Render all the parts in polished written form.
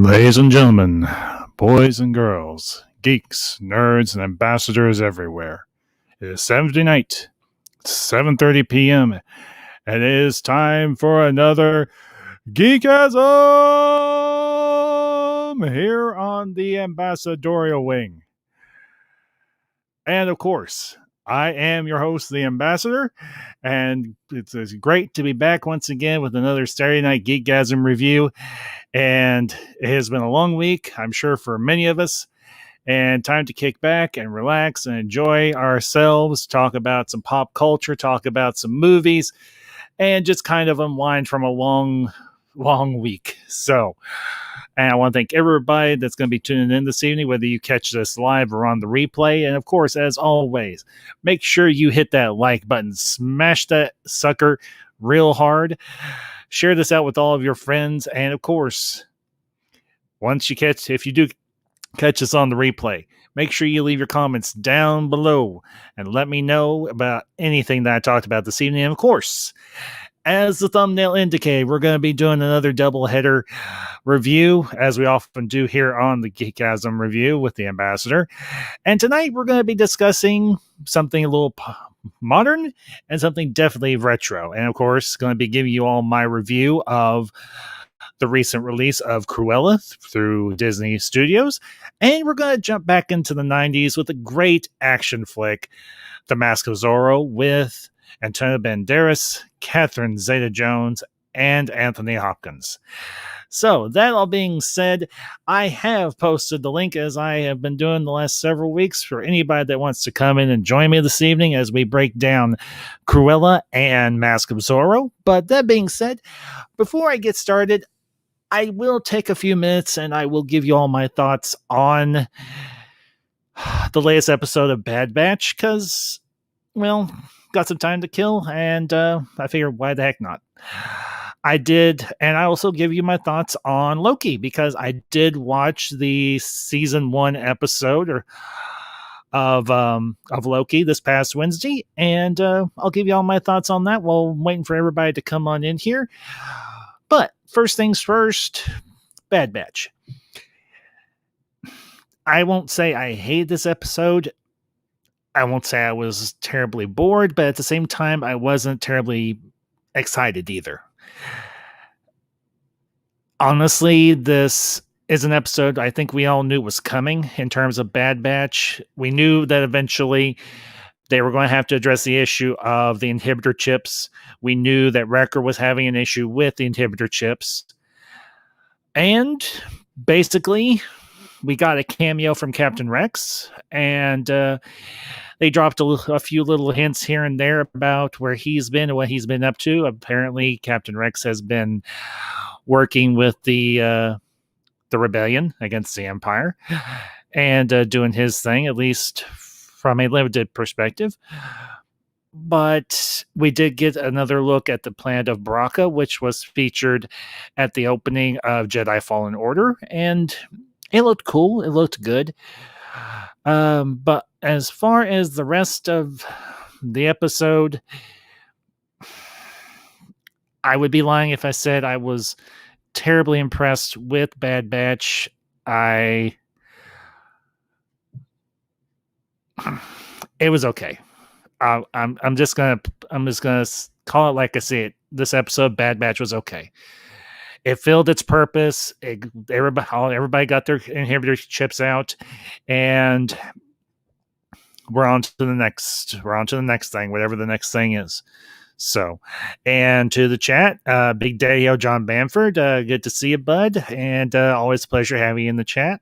Ladies and gentlemen, boys and girls, geeks, nerds, and ambassadors everywhere. It is Saturday night, 7:30 p.m., and it is time for another GEEKASM here on the ambassadorial wing. And of course, I am your host, the Ambassador, and it's great to be back once again with another Saturday Night GEEKASM review. And it has been a long week, I'm sure, for many of us. And time to kick back and relax and enjoy ourselves, talk about some pop culture, talk about some movies, and just kind of unwind from a long week. So, and I want to thank everybody that's going to be tuning in this evening, whether you catch this live or on the replay. And of course, as always, make sure you hit that like button, smash that sucker real hard. Share this out with all of your friends. And of course, if you do catch us on the replay, make sure you leave your comments down below and let me know about anything that I talked about this evening. And of course, as the thumbnail indicated, we're going to be doing another doubleheader review, as we often do here on the GEEKASM review with the Ambassador. And tonight we're going to be discussing something a little modern and something definitely retro. And of course, going to be giving you all my review of the recent release of Cruella through Disney Studios. And we're going to jump back into the 90s with a great action flick, The Mask of Zorro, with Antonio Banderas, Catherine Zeta-Jones, and Anthony Hopkins. So, that all being said, I have posted the link, as I have been doing the last several weeks, for anybody that wants to come in and join me this evening as we break down Cruella and Mask of Zorro. But that being said, before I get started, I will take a few minutes and I will give you all my thoughts on the latest episode of Bad Batch, because, well, got some time to kill, and I figured, why the heck not? I did, and I also give you my thoughts on Loki, because I did watch the season 1 episode of Loki this past Wednesday, and I'll give you all my thoughts on that while I'm waiting for everybody to come on in here. But first things first, Bad Batch. I won't say I hate this episode. I won't say I was terribly bored, but at the same time, I wasn't terribly excited either. Honestly, this is an episode I think we all knew was coming in terms of Bad Batch. We knew that eventually they were going to have to address the issue of the inhibitor chips. We knew that Wrecker was having an issue with the inhibitor chips. And basically, we got a cameo from Captain Rex, and they dropped a few little hints here and there about where he's been and what he's been up to. Apparently, Captain Rex has been working with the rebellion against the Empire and doing his thing, at least from a limited perspective. But we did get another look at the planet of Baraka, which was featured at the opening of Jedi Fallen Order, and it looked cool. It looked good. But as far as the rest of the episode, I would be lying if I said I was terribly impressed with Bad Batch. It was okay. I'm just gonna call it like I see it. This episode, Bad Batch, was okay. It filled its purpose. Everybody got their inhibitor chips out, and we're on to the next thing, whatever the next thing is. So, and to the chat, Big Daddy-O John Bamford, good to see you, bud, and always a pleasure having you in the chat.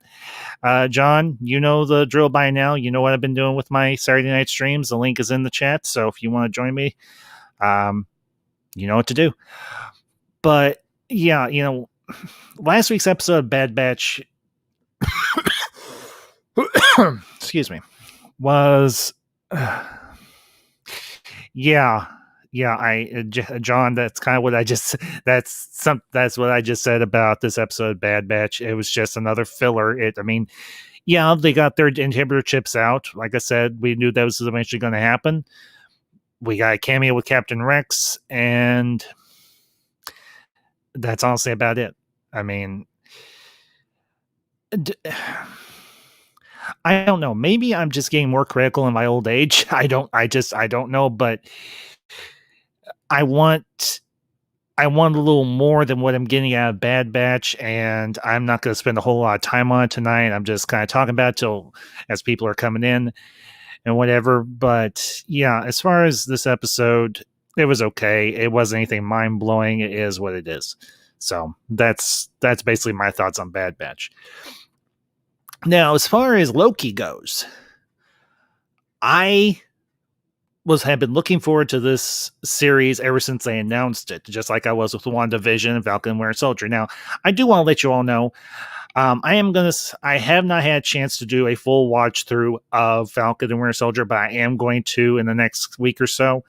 John, you know the drill by now. You know what I've been doing with my Saturday night streams. The link is in the chat, so if you want to join me, you know what to do. But yeah, last week's episode of Bad Batch, excuse me, was John, that's kind of what I just that's what I just said about this episode of Bad Batch. It was just another filler. They got their inhibitor chips out. Like I said, we knew that was eventually going to happen. We got a cameo with Captain Rex, and that's honestly about it. I mean, I don't know. Maybe I'm just getting more critical in my old age. I don't know, but I want I want a little more than what I'm getting out of Bad Batch, and I'm not going to spend a whole lot of time on it tonight. I'm just kind of talking about it till as people are coming in and whatever. But yeah, as far as this episode, it was okay. It wasn't anything mind blowing. It is what it is. So that's basically my thoughts on Bad Batch. Now, as far as Loki goes, I have been looking forward to this series ever since they announced it, just like I was with WandaVision and Falcon and Winter Soldier. Now, I do want to let you all know, I have not had a chance to do a full watch through of Falcon and Winter Soldier, but I am going to in the next week or so.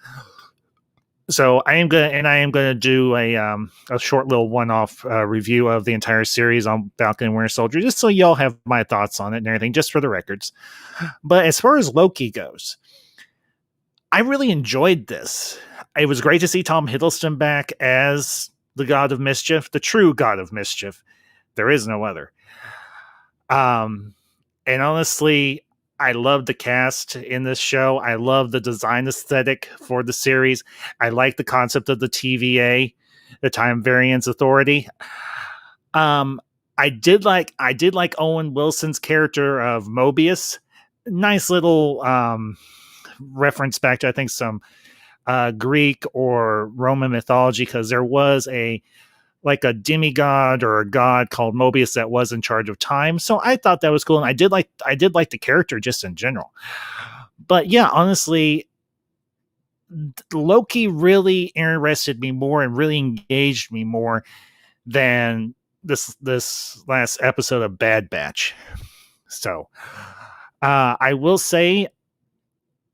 So I am gonna do a short little one-off review of the entire series on Falcon and Winter Soldier, just so y'all have my thoughts on it and everything, just for the records. But as far as Loki goes, I really enjoyed this. It was great to see Tom Hiddleston back as the God of Mischief, the true God of Mischief. There is no other. And honestly, I love the cast in this show. I love the design aesthetic for the series. I like the concept of the TVA, the Time Variance Authority. I did like Owen Wilson's character of Mobius. Nice little reference back to, I think, some Greek or Roman mythology, because there was a demigod or a god called Mobius that was in charge of time. So I thought that was cool, and I did like the character just in general. But yeah, honestly, Loki really interested me more and really engaged me more than this last episode of Bad Batch. So I will say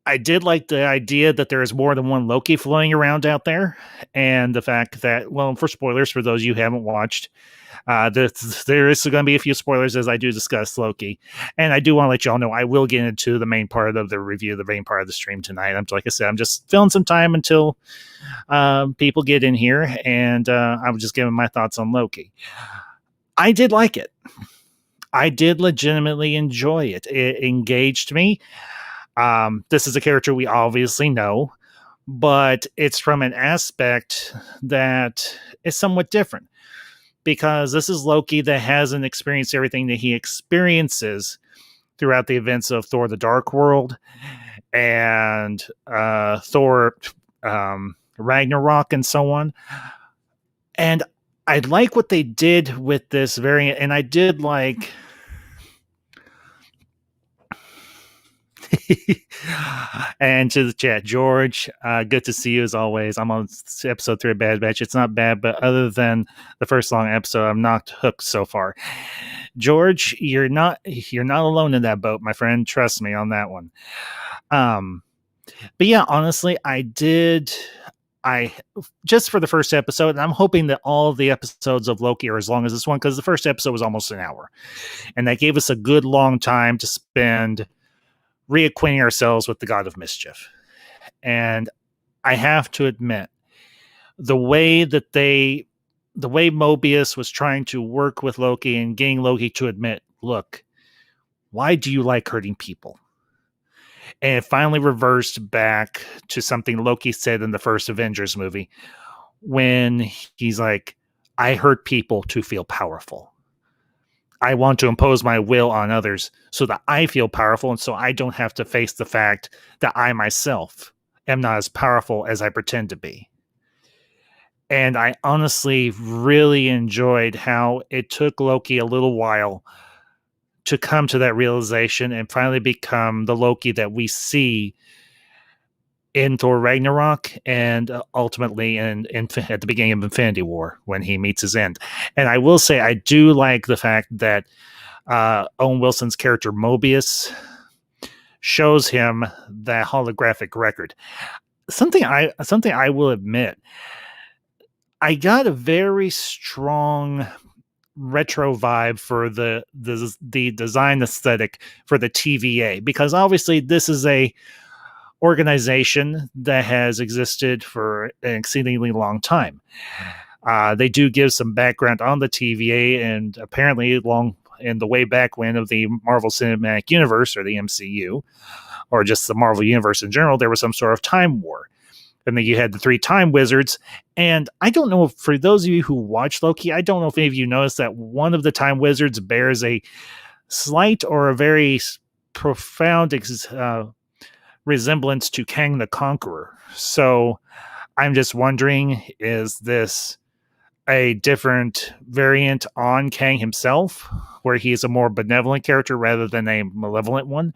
I did like the idea that there is more than one Loki floating around out there, and the fact that, well, for spoilers for those you haven't watched, there is going to be a few spoilers as I do discuss Loki, and I do want to let y'all know I will get into the main part of the review, the main part of the stream tonight. Like I said, I'm just filling some time until people get in here, and I'm just giving my thoughts on Loki. I did like it. I did legitimately enjoy it. It engaged me. This is a character we obviously know, but it's from an aspect that is somewhat different, because this is Loki that hasn't experienced everything that he experiences throughout the events of Thor: The Dark World and Thor Ragnarok and so on. And I like what they did with this variant, and I did like and to the chat, George, good to see you as always. I'm on episode 3 of Bad Batch. It's not bad, but other than the first long episode, I'm not hooked so far. George, you're not alone in that boat, my friend. Trust me on that one. But yeah, honestly, I just for the first episode, and I'm hoping that all of the episodes of Loki are as long as this one, because the first episode was almost an hour, and that gave us a good long time to spend reacquainting ourselves with the God of Mischief. And I have to admit, the way Mobius was trying to work with Loki and getting Loki to admit, look, why do you like hurting people? And it finally reversed back to something Loki said in the first Avengers movie, when he's like, I hurt people to feel powerful. I want to impose my will on others so that I feel powerful, and so I don't have to face the fact that I myself am not as powerful as I pretend to be. And I honestly really enjoyed how it took Loki a little while to come to that realization and finally become the Loki that we see in Thor Ragnarok, and ultimately at the beginning of Infinity War when he meets his end. And I will say, I do like the fact that Owen Wilson's character Mobius shows him that holographic record. Something I will admit, I got a very strong retro vibe for the design aesthetic for the TVA, because obviously this is a organization that has existed for an exceedingly long time. They do give some background on the TVA, and apparently in the way back when of the Marvel Cinematic Universe, or the MCU, or just the Marvel Universe in general, there was some sort of time war. And then you had the 3 time wizards. And I don't know, if, for those of you who watch Loki, I don't know if any of you noticed that one of the time wizards bears a slight or a very profound resemblance to Kang the Conqueror. So I'm just wondering, is this a different variant on Kang himself, where he is a more benevolent character rather than a malevolent one?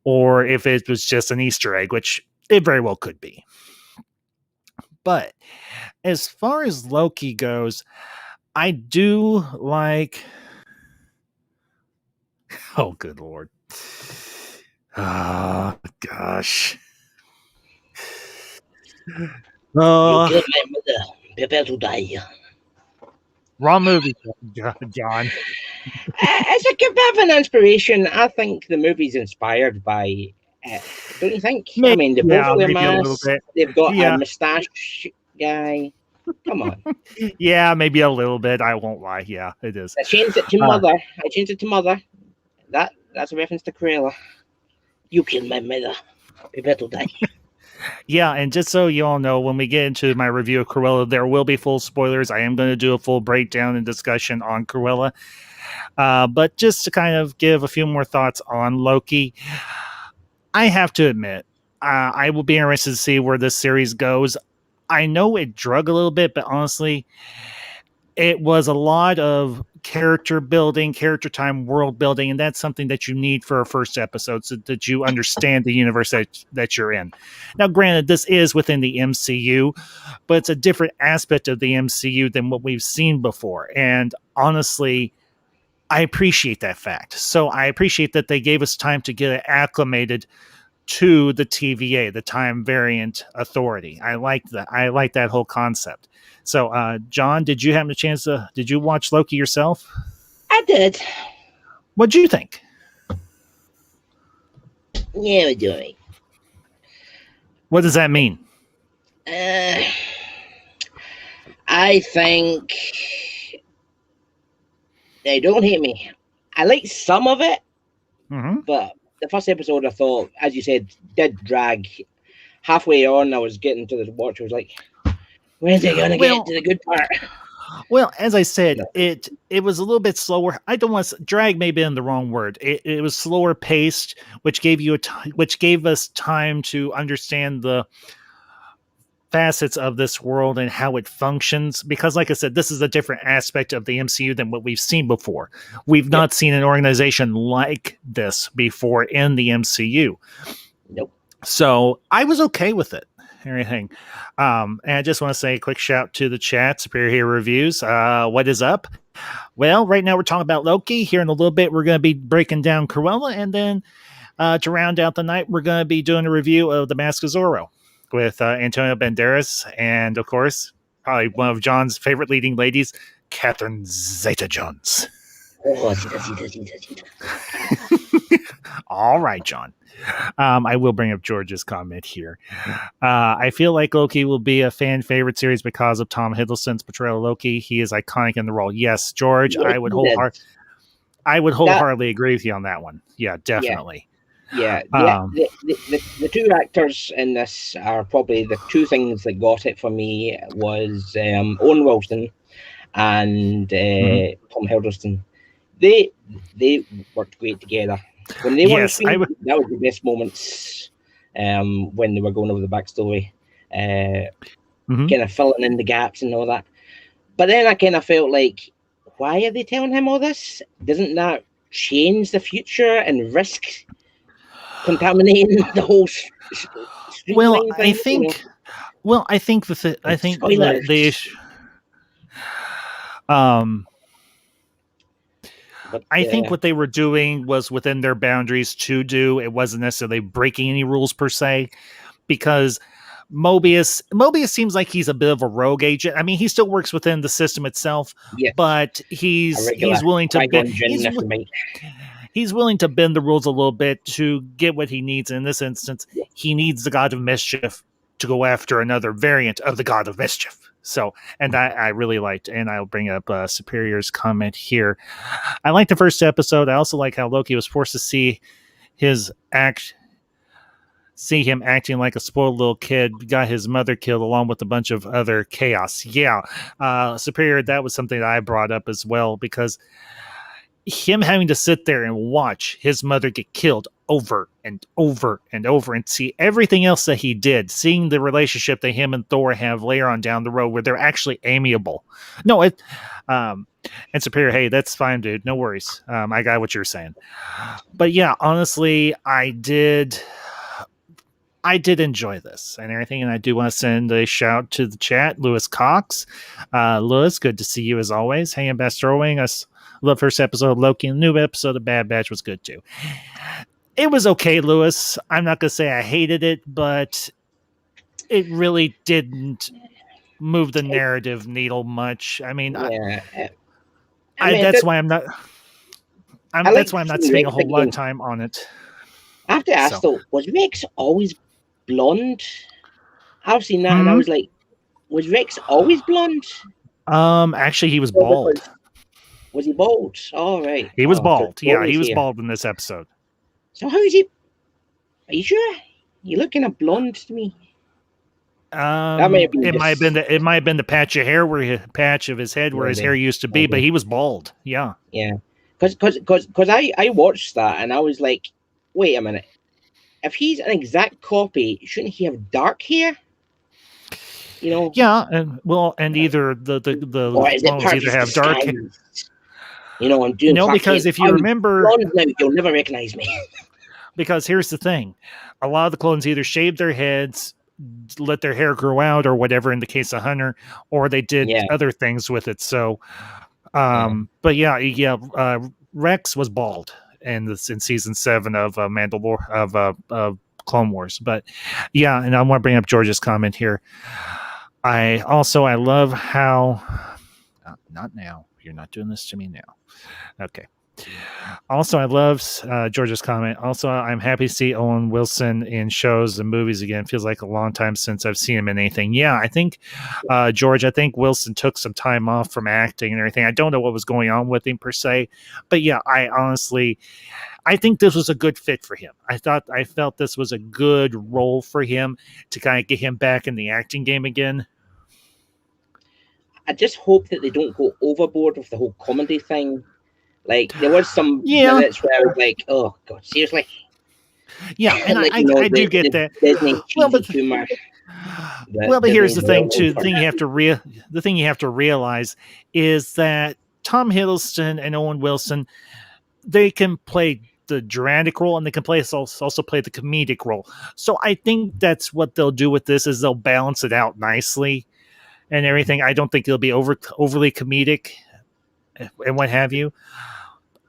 Or if it was just an Easter egg, which it very well could be. But as far as Loki goes, I do like... Oh, good Lord. Ah, gosh. You killed my mother. Prepare to die. Wrong movie, John. It's a bit of an inspiration. I think the movie's inspired by it. Don't you think? Maybe, I mean, they both wear masks. They've got a moustache guy. Come on. Yeah, maybe a little bit. I won't lie. Yeah, it is. I changed it to mother. That's a reference to Cruella. You killed my mother. Prepare to die. Yeah, and just so you all know, when we get into my review of Cruella, there will be full spoilers. I am going to do a full breakdown and discussion on Cruella. But just to kind of give a few more thoughts on Loki, I have to admit, I will be interested to see where this series goes. I know it drug a little bit, but honestly, it was a lot of character building, character time, world building, and that's something that you need for a first episode so that you understand the universe that you're in. Now, granted, this is within the MCU, but it's a different aspect of the MCU than what we've seen before. And honestly, I appreciate that fact. So I appreciate that they gave us time to get acclimated to the TVA, the Time Variant Authority. I like that. I like that whole concept. So, John, did you have a chance to? Did you watch Loki yourself? I did. What'd you think? Yeah, we're doing. What does that mean? I think. They don't hate me. I like some of it, but the first episode, I thought, as you said, did drag. Halfway on, I was getting to the watch. I was like, when's it going to get to the good part? Well, as I said, it was a little bit slower. I don't want to drag, maybe in the wrong word. It was slower paced, which gave us time to understand the facets of this world and how it functions. Because, like I said, this is a different aspect of the MCU than what we've seen before. We've not seen an organization like this before in the MCU. Nope. So I was okay with it. Everything. And I just want to say a quick shout to the chat, Superior Hero Reviews. What is up? Well, right now we're talking about Loki. Here in a little bit, we're going to be breaking down Cruella. And then to round out the night, we're going to be doing a review of The Mask of Zorro with Antonio Banderas. And, of course, probably one of John's favorite leading ladies, Catherine Zeta-Jones. Oh, All right, John. I will bring up George's comment here. I feel like Loki will be a fan favorite series because of Tom Hiddleston's portrayal of Loki. He is iconic in the role. Yes, George, I would wholeheartedly agree with you on that one. Yeah, definitely. Yeah. The two actors in this are probably the two things that got it for me was Owen Wilson and Tom Hiddleston. They worked great together. When they were screen, that was the best moments when they were going over the backstory, kind of filling in the gaps and all that. But then I kind of felt like, why are they telling him all this? Doesn't that change the future and risk contaminating the whole Well, I think. Well, I think the issue. But, I think what they were doing was within their boundaries to do. It wasn't necessarily breaking any rules per se, because Mobius seems like he's a bit of a rogue agent. I mean, he still works within the system itself, but he's willing to bend. He's willing to bend the rules a little bit to get what he needs. In this instance, he needs the God of Mischief to go after another variant of the God of Mischief. So, and I really liked, and I'll bring up Superior's comment here. I liked the first episode. I also like how Loki was forced to his act see him acting like a spoiled little kid, got his mother killed along with a bunch of other chaos. Yeah, Superior, that was something that I brought up as well, because him having to sit there and watch his mother get killed over and over and over and see everything else that he did, seeing the relationship that him and Thor have later on down the road where they're actually amiable. No, and Superior, hey, that's fine, dude. No worries. I got what you're saying. But yeah, honestly, I did enjoy this and everything, and I do want to send a shout to the chat, Lewis Cox. Lewis, good to see you as always. Hey, Ambassador Wing, us love first episode of Loki, and the new episode of Bad Batch was good too. It was okay, Lewis. I'm not gonna say I hated it, but it really didn't move the narrative needle much. I mean, that's why I'm not. That's why I'm not spending a whole lot of time on it. I have to ask though, was Rex always blonde? I've seen that, and I was like, was Rex always blonde? Actually, he was bald. Was he bald? Oh, right. He was bald. Yeah, he was bald in this episode. So how is he? Are you sure? You look kind of blonde to me. It might have been the patch of hair patch of his head where his hair used to be, but he was bald. Yeah. Yeah. Because I watched that and I was like, wait a minute. If he's an exact copy, shouldn't he have dark hair? You know? Yeah, and either the clones either have dark hair. You know, I'm doing because if you remember, now, you'll never recognize me. Because here's the thing, a lot of the clones either shaved their heads, let their hair grow out, or whatever in the case of Hunter, or they did other things with it. So, but Rex was bald in season 7 of Mandalore of Clone Wars. But yeah, and I want to bring up George's comment here. I love how not now. You're not doing this to me now. Okay. Also, I love George's comment. Also, I'm happy to see Owen Wilson in shows and movies again. Feels like a long time since I've seen him in anything. Yeah, I think, George, I think Wilson took some time off from acting and everything. I don't know what was going on with him per se. But yeah, I think this was a good fit for him. I felt this was a good role for him to kind of get him back in the acting game again. I just hope that they don't go overboard with the whole comedy thing. Like, there was some minutes where I was like, oh, God, seriously? Yeah, and I do get that. Humor. But here's the thing, too. The thing you have to realize is that Tom Hiddleston and Owen Wilson, they can play the dramatic role and they can also play the comedic role. So I think that's what they'll do with this, is they'll balance it out nicely and everything. I don't think it'll be overly comedic and what have you.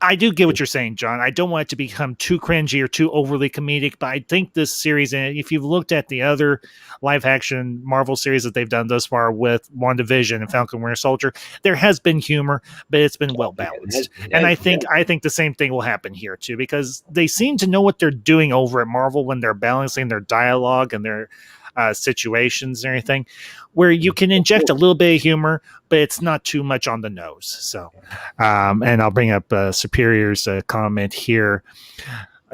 I do get what you're saying, John. I don't want it to become too cringy or too overly comedic, but I think this series, and if you've looked at the other live action Marvel series that they've done thus far with WandaVision and Falcon Winter Soldier, there has been humor, but it's been well balanced. And I think the same thing will happen here too, because they seem to know what they're doing over at Marvel when they're balancing their dialogue and their situations and everything, where you can inject a little bit of humor, but it's not too much on the nose. So, and I'll bring up Superior's comment here.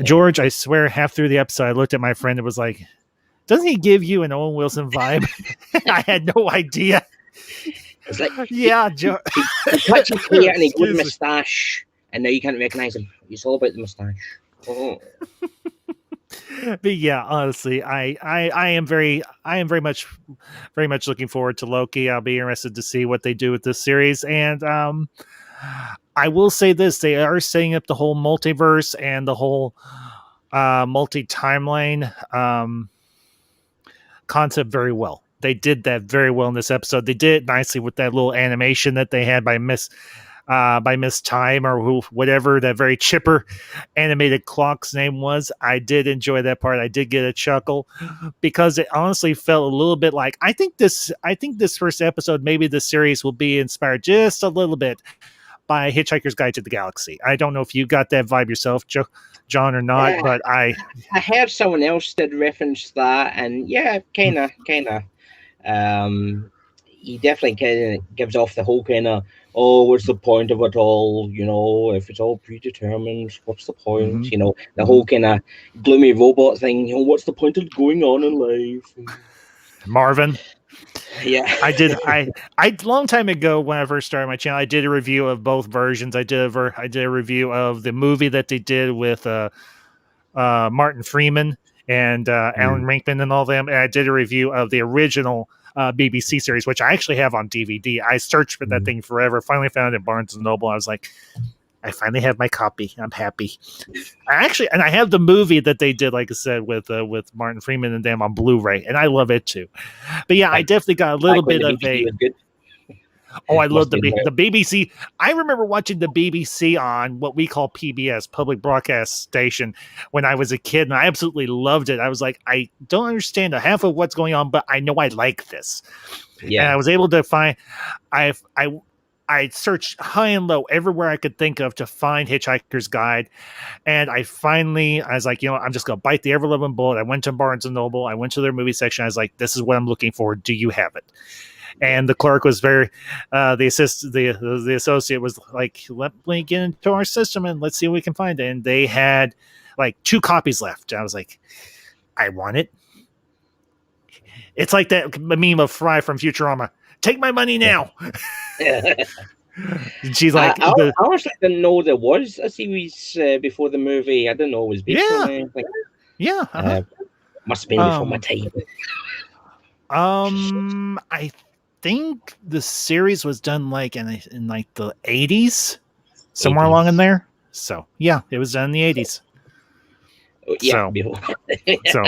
George, I swear, half through the episode, I looked at my friend and was like, doesn't he give you an Owen Wilson vibe? I had no idea. It's like, yeah, George. He touched his hair and he got a moustache, and now you can't recognize him. It's all about the moustache. Oh. But yeah, honestly, I am very much looking forward to Loki. I'll be interested to see what they do with this series, and I will say this: they are setting up the whole multiverse and the whole multi-timeline concept very well. They did that very well in this episode. They did it nicely with that little animation that they had by Miss Time, or whatever that very chipper animated clock's name was. I did enjoy that part. I did get a chuckle because it honestly felt a little bit like, I think this first episode, maybe the series will be inspired just a little bit by Hitchhiker's Guide to the Galaxy. I don't know if you got that vibe yourself, John, or not, but I heard someone else did reference that, and yeah, kind of. he definitely kind of gives off the whole kind of, oh, what's the point of it all? If it's all predetermined, what's the point? The whole kind of gloomy robot thing. What's the point of going on in life? Marvin. Yeah, I did. I long time ago when I first started my channel, I did a review of both versions. I did a review of the movie that they did with Martin Freeman and Alan Rinkman and all them. And I did a review of the original BBC series, which I actually have on DVD. I searched for that thing forever. Finally found it in Barnes and Noble. I was like, I finally have my copy. I'm happy. And I have the movie that they did, like I said, with Martin Freeman and them on Blu-ray, and I love it too. But yeah, I definitely got a little bit of a. Oh, I love the BBC. I remember watching the BBC on what we call PBS, Public Broadcast Station, when I was a kid, and I absolutely loved it. I was like, I don't understand half of what's going on, but I know I like this. Yeah. And I was able to find. I searched high and low everywhere I could think of to find Hitchhiker's Guide. And I was like, I'm just going to bite the ever-loving bullet. I went to Barnes & Noble. I went to their movie section. I was like, this is what I'm looking for. Do you have it? And the clerk was the associate was like, let me get into our system and let's see what we can find. And they had like 2 copies left. I was like, I want it. It's like that meme of Fry from Futurama. Take my money now. She's like, I honestly didn't know there was a series before the movie. I didn't know it was based on anything. Yeah. Must have been before my time. I think the series was done like in like the 80s, somewhere along in there. So yeah, it was done in the 80s. Yeah. So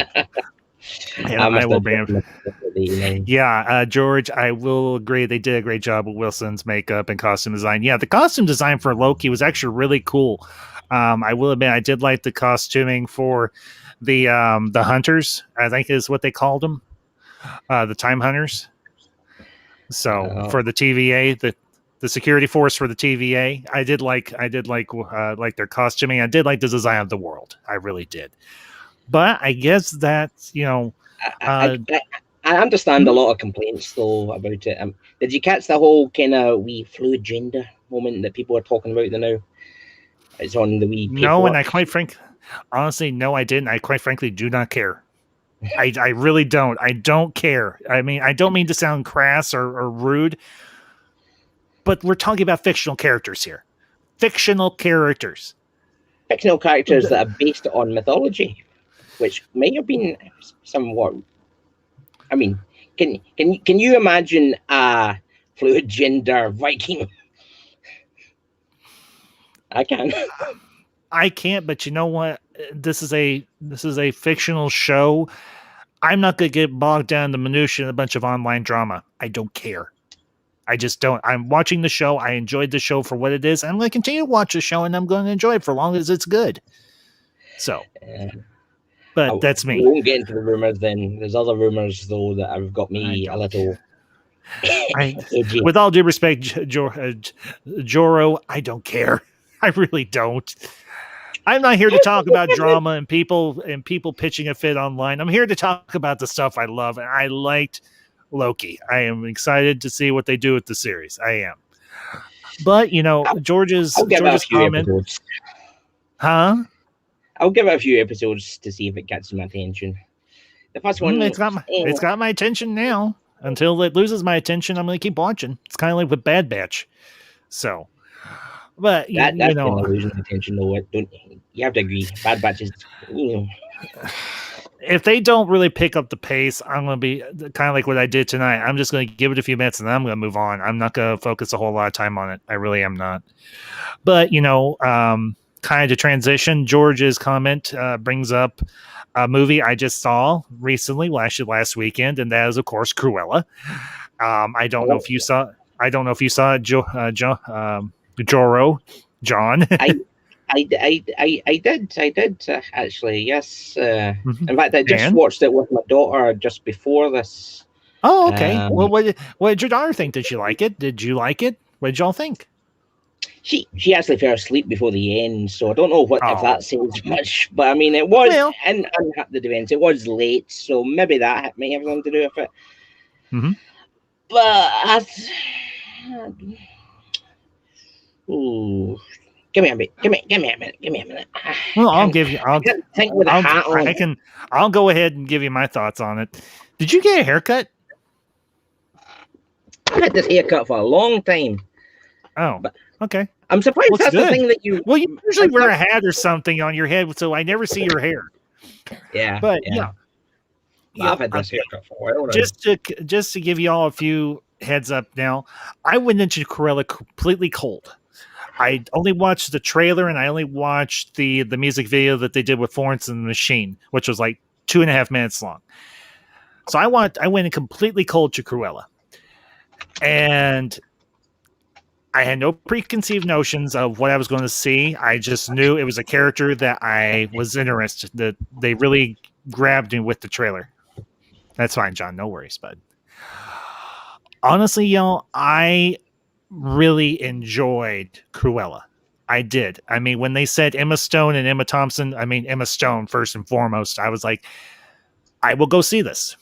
I will bring. Yeah, George, I will agree. They did a great job with Wilson's makeup and costume design. Yeah, the costume design for Loki was actually really cool. I will admit, I did like the costuming for the hunters. I think is what they called them, the Time Hunters. So for the TVA, the security force for the TVA, I did like their costuming. I did like the design of the world. I really did. But I guess that I understand a lot of complaints though about it. Did you catch the whole kind of wee fluid gender moment that people are talking about now? It's on the wee paperwork. No, and I honestly, no, I didn't. I quite frankly do not care. I really don't. I don't care. I mean, I don't mean to sound crass or rude, but we're talking about fictional characters here. Fictional characters that are based on mythology, which may have been somewhat. I mean, can you imagine a fluid gender Viking? I can. I can't, but you know what? This is a fictional show. I'm not going to get bogged down in the minutiae and a bunch of online drama. I don't care. I just don't. I'm watching the show. I enjoyed the show for what it is. I'm going to continue to watch the show, and I'm going to enjoy it for as long as it's good. So, but that's me. We won't get into the rumors then. There's other rumors, though, that have got me a little... with all due respect, Zorro, I don't care. I really don't. I'm not here to talk about drama and people pitching a fit online. I'm here to talk about the stuff I love, and I liked Loki. I am excited to see what they do with the series. I am. But George's comment. Episodes. Huh? I'll give it a few episodes to see if it catches my attention. The first one, it's got my attention now. Until it loses my attention, I'm going to keep watching. It's kind of like with Bad Batch. So. But that's losing attention, though. You have to agree. Bad Batch is, If they don't really pick up the pace, I'm going to be kind of like what I did tonight. I'm just going to give it a few minutes and then I'm going to move on. I'm not going to focus a whole lot of time on it. I really am not. But kind of to transition, George's comment brings up a movie I just saw recently, last weekend, and that is of course Cruella. I don't know if you saw it, Zorro, John. I did actually, yes. In fact, I just watched it with my daughter just before this. Oh, okay. Well, what did your daughter think? Did she like it? Did you like it? What did y'all think? She actually fell asleep before the end, so I don't know if that says much. But I mean, it was in the defense. It was late, so maybe that may have something to do with it. Mm-hmm. But ooh, give me a minute. Give me a minute. Give me a minute. Well, I can't think with a hat on. I'll go ahead and give you my thoughts on it. Did you get a haircut? I had this haircut for a long time. Oh, But okay. I'm surprised Looks that's the good. thing that you. Well, you usually I'm wear sur- a hat or something on your head, so I never see your hair. yeah, But yeah. But yeah, I've had this haircut for a while now. just to give you all a few heads up now, I went into Cruella completely cold. I only watched the trailer and I only watched the music video that they did with Florence and the Machine, which was like 2.5 minutes long. So I went in completely cold to Cruella, and I had no preconceived notions of what I was going to see. I just knew it was a character that I was interested. That they really grabbed me with the trailer. That's fine, John. No worries, bud. Honestly, y'all, I really enjoyed Cruella. I did. I mean, when they said Emma Stone and Emma Thompson, I mean Emma Stone first and foremost, I was like, I will go see this.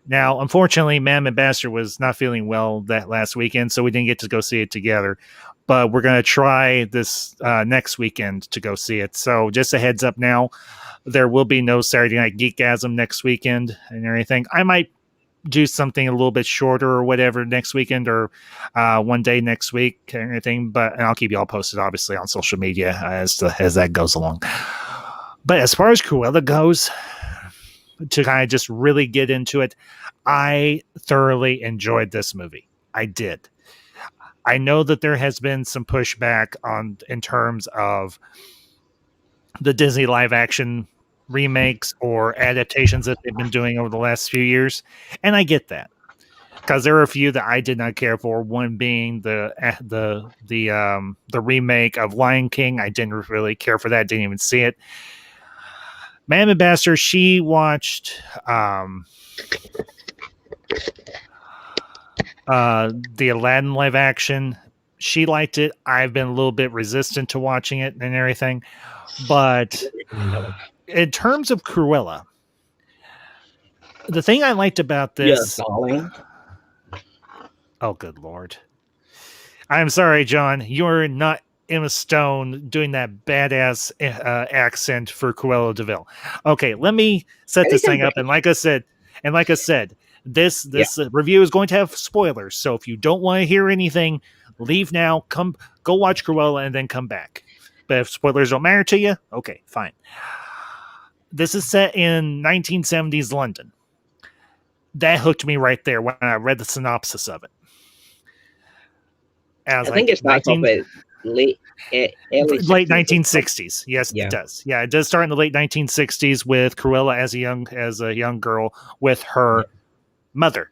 Now, unfortunately, Mam Ambassador was not feeling well that last weekend, so we didn't get to go see it together. But we're going to try this next weekend to go see it. So just a heads up now, there will be no Saturday Night GEEKASM next weekend and everything. I might do something a little bit shorter or whatever next weekend or one day next week or anything. But and I'll keep you all posted, obviously, on social media as that goes along. But as far as Cruella goes, to kind of just really get into it, I thoroughly enjoyed this movie. I did. I know that there has been some pushback on in terms of the Disney live action remakes or adaptations that they've been doing over the last few years, and I get that because there are a few that I did not care for. One being the remake of Lion King. I didn't really care for that. Didn't even see it. Mam Ambassador, she watched the Aladdin live action. She liked it. I've been a little bit resistant to watching it and everything. But in terms of Cruella, the thing I liked about this. Yeah, darling. Oh, good Lord. I'm sorry, John. You're not Emma Stone doing that badass accent for Cruella de Vil. Okay, let me set this thing up. And like I said, this review is going to have spoilers. So if you don't want to hear anything, leave now. Go watch Cruella and then come back. But if spoilers don't matter to you, okay, fine. This is set in 1970s London. That hooked me right there when I read the synopsis of it. I think it starts off at late 1960s. Yes, yeah. It does. Yeah, it does start in the late 1960s with Cruella as a young girl with her mother.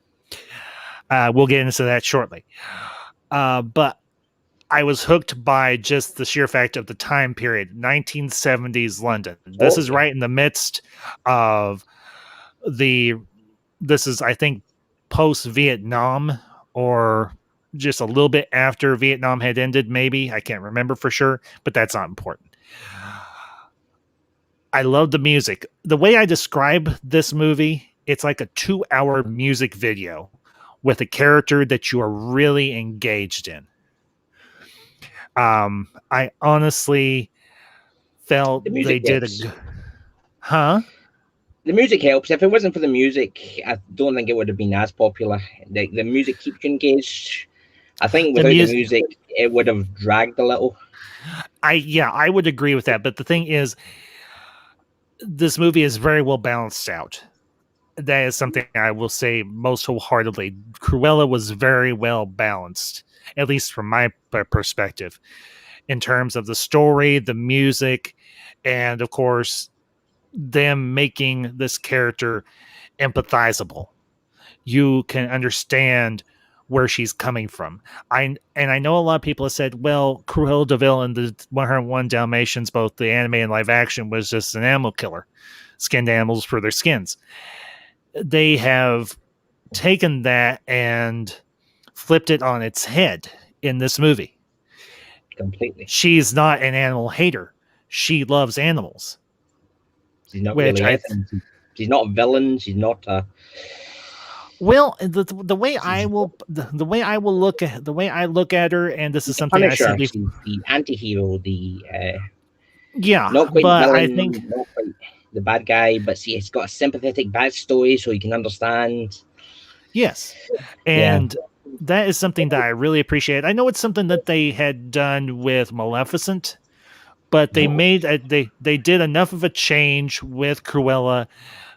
We'll get into that shortly. But I was hooked by just the sheer fact of the time period, 1970s London. This is right in the midst of this is, I think, post-Vietnam or just a little bit after Vietnam had ended, maybe. I can't remember for sure, but that's not important. I love the music. The way I describe this movie, it's like a 2-hour music video with a character that you are really engaged in. I honestly felt they did a... The music helps. If it wasn't for the music, I don't think it would have been as popular. The music keeps you engaged. I think without the music, it would have dragged a little. I would agree with that. But the thing is, this movie is very well balanced out. That is something I will say most wholeheartedly. Cruella was very well balanced, at least from my perspective, in terms of the story, the music, and of course, them making this character empathizable. You can understand where she's coming from. I know a lot of people have said, well, Cruella de Vil and the 101 Dalmatians, both the anime and live action, was just an animal killer, skinned animals for their skins. They have taken that and flipped it on its head in this movie. Completely. She's not an animal hater. She loves animals. She's not really anything. She's not a villain. She's not a... Well, the way I will the way I will look at the way I look at her, and this She's is the something I Punisher. said before. She's the anti-hero, Yeah, not quite the but I villain, think not quite the bad guy, but see, it's got a sympathetic backstory, so you can understand. yes, Yeah. and that is something that I really appreciate. I know it's something that they had done with Maleficent, but they did enough of a change with Cruella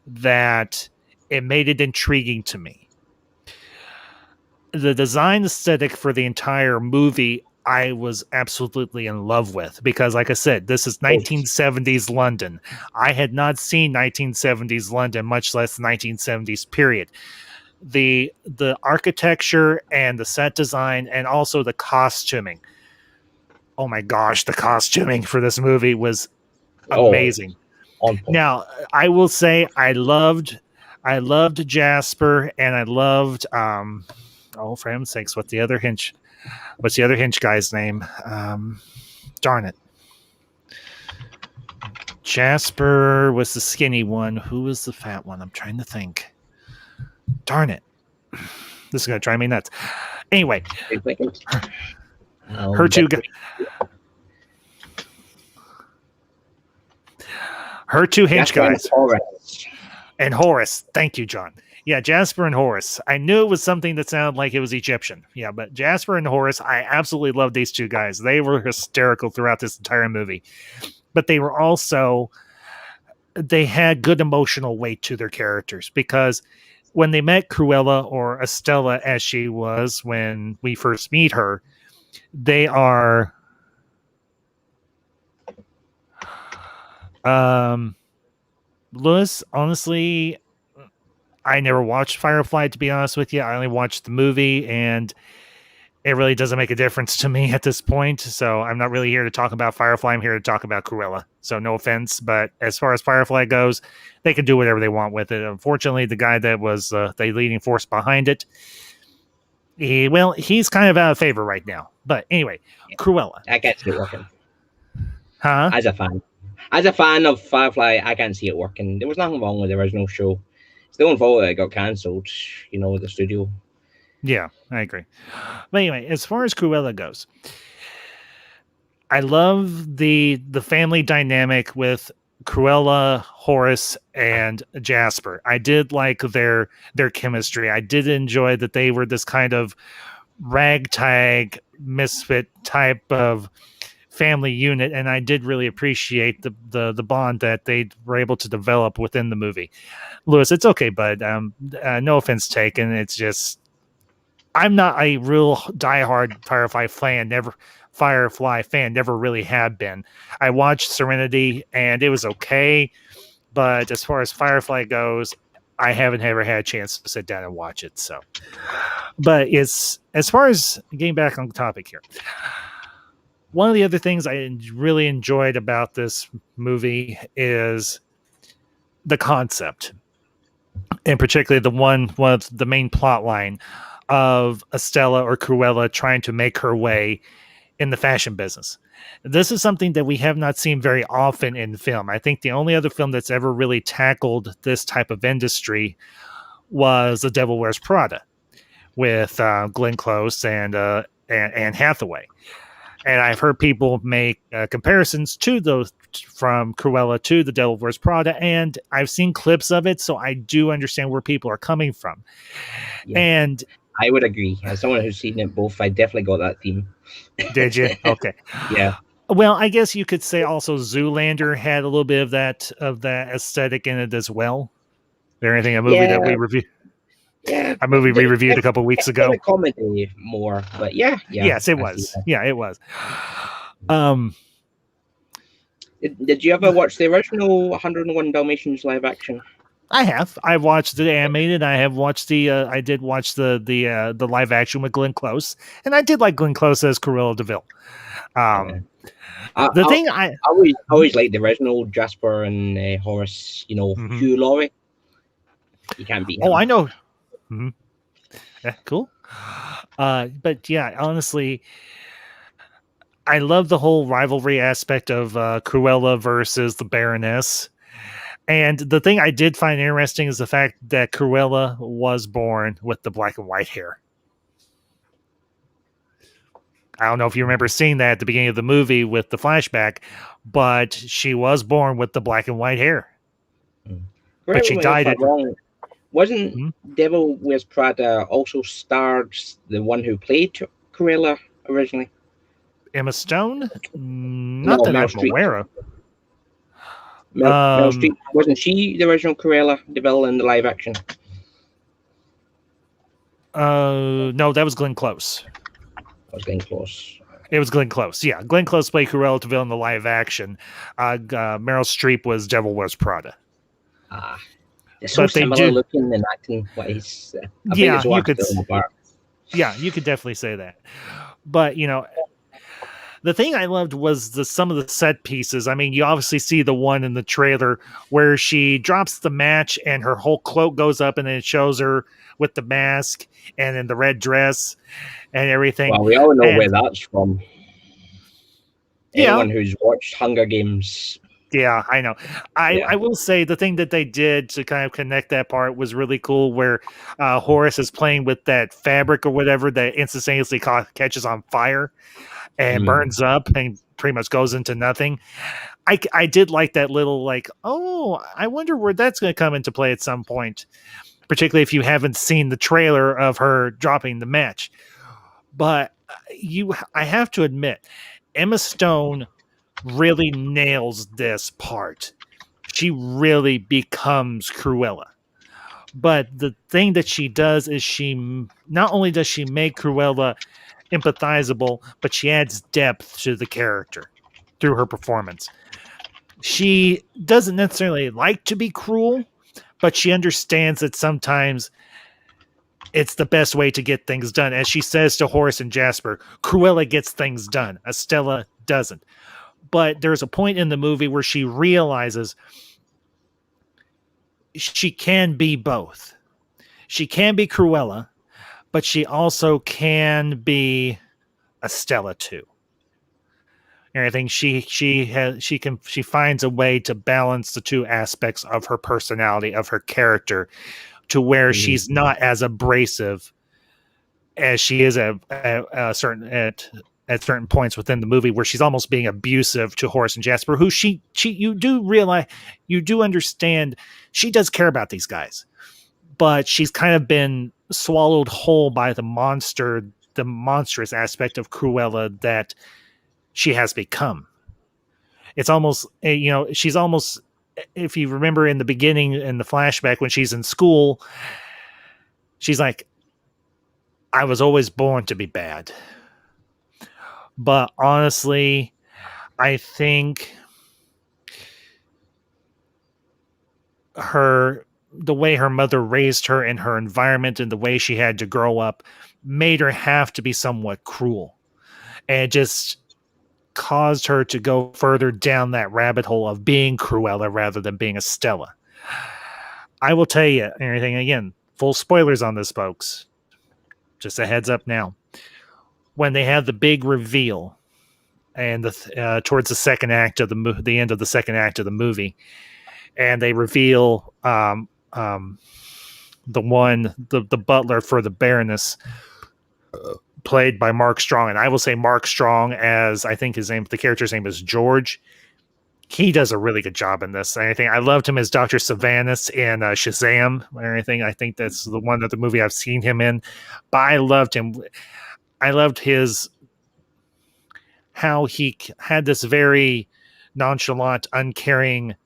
that it made it intriguing to me. The design aesthetic for the entire movie I was absolutely in love with because, like I said, this is Oh, 1970s London. I had not seen 1970s London, much less 1970s period. The architecture and the set design and also the costuming. Oh my gosh, the costuming for this movie was oh, amazing. on point. Now, I will say I loved Jasper and I loved oh for heaven's sakes, what's the other hinch guy's name? Darn it. Jasper was the skinny one. Who was the fat one? I'm trying to think. Darn it. This is going to drive me nuts. Anyway, her two hinge guys. And Horace. Thank you, John. Yeah, Jasper and Horace. I knew it was something that sounded like it was Egyptian. Yeah, but Jasper and Horace, I absolutely love these two guys. They were hysterical throughout this entire movie. But they were also, they had good emotional weight to their characters because when they met Cruella, or Estella as she was when we first meet her, they are Lewis, honestly, I never watched Firefly, to be honest with you. I only watched the movie, and it really doesn't make a difference to me at this point. So I'm not really here to talk about Firefly. I'm here to talk about Cruella. So no offense, but as far as Firefly goes, they can do whatever they want with it. Unfortunately, the guy that was the leading force behind it, he's kind of out of favor right now. But anyway, yeah. Cruella. I can't see it working. Huh? As a fan of Firefly, I can't see it working. There was nothing wrong with the original show. It's the only fault that it got cancelled, with the studio. Yeah, I agree. But anyway, as far as Cruella goes, I love the family dynamic with Cruella, Horace, and Jasper. I did like their chemistry. I did enjoy that they were this kind of ragtag misfit type of family unit, and I did really appreciate the bond that they were able to develop within the movie. Lewis, it's okay, bud. No offense taken. It's just I'm not a real diehard Firefly fan. Never really have been. I watched Serenity, and it was okay, but as far as Firefly goes, I haven't ever had a chance to sit down and watch it. So, but it's as far as getting back on the topic here. One of the other things I really enjoyed about this movie is the concept, and particularly one of the main plot line of Estella or Cruella trying to make her way in the fashion business. This is something that we have not seen very often in film. I think the only other film that's ever really tackled this type of industry was The Devil Wears Prada with Glenn Close and Anne Hathaway. And I've heard people make comparisons to those from Cruella to The Devil Wears Prada, and I've seen clips of it, so I do understand where people are coming from. Yeah. And I would agree. As someone who's seen it both, I definitely got that theme. Did you? Okay. Yeah. Well, I guess you could say also Zoolander had a little bit of that aesthetic in it as well. There anything a movie that we reviewed? Yeah, a movie we reviewed a couple weeks ago. Comedy more, but yeah. Yes, it was. Yeah, it was. Did you ever watch the original 101 Dalmatians live action? I have. I watched the animated. I have watched the. I did watch the live action with Glenn Close, and I did like Glenn Close as Cruella DeVille. I always liked the original Jasper and Horace. Hugh Laurie. You can't beat him. Oh, I know. Mm-hmm. Yeah, cool. But yeah, honestly, I love the whole rivalry aspect of Cruella versus the Baroness. And the thing I did find interesting is the fact that Cruella was born with the black and white hair. I don't know if you remember seeing that at the beginning of the movie with the flashback, but she was born with the black and white hair. But Correct she me if died I'm at. wrong. Wasn't Hmm? Devil Wears Prada also starred the one who played Cruella originally? Emma Stone? No, Not that Meryl I'm Streep. aware of. Meryl Streep, wasn't she the original Cruella de Vil in the live action? No, that was Glenn Close. I was getting close. It was Glenn Close. Yeah, Glenn Close played Cruella de Vil in the live action. Meryl Streep was Devil Wears Prada. They're so But they similar do. looking and acting wise. I bet Yeah, it's hard to tell them apart. Yeah, you could definitely say that. But the thing I loved was some of the set pieces. I mean, you obviously see the one in the trailer where she drops the match and her whole cloak goes up, and then it shows her with the mask and in the red dress and everything. Well, we all know and, where that's from. Yeah. Anyone who's watched Hunger Games. Yeah, I know. I will say the thing that they did to kind of connect that part was really cool, where Horace is playing with that fabric or whatever that instantaneously catches on fire and burns up and pretty much goes into nothing. I did like that little, like, oh, I wonder where that's going to come into play at some point, particularly if you haven't seen the trailer of her dropping the match. But I have to admit, Emma Stone really nails this part. She really becomes Cruella. But the thing that she does is she not only does she make Cruella empathizable, but she adds depth to the character through her performance. She doesn't necessarily like to be cruel, but she understands that sometimes it's the best way to get things done. As she says to Horace and Jasper, Cruella gets things done. Estella doesn't. But there's a point in the movie where she realizes she can be both. She can be Cruella, but she also can be Estella too. And I think she finds a way to balance the two aspects of her personality, of her character, to where she's not as abrasive as she is at certain points within the movie, where she's almost being abusive to Horace and Jasper, who you do realize, you do understand she does care about these guys, but she's kind of been swallowed whole by the monstrous aspect of Cruella that she has become. It's almost, she's almost, if you remember in the beginning, in the flashback when she's in school, she's like, I was always born to be bad. But honestly, I think the way her mother raised her and her environment and the way she had to grow up made her have to be somewhat cruel. And it just caused her to go further down that rabbit hole of being Cruella rather than being Estella. I will tell you everything again. Full spoilers on this, folks. Just a heads up now. When they have the big reveal, and towards the second act of the end of the second act of the movie, and they reveal the butler for the Baroness, played by Mark Strong, and I will say Mark Strong, as I think the character's name is George. He does a really good job in this. I loved him as Dr. Savanas in Shazam or anything. I think that's the one that the movie I've seen him in. But I loved him. I loved how he had this very nonchalant, uncaring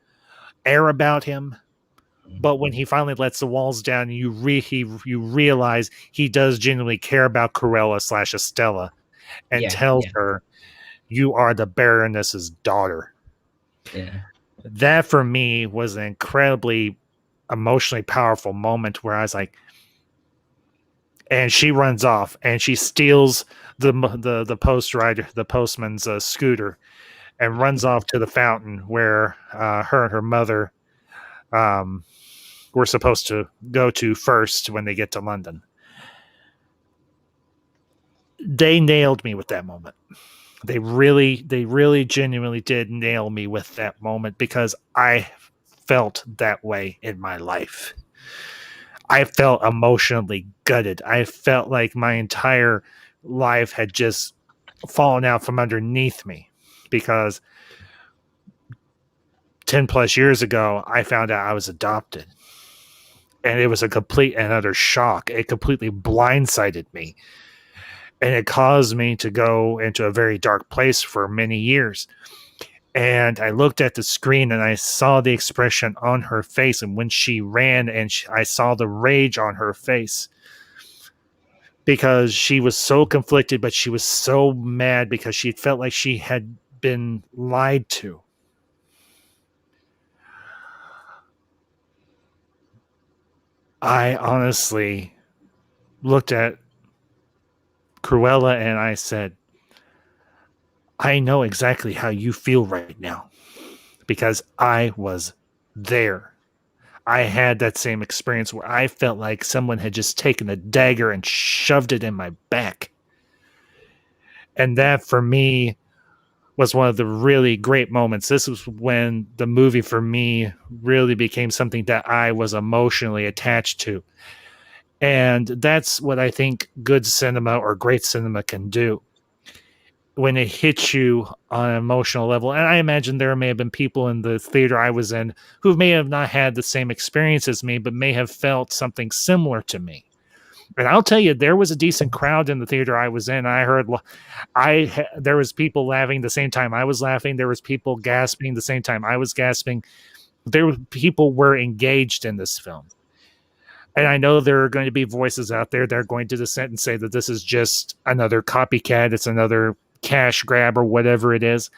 air about him. But when he finally lets the walls down, you realize he does genuinely care about Cruella / Estella, and tells her, "You are the Baroness's daughter." Yeah. That for me was an incredibly emotionally powerful moment where I was like, and she runs off and she steals the postman's scooter and runs off to the fountain where her and her mother were supposed to go to first when they get to London. They nailed me with that moment. They really genuinely did nail me with that moment, because I felt that way in my life. I felt emotionally gutted. I felt like my entire life had just fallen out from underneath me because 10 plus years ago, I found out I was adopted. And it was a complete and utter shock. It completely blindsided me. And it caused me to go into a very dark place for many years. And I looked at the screen and I saw the expression on her face. And when she ran, and I saw the rage on her face because she was so conflicted, but she was so mad because she felt like she had been lied to. I honestly looked at Cruella and I said, I know exactly how you feel right now because I was there. I had that same experience where I felt like someone had just taken a dagger and shoved it in my back. And that for me was one of the really great moments. This was when the movie for me really became something that I was emotionally attached to. And that's what I think good cinema or great cinema can do. When it hits you on an emotional level, and I imagine there may have been people in the theater I was in who may have not had the same experience as me, but may have felt something similar to me. And I'll tell you, there was a decent crowd in the theater I was in. I heard, there was people laughing the same time I was laughing. There was people gasping the same time I was gasping. People were engaged in this film. And I know there are going to be voices out there that are going to dissent and say that this is just another copycat. It's another cash grab or whatever it is.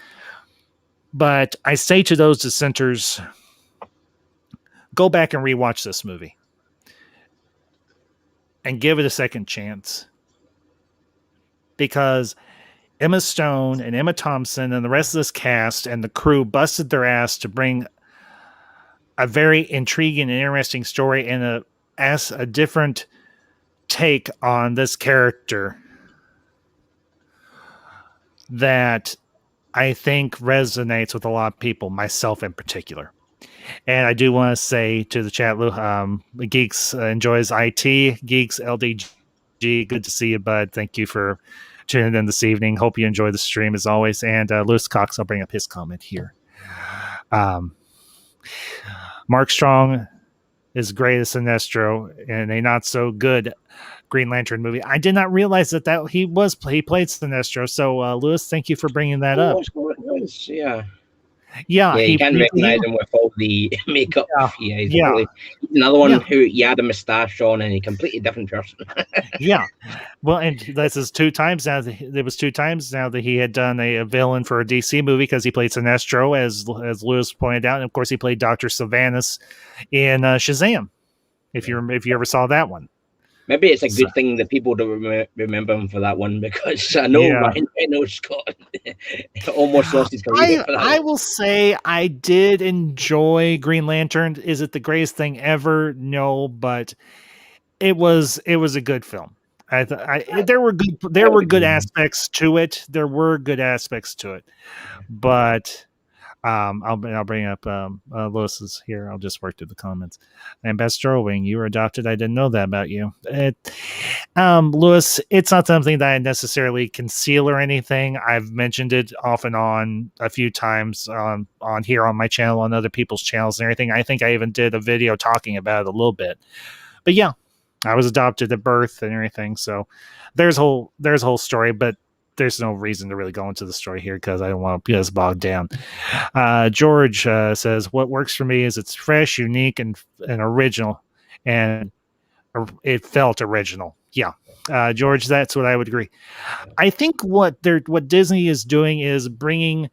But I say to those dissenters, go back and rewatch this movie and give it a second chance. Because Emma Stone and Emma Thompson and the rest of this cast and the crew busted their ass to bring a very intriguing and interesting story and a different take on this character that I think resonates with a lot of people, myself in particular. And I do want to say to the chat, Geeks enjoys IT, Geeks LDG. Good to see you, bud. Thank you for tuning in this evening. Hope you enjoy the stream as always. And Lewis Cox, I'll bring up his comment here. Mark Strong is great as Sinestro in a not so good Green Lantern movie. I did not realize that he played Sinestro. So Lewis, thank you for bringing that up. Yeah. Yeah, you can recognize him with all the makeup. He's another one who he had a mustache on and a completely different person. Yeah. Well, and this is two times now. There was two times now that he had done a villain for a DC movie because he played Sinestro, as Lewis pointed out, and of course he played Dr. Sylvanus in Shazam. If you ever saw that one. Maybe it's a good thing that people don't remember him for that one, because I know Ryan Reynolds got almost lost his career for that. I will say I did enjoy Green Lantern. Is it the greatest thing ever? No, but it was a good film. There were good aspects to it. There were good aspects to it, but. I'll bring up Lewis's here. I'll just work through the comments. Ambassador Wing, you were adopted. I didn't know that about you. Lewis, it's not something that I necessarily conceal or anything. I've mentioned it off and on a few times on here on my channel, on other people's channels and everything. I think I even did a video talking about it a little bit. But yeah, I was adopted at birth and everything. So there's a whole story, but there's no reason to really go into the story here because I don't want to get us bogged down. George says, what works for me is it's fresh, unique, and original. And it felt original. Yeah. George, that's what I would agree. I think what Disney is doing is bringing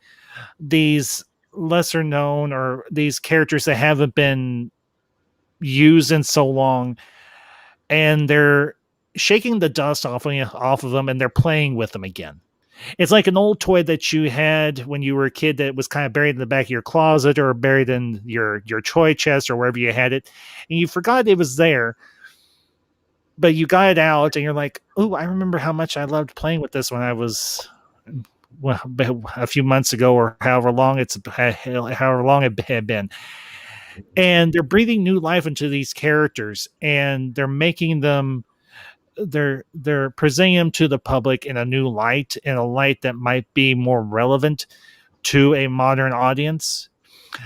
these lesser known or these characters that haven't been used in so long, and they're shaking the dust off of them and they're playing with them again. It's like an old toy that you had when you were a kid that was kind of buried in the back of your closet or buried in your toy chest or wherever you had it, and you forgot it was there, but you got it out and you're like, oh, I remember how much I loved playing with this when I was a few months ago or however long it had been. and they're breathing new life into these characters, and they're making them they're presenting them to the public in a new light, in a light that might be more relevant to a modern audience,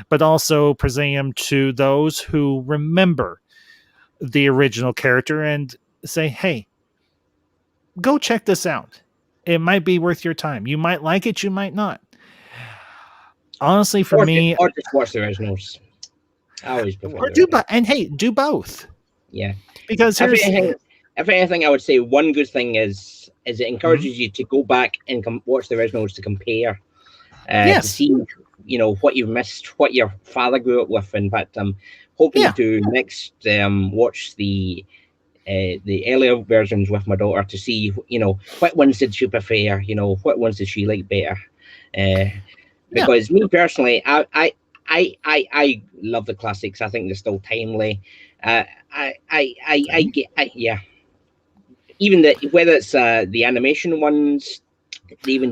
but also presenting them to those who remember the original character and say, hey, go check this out. It might be worth your time. You might like it, you might not. Honestly, for me, or just watch the originals. I always prefer or the do originals. and hey, do both. Yeah. Because If here's anything, if anything, I would say one good thing is it Mhm. encourages you to go back and watch the originals to compare, to Yes. see, what you've missed, what your father grew up with. In fact, I'm hoping Yeah. to next watch the earlier versions with my daughter to see, what ones did she prefer, what ones did she like better. Uh, Yeah. because me personally, I love the classics. I think they're still timely. Yeah. Even whether it's the animation ones, they even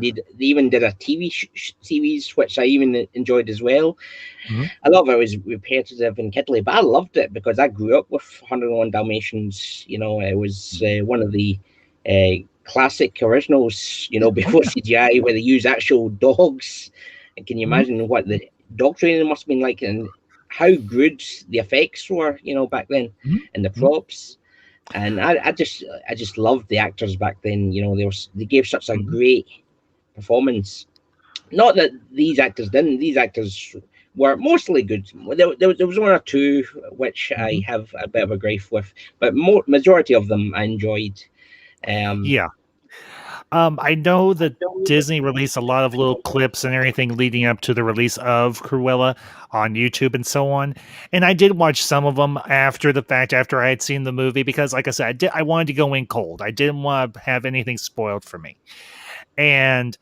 did a TV series which I even enjoyed as well. Mhm. A lot of it was repetitive and kiddly, but I loved it because I grew up with 101 Dalmatians. It was one of the classic originals. Oh Before yeah. CGI, where they use actual dogs. And can you Mhm. imagine what the dog training must have been like, and how good the effects were? Back then, Mhm. and the Mhm. props. And I just loved the actors back then. They gave such a Mhm. great performance. Not that these actors didn't. These actors were mostly good. There was one or two which I Mhm. have a bit of a grief with, but majority of them I enjoyed. Um, Yeah. I know that Disney released a lot of little clips and everything leading up to the release of Cruella on YouTube and so on. And I did watch some of them after the fact, after I had seen the movie, because, like I said, I wanted to go in cold. I didn't want to have anything spoiled for me. And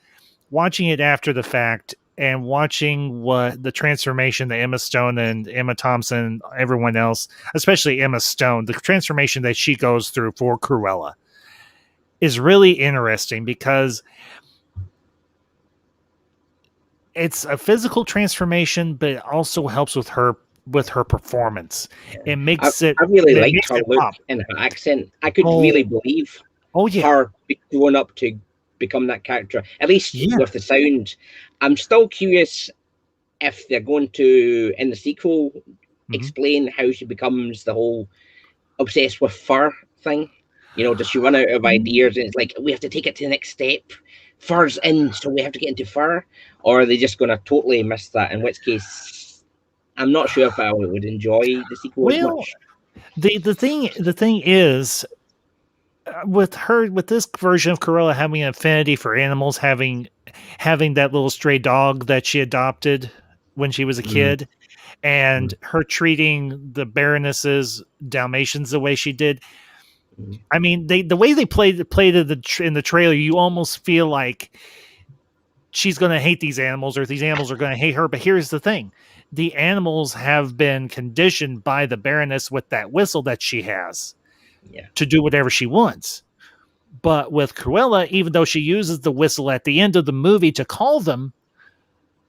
watching it after the fact and watching what the transformation that Emma Stone and Emma Thompson, everyone else, especially Emma Stone, the transformation that she goes through for Cruella is really interesting because it's a physical transformation, but it also helps with her performance. It I, makes it I really it liked makes her it look pop. and her accent. I could really Oh, believe oh yeah, her growing up to become that character. At least yeah. with the sound. I'm still curious if they're going to, in the sequel, Hmm. explain how she becomes the whole obsessed with fur thing. Does she run out of ideas and it's like we have to take it to the next step? Fur's in, so we have to get into fur, or are they just going to totally miss that? In which case, I'm not sure if I would enjoy the sequel as Well, much. the thing is, with this version of Cruella having an affinity for animals, having that little stray dog that she adopted when she was a Mm, kid, and mm, her treating the Baroness's Dalmatians the way she did. mm, I mean, the way they played in the trailer, you almost feel like she's going to hate these animals or these animals are going to hate her. But here's the thing: the animals have been conditioned by the Baroness with that whistle that she has yeah, to do whatever she wants. But with Cruella, even though she uses the whistle at the end of the movie to call them,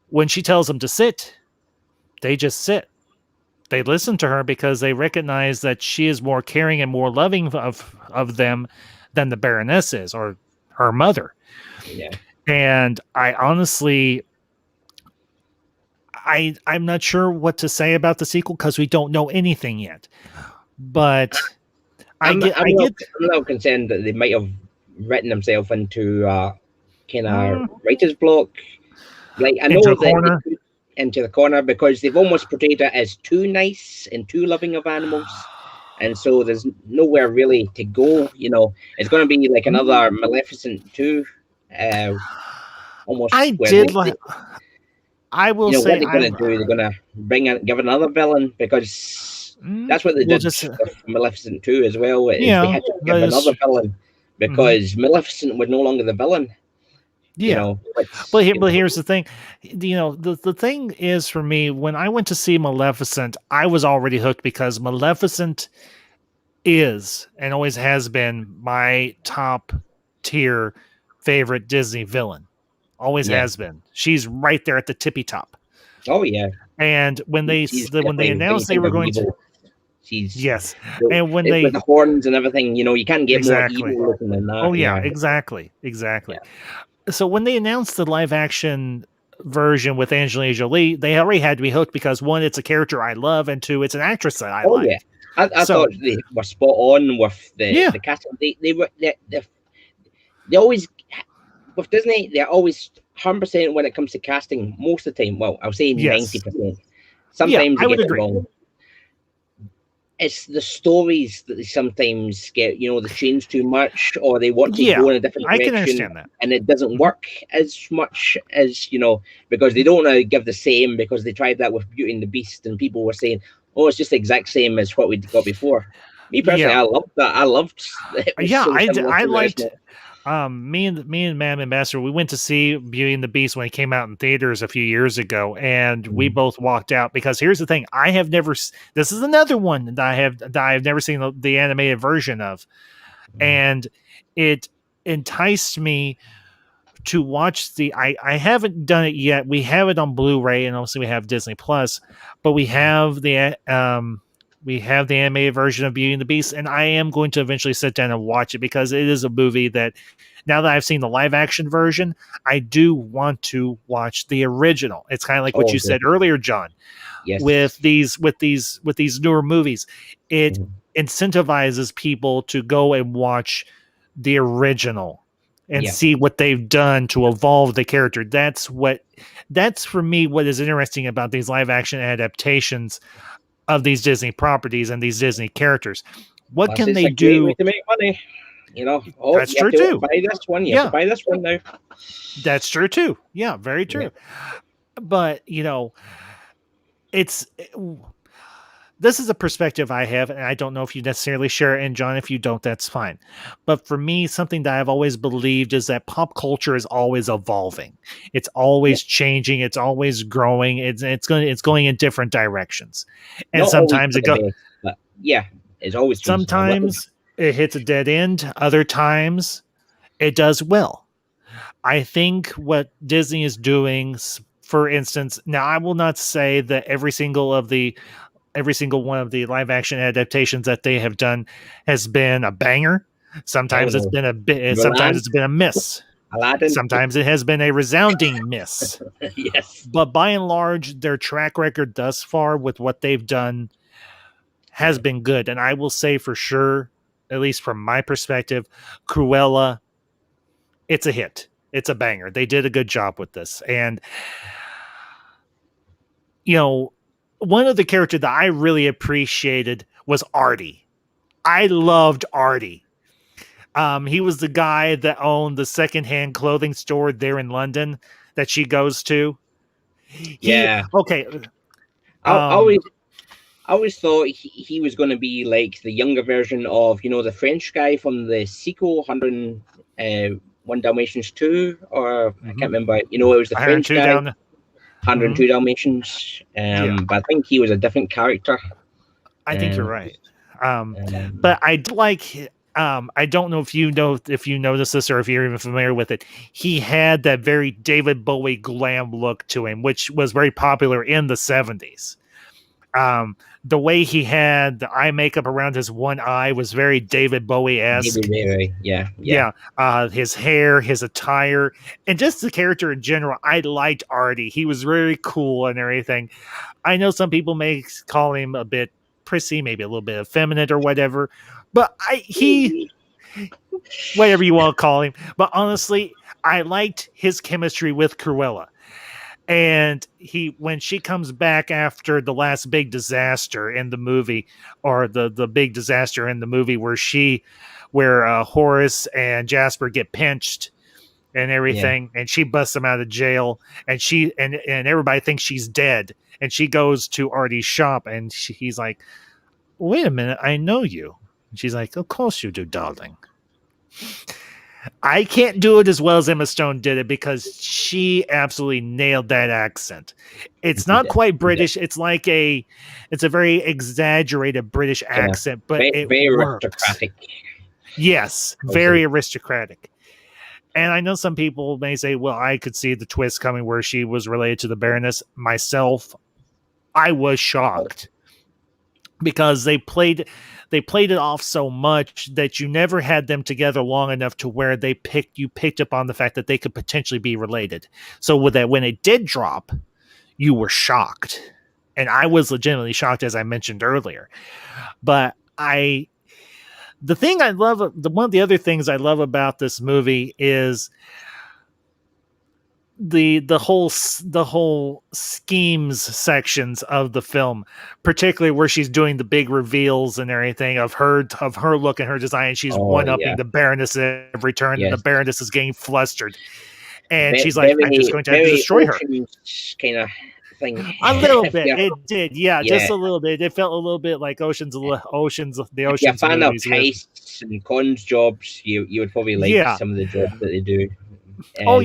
when she tells them to sit, they just sit. They listen to her because they recognize that she is more caring and more loving of them than the Baroness is, or her mother. yeah. And I honestly, I'm not sure what to say about the sequel because we don't know anything yet. But I I'm get, I'm I not get I'm not concerned that they might have written themselves into kind of mm, writer's block. Like I into know a that they corner. could into the corner because they've almost portrayed it as too nice and too loving of animals, and so there's nowhere really to go. It's going to be like Mm, another Maleficent two, uh, almost I where did like. I will what say they're going to do. They're going to give another villain because that's what they we'll did just with Maleficent two as well. Is they yeah, had to that give is another villain mhm, because Maleficent was no longer the villain. yeah. Which But here's the thing, the thing is for me when I went to see Maleficent, I was already hooked because Maleficent is and always has been my top tier favorite Disney villain. Always yeah. has been. She's right there at the tippy top. Oh yeah, And when they she's when they definitely when you announced they think were of going to, evil, she's yes, and when with they the horns and everything. You know, you can't get more exactly, evil looking than oh that. yeah, Yeah, exactly. yeah. So when they announced the live action version with Angelina Jolie, they already had to be hooked because one, it's a character I love, and two, it's an actress that I Oh yeah. like. I thought So they were spot on with yeah, the casting. They always with Disney. They're always 100% when it comes to casting. Most of the time, well, I'll say yes, 90%. yeah, Sometimes they I would get it agree. wrong. It's the stories that they sometimes get, you know, they change too much or they want to Yeah, go in a different I can direction understand that. and it doesn't Mhm. work as much as, you know, because they don't want to give the same because they tried that with Beauty and the Beast and people were saying, oh, it's just the exact same as what we got before. Me personally, Yeah, I loved that. I loved it was yeah, so similar I to the liked. original. Me and Mam Ambassador, we went to see Beauty and the Beast when it came out in theaters a few years ago, and we Mhm. both walked out because here's the thing: I have never. This is another one that I have never seen the animated version of, and it enticed me to watch the I haven't done it yet. We have it on Blu-ray and also we have Disney Plus, but we have the animated version of Beauty and the Beast, and I am going to eventually sit down and watch it because it is a movie that now that I've seen the live action version, I do want to watch the original. It's kind of like what Oh, you said earlier, John, with yes. these newer movies. It Mhm. incentivizes people to go and watch the original and Yeah. see what they've done to evolve the character. That's for me what is interesting about these live action adaptations of these Disney properties and these Disney characters. What Plus, can it's they a great way do? to make money. You know, oh, That's you have true to too. buy this one. You have to Yeah, buy this one now. that's true too. Yeah, very Yeah. true. But, it's this is a perspective I have, and I don't know if you necessarily share it. And John, if you don't, that's fine. But for me, something that I've always believed is that pop culture is always evolving. It's Yeah. always changing. It's always growing. It's going in different directions, and Not always sometimes for it the go. best, but yeah, it's always changing a little. Sometimes it hits a dead end. Other times it does well. I think what Disney is doing, for instance, now I will not say that every single one of the live action adaptations that they have done has been a banger. Hell Sometimes it's no. been a bit. Sometimes Mulan, it's been a miss. Aladdin. Sometimes it has been a resounding miss. Yes. But by and large, their track record thus far with what they've done has been good. And I will say for sure, at least from my perspective, Cruella, it's a hit. It's a banger. They did a good job with this. And, you know, one of the characters that I really appreciated was Artie. I loved Artie. He was the guy that owned the secondhand clothing store there in London that she goes to. He Yeah. okay. I Um, always, I always thought he was going to be like the younger version of, you know, the French guy from the sequel, 101 Dalmatians 2, or I mhm. can't remember. You know, it was the French 102 guy, down. Mhm. 102 Dalmatians. Yeah, But I think he was a different character. I think you're Um, right. um, But I do like. I don't know if you notice this or if you're even familiar with it. He had that very David Bowie glam look to him, which was very popular in the 70s. The way he had the eye makeup around his one eye was very David Bowie David esque. Ray, yeah, yeah, Yeah, his hair, his attire, and just the character in general. I liked Artie. He was very cool and everything. I know some people may call him a bit prissy, maybe a little bit effeminate or whatever, but he whatever you want to call him. But honestly, I liked his chemistry with Cruella. And when she comes back after the last big disaster in the movie, or the big disaster in the movie where Horace and Jasper get pinched and yeah. everything, and she busts them out of jail, and and everybody thinks she's dead, and she goes to Artie's shop, and he's like, "Wait a minute, I know you." And she's like, "Of course you do, darling." I can't do it as well as Emma Stone did it because she absolutely nailed that accent. It's He not did, quite he did. British. It's a very exaggerated British Kind of accent, but very, it very works. aristocratic. Yes, I would say. very aristocratic. And I know some people may say, well, I could see the twist coming where she was related to the Baroness. Myself, I was shocked because they played it off so much that you never had them together long enough to where you picked up on the fact that they could potentially be related. So with that, when it did drop, you were shocked. And I was legitimately shocked, as I mentioned earlier. But the thing I love, one of the other things I love about this movie is the whole schemes sections of the film, particularly where she's doing the big reveals and everything of her look and her design. She's one upping the Baroness at every turn, and the Baroness is getting flustered, and she's like, "I'm just going to have to destroy her." Kind of thing. A little bit, it did, just a little bit. It felt a little bit like Ocean's, the Ocean's if you're a fan movies. Of heists and cons jobs, you would probably like some of the jobs that they do. I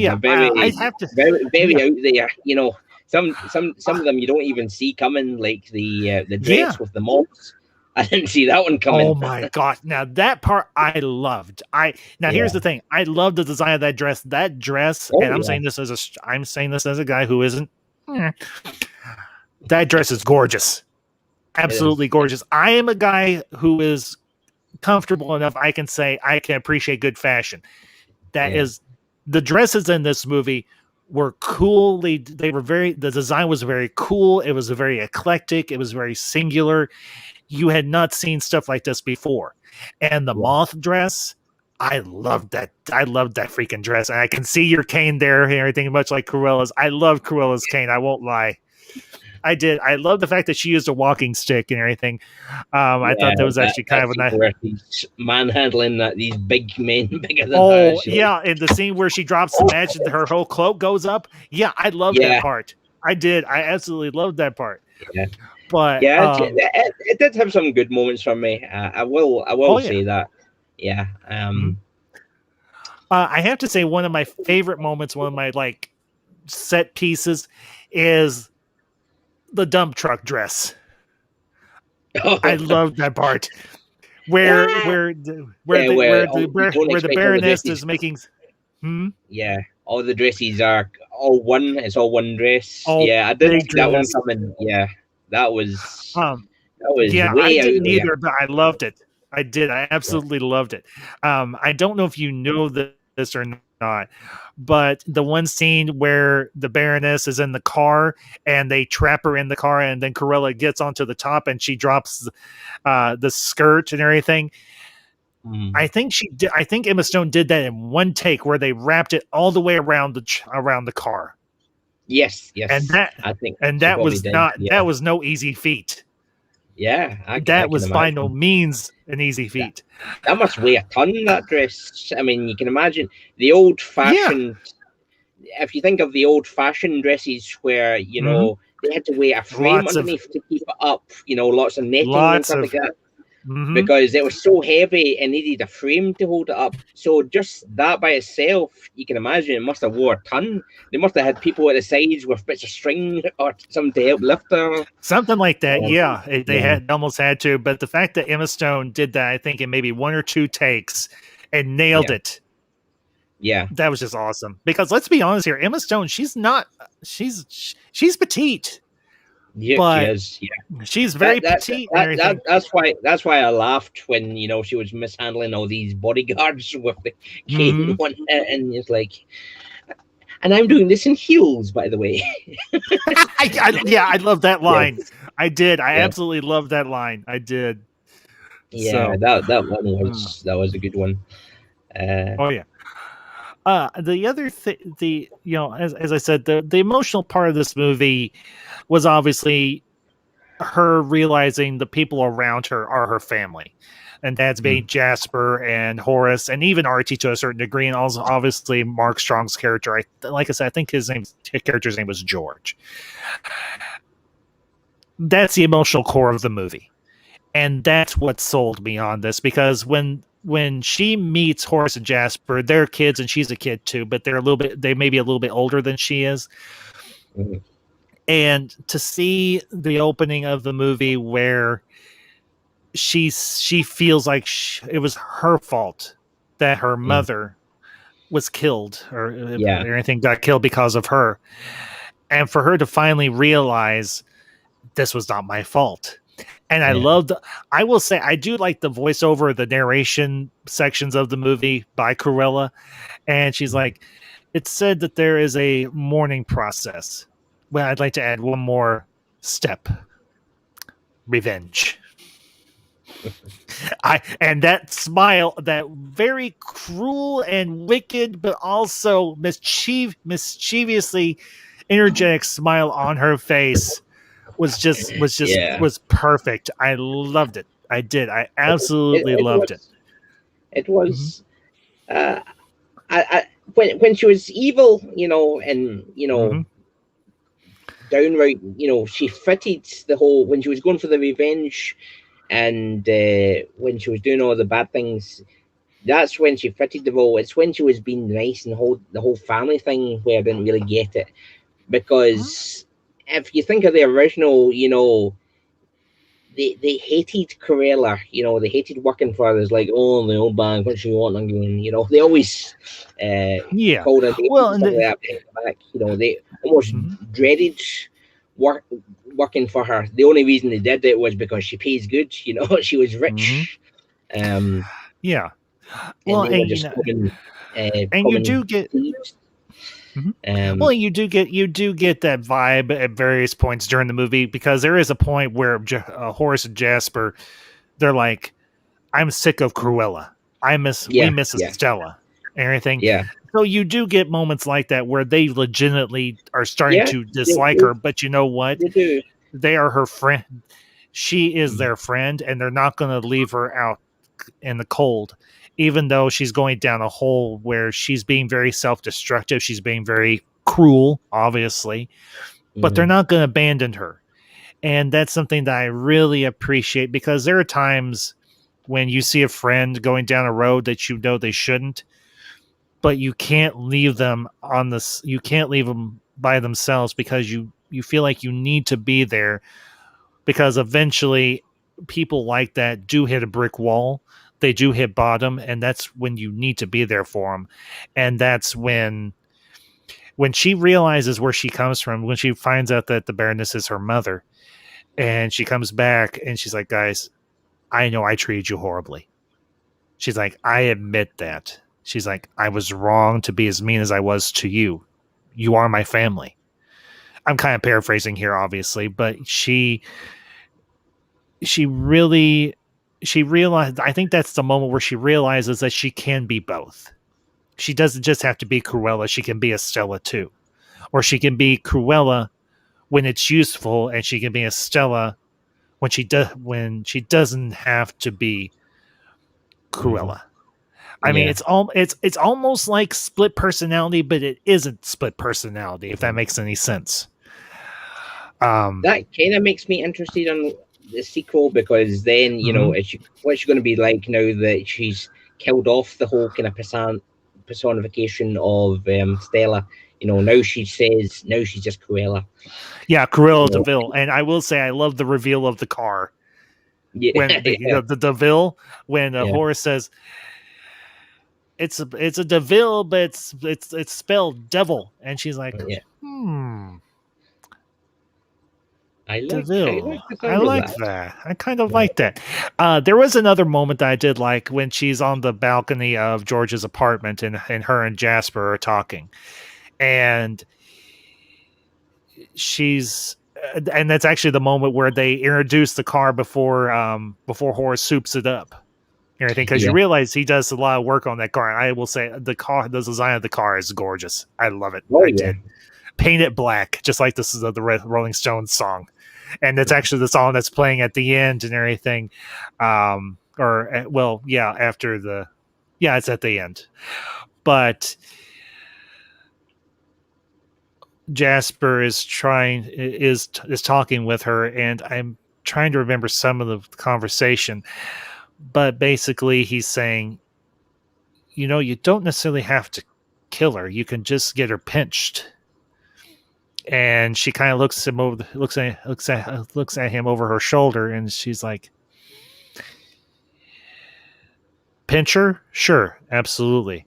have to very out there. You know, some of them you don't even see coming, like the dress with the moths. I didn't see that one coming. Oh my god! Now that part I loved. Here's the thing: I love the design of that dress. That dress, and I'm saying this as a guy who isn't. That dress is gorgeous, absolutely gorgeous. I am a guy who is comfortable enough. I can say I can appreciate good fashion. That is. The dresses in this movie were coolly. The design was very cool. It was very eclectic. It was very singular. You had not seen stuff like this before. And the moth dress, I loved that. I loved that freaking dress. And I can see your cane there and everything, much like Cruella's. I love Cruella's cane. I won't lie. I did. I love the fact that she used a walking stick and everything. I thought that was actually kind of a nice manhandling these big men bigger than her. And the scene where she drops the match and her whole cloak goes up. Yeah, I love that part. I did. I absolutely loved that part. Yeah. But it did have some good moments for me. I will say that. Yeah. I have to say one of my favorite moments, one of my set pieces, is the dump truck dress. I love that part where the Baroness is making. Yeah, all the dresses are all one. It's all one dress. I didn't see that one coming. Yeah, that was way I didn't out either, there. but I loved it. I did. I absolutely loved it. I don't know if you know this or not, but the one scene where the Baroness is in the car and they trap her in the car, and then Cruella gets onto the top and she drops the skirt and everything. I think I think Emma Stone did that in one take, where they wrapped it all the way around the car. Yes, and that was that was no easy feat. Yeah, that was by no means an easy feat. That must weigh a ton, that dress. I mean, you can imagine the old-fashioned. Yeah. If you think of the old-fashioned dresses, where they had to weigh a frame underneath to keep it up. Lots of netting and stuff like that. Because it was so heavy and needed a frame to hold it up. So just that by itself, you can imagine it must have wore a ton. They must have had people at the sides with bits of string or something to help lift her. Something like that, they almost had to. But the fact that Emma Stone did that, I think, in maybe one or two takes and nailed it. Yeah. That was just awesome. Because let's be honest here, Emma Stone, she's petite. Yeah, but she is. Yeah, she's very petite. That's why I laughed when she was mishandling all these bodyguards with the cane one, and it's like, and I'm doing this in heels, by the way. I love that line. Yes. I did. I absolutely love that line. I did. Yeah, that one was a good one. The other thing, as I said, the emotional part of this movie was obviously her realizing the people around her are her family, and that's being Jasper and Horace and even Archie to a certain degree, and also obviously Mark Strong's character. Like I said, I think his character's name was George. That's the emotional core of the movie, and that's what sold me on this, because when she meets Horace and Jasper, they're kids and she's a kid too, but they may be a little bit older than she is. And to see the opening of the movie where she feels like it was her fault that her mother was killed, or Yeah, anything got killed because of her, and for her to finally realize this was not my fault. And I yeah. loved, I will say, I do like the voiceover, the narration sections of the movie by Cruella. And she's like, it's said that there is a mourning process. Well, I'd like to add one more step: revenge. And that smile, that very cruel and wicked, but also mischievously energetic smile on her face Yeah. was perfect. I loved it. I did. I It, absolutely it loved it. was. It Mm-hmm. was. Uh, when she was evil, and Mm-hmm. downright, she fitted the whole when she was going for the revenge, and when she was doing all the bad things. That's when she fitted the role. It's when she was being nice and the whole family thing where I didn't really get it, because if you think of the original, they hated Cruella. They hated working for others. Like, oh, the old bag, what you want? I'm going. They always Yeah. called her names Well, and and stuff like that behind the back. They almost mhm. dreaded work working for her. The only reason they did it was because she pays good. She was Mhm. rich, um, Yeah. and Well, they were just and you common do get. thieves. Mhm. Um, Well, you do get that vibe at various points during the movie, because there is a point where Horace and Jasper, they're like, "I'm sick of Cruella. We yeah, miss yeah, Estella and everything." yeah, So you do get moments like that where they legitimately are starting yeah. to They, dislike they, her, but you know what? they do. They are her friend. She is Mm, their friend, and they're not going to leave her out in the cold, even though she's going down a hole where she's being very self-destructive. She's being very cruel, obviously, but they're mm, not going to abandon her. And that's something that I really appreciate, because there are times when you see a friend going down a road that you know they shouldn't, but you can't leave them on this. You can't leave them by themselves, because you feel like you need to be there, because eventually people like that do hit a brick wall. They do hit bottom, and that's when you need to be there for them. And that's when she realizes where she comes from, when she finds out that the Baroness is her mother, and she comes back and she's like, "Guys, I know I treated you horribly." She's like, "I admit that." She's like, "I was wrong to be as mean as I was to you. You are my family." I'm kind of paraphrasing here, obviously, but she really she realized, I think that's the moment where she realizes that she can be both. She doesn't just have to be Cruella, she can be Estella too. Or she can be Cruella when it's useful, and she can be Estella when she doesn't have to be mm, Cruella. I mean, yeah. it's almost like split personality, but it isn't split personality, if that makes any sense. Um That kind of makes me interested in the sequel, because then mhm. what's she going to be like now that she's killed off the whole kind of personification of Stella. Now she's just Cruella. Yeah, You Cruella know, Deville. And I will say I love the reveal of the car yeah, when yeah, the Deville, when yeah, Horace says it's a Deville, but it's spelled devil, and she's like, yeah. hmm, I like Deville. the I sound of like that. that. I kind of Yeah, like that. There was another moment that I did like, when she's on the balcony of George's apartment, and her and Jasper are talking, and she's and that's actually the moment where they introduce the car before Horace soups it up and everything, because you yeah. realize he does a lot of work on that car. And I will say the design of the car is gorgeous. I love it. Oh I yeah. did. Paint it black, just like this is the Rolling Stones song, and it's actually the song that's playing at the end and everything. Or well, yeah, after the yeah, it's at the end. But Jasper is talking with her, and I'm trying to remember some of the conversation, but basically he's saying, you don't necessarily have to kill her. You can just get her pinched. And she kind of looks at him over her shoulder, and she's like, "Pinch her? Sure, absolutely.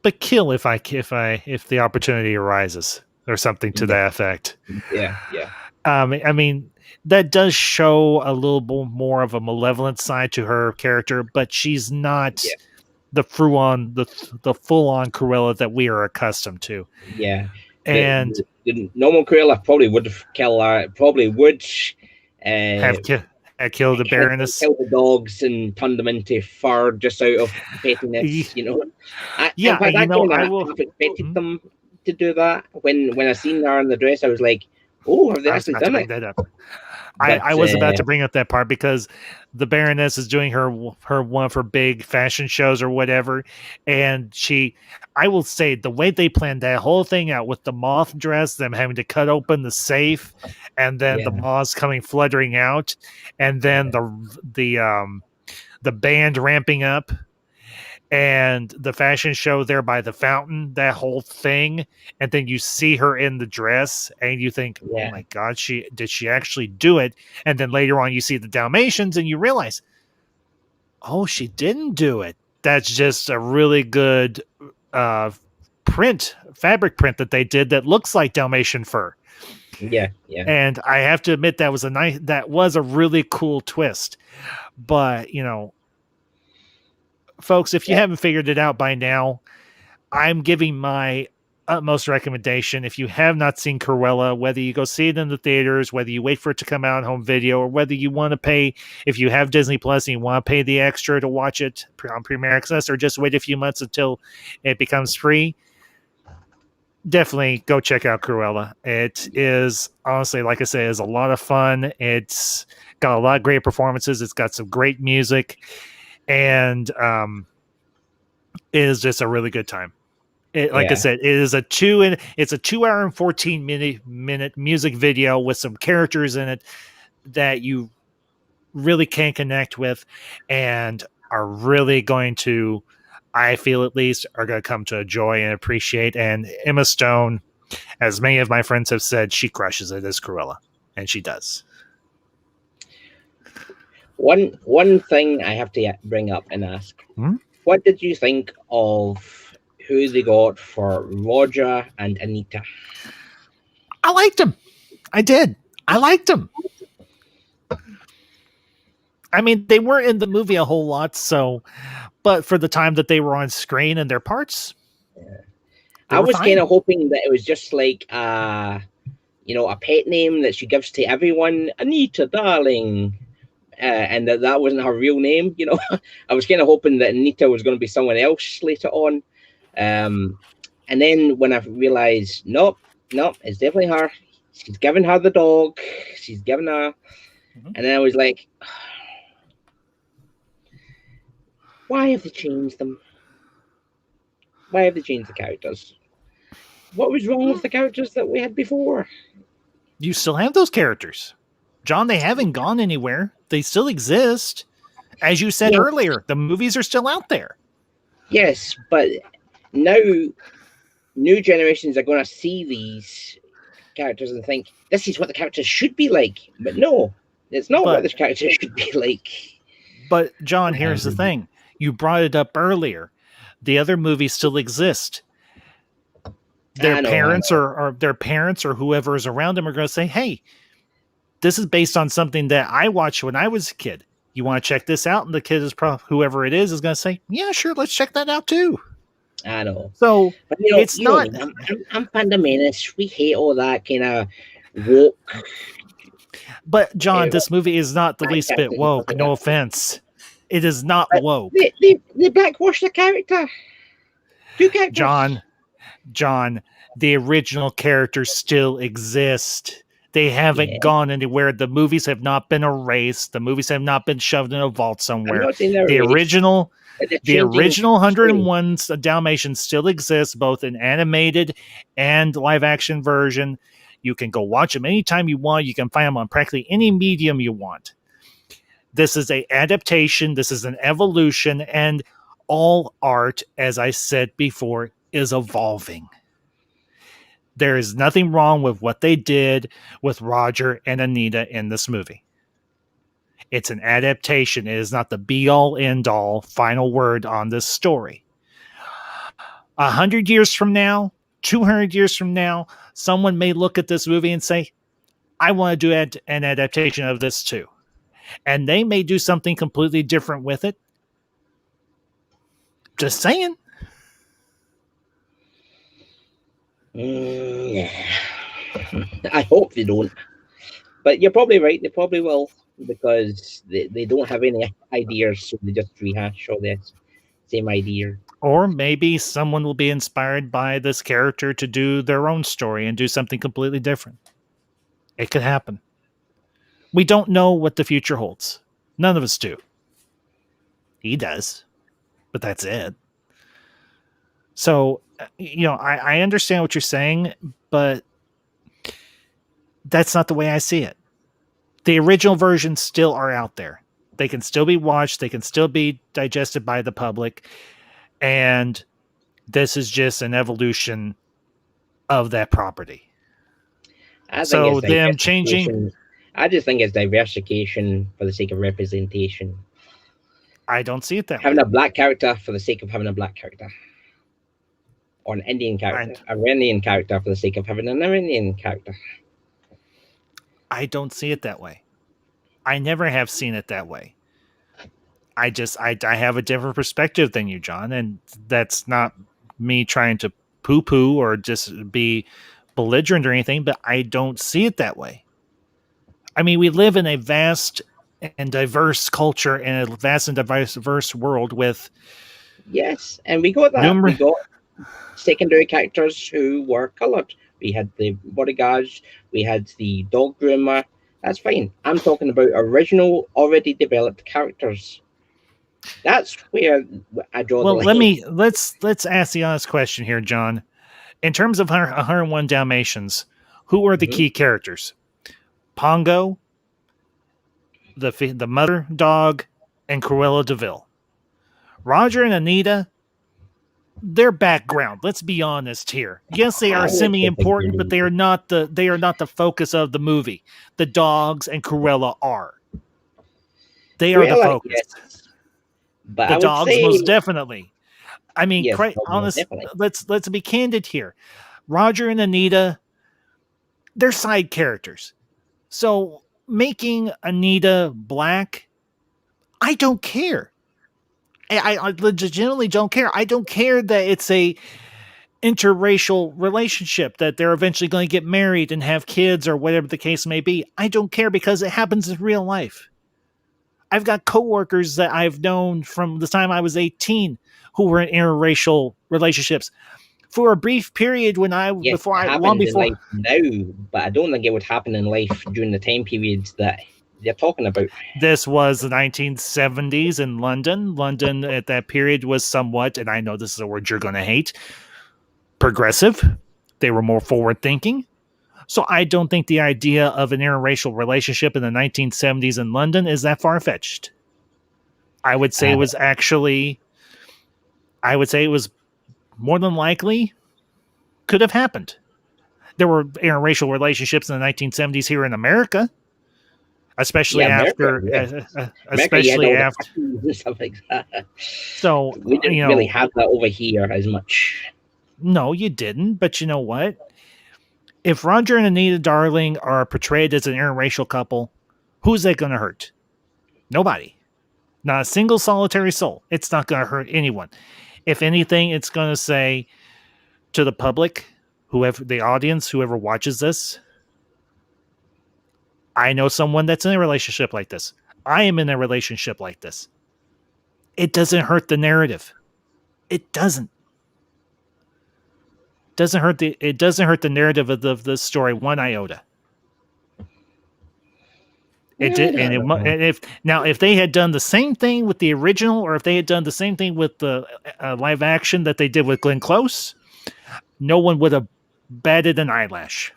but kill if the opportunity arises, or something to that effect. Yeah. I mean, that does show a little bit more of a malevolent side to her character, but she's not the full on Cruella that we are accustomed to. Yeah. And the normal Cruella probably would have killed her. Probably would have killed the Baroness, killed the dogs, and turned them into fur just out of pettiness. You know. In fact, I kind of expected them to do that. When I seen her in the dress, I was like, "Oh, have they actually done it?" That up. I was about to bring up that part because the Baroness is doing her one of her big fashion shows or whatever, and I will say the way they planned that whole thing out with the moth dress, them having to cut open the safe, and then the moths coming fluttering out, and then the band ramping up, and the fashion show there by the fountain, that whole thing, and then you see her in the dress and you think, oh my god, did she actually do it? And then later on you see the Dalmatians and you realize, oh, she didn't do it. That's just a really good fabric print that they did that looks like Dalmatian fur. Yeah. And I have to admit that was a really cool twist. But folks, if you haven't figured it out by now, I'm giving my utmost recommendation. If you have not seen Cruella, whether you go see it in the theaters, whether you wait for it to come out on home video, or whether you want to pay, if you have Disney Plus and you want to pay the extra to watch it on Premier Access, or just wait a few months until it becomes free, definitely go check out Cruella. It is, honestly, like I say, is a lot of fun. It's got a lot of great performances. It's got some great music. And it is just a really good time. I said, it is a 2 hour and 14 minute music video with some characters in it that you really can connect with and are really going to, I feel at least, are going to come to enjoy and appreciate. And Emma Stone, as many of my friends have said, she crushes it as Cruella, and she does. One thing I have to bring up and ask: what did you think of who they got for Roger and Anita? I liked them. I did. I liked them. I mean, they weren't in the movie a whole lot, but for the time that they were on screen and their parts, I was kind of hoping that it was just like a pet name that she gives to everyone, Anita, darling. And that wasn't her real name, I was kind of hoping that Anita was going to be someone else later on. And then when I realized, nope, it's definitely her. She's given her the dog. She's given her. And then I was like, why have they changed them? Why have they changed the characters? What was wrong with the characters that we had before? You still have those characters, John. They haven't gone anywhere. They still exist. As you said earlier, the movies are still out there. Yes, but now new generations are going to see these characters and think, this is what the characters should be like. But no, it's not what this character should be like. But, John, here's the thing. You brought it up earlier. The other movies still exist. Their parents or whoever is around them are going to say, hey, this is based on something that I watched when I was a kid. You want to check this out? And the kid is whoever it is going to say, yeah, sure, let's check that out too. I know. So but, it's not. I'm fundamentalist. We hate all that kind of woke. But John, this movie is not the least bit woke. No offense. It is not woke. They blackwash the character. Two characters. John, the original characters still exist. They haven't gone anywhere. The movies have not been erased. The movies have not been shoved in a vault somewhere. The original 101 Dalmatians still exists, both in animated and live action version. You can go watch them anytime you want. You can find them on practically any medium you want. This is an adaptation. This is an evolution, and all art, as I said before, is evolving. There is nothing wrong with what they did with Roger and Anita in this movie. It's an adaptation. It is not the be-all, end-all final word on this story. 100 years from now, 200 years from now, someone may look at this movie and say, I want to do an adaptation of this too. And they may do something completely different with it. Just saying. Yeah. I hope they don't. But you're probably right. They probably will, because they don't have any ideas, so they just rehash all the same idea. Or maybe someone will be inspired by this character to do their own story and do something completely different. It could happen. We don't know what the future holds. None of us do. He does, but that's it. So, I understand what you're saying, but that's not the way I see it. The original versions still are out there. They can still be watched. They can still be digested by the public. And this is just an evolution of that property. I think So it's them changing, diversification. I just think it's diversification for the sake of representation. I don't see it that Having way. a black character for the sake of having a black character, or an Indian character, an Iranian character for the sake of having an Iranian character. I don't see it that way. I never have seen it that way. I have a different perspective than you, John, and that's not me trying to poo-poo or just be belligerent or anything, but I don't see it that way. I mean, we live in a vast and diverse culture and a vast and diverse world with Yes, and we got that. We got secondary characters who were coloured. We had the bodyguards, we had the dog groomer. That's fine. I'm talking about original, already developed characters. That's where I draw the line. Let's ask the honest question here, John. In terms of 101 Dalmatians, who are the key characters? Pongo, the mother dog, and Cruella DeVille. Roger and Anita, their background. Let's be honest here. Yes, they are semi-important, but they are not the focus of the movie. The dogs and Cruella are. They are the focus. Yes. But the dogs, most definitely. I mean, yes, quite honest. Let's be candid here. Roger and Anita, they're side characters. So making Anita black, I don't care. I legitimately don't care. I don't care that it's a interracial relationship, that they're eventually going to get married and have kids or whatever the case may be. I don't care, because it happens in real life. I've got coworkers that I've known from the time I was 18 who were in interracial relationships for a brief period when long before in life now, but I don't think it would happen in life during the time periods that they're talking about. This was the 1970s in London. London at that period was somewhat, and I know this is a word you're going to hate, progressive. They were more forward thinking. So I don't think the idea of an interracial relationship in the 1970s in London is that far-fetched. I would say it was more than likely could have happened. There were interracial relationships in the 1970s here in America, especially after stuff like that. So we didn't really have that over here as much. No, you didn't. But you know what? If Roger and Anita Darling are portrayed as an interracial couple, who's that going to hurt? Nobody. Not a single solitary soul. It's not going to hurt anyone. If anything, it's going to say to the public, the audience, whoever watches this, I know someone that's in a relationship like this. I am in a relationship like this. It doesn't hurt the narrative. It doesn't. It doesn't hurt the narrative of the story one iota. It did, and if they had done the same thing with the original, or if they had done the same thing with the live action that they did with Glenn Close, no one would have batted an eyelash.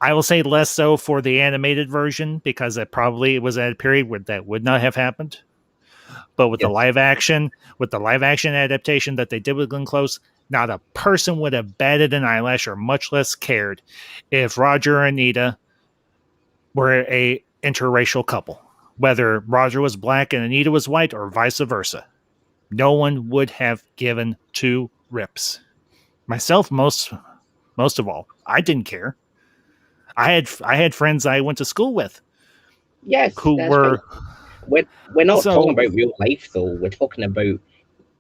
I will say less so for the animated version, because it probably was at a period where that would not have happened. But with the live action adaptation that they did with Glenn Close, not a person would have batted an eyelash, or much less cared, if Roger and Anita were a interracial couple, whether Roger was black and Anita was white, or vice versa. No one would have given two rips. Myself, most of all, I didn't care. I had friends I went to school with Yes, who that's fine. were We're not talking so, about real life though. We're talking about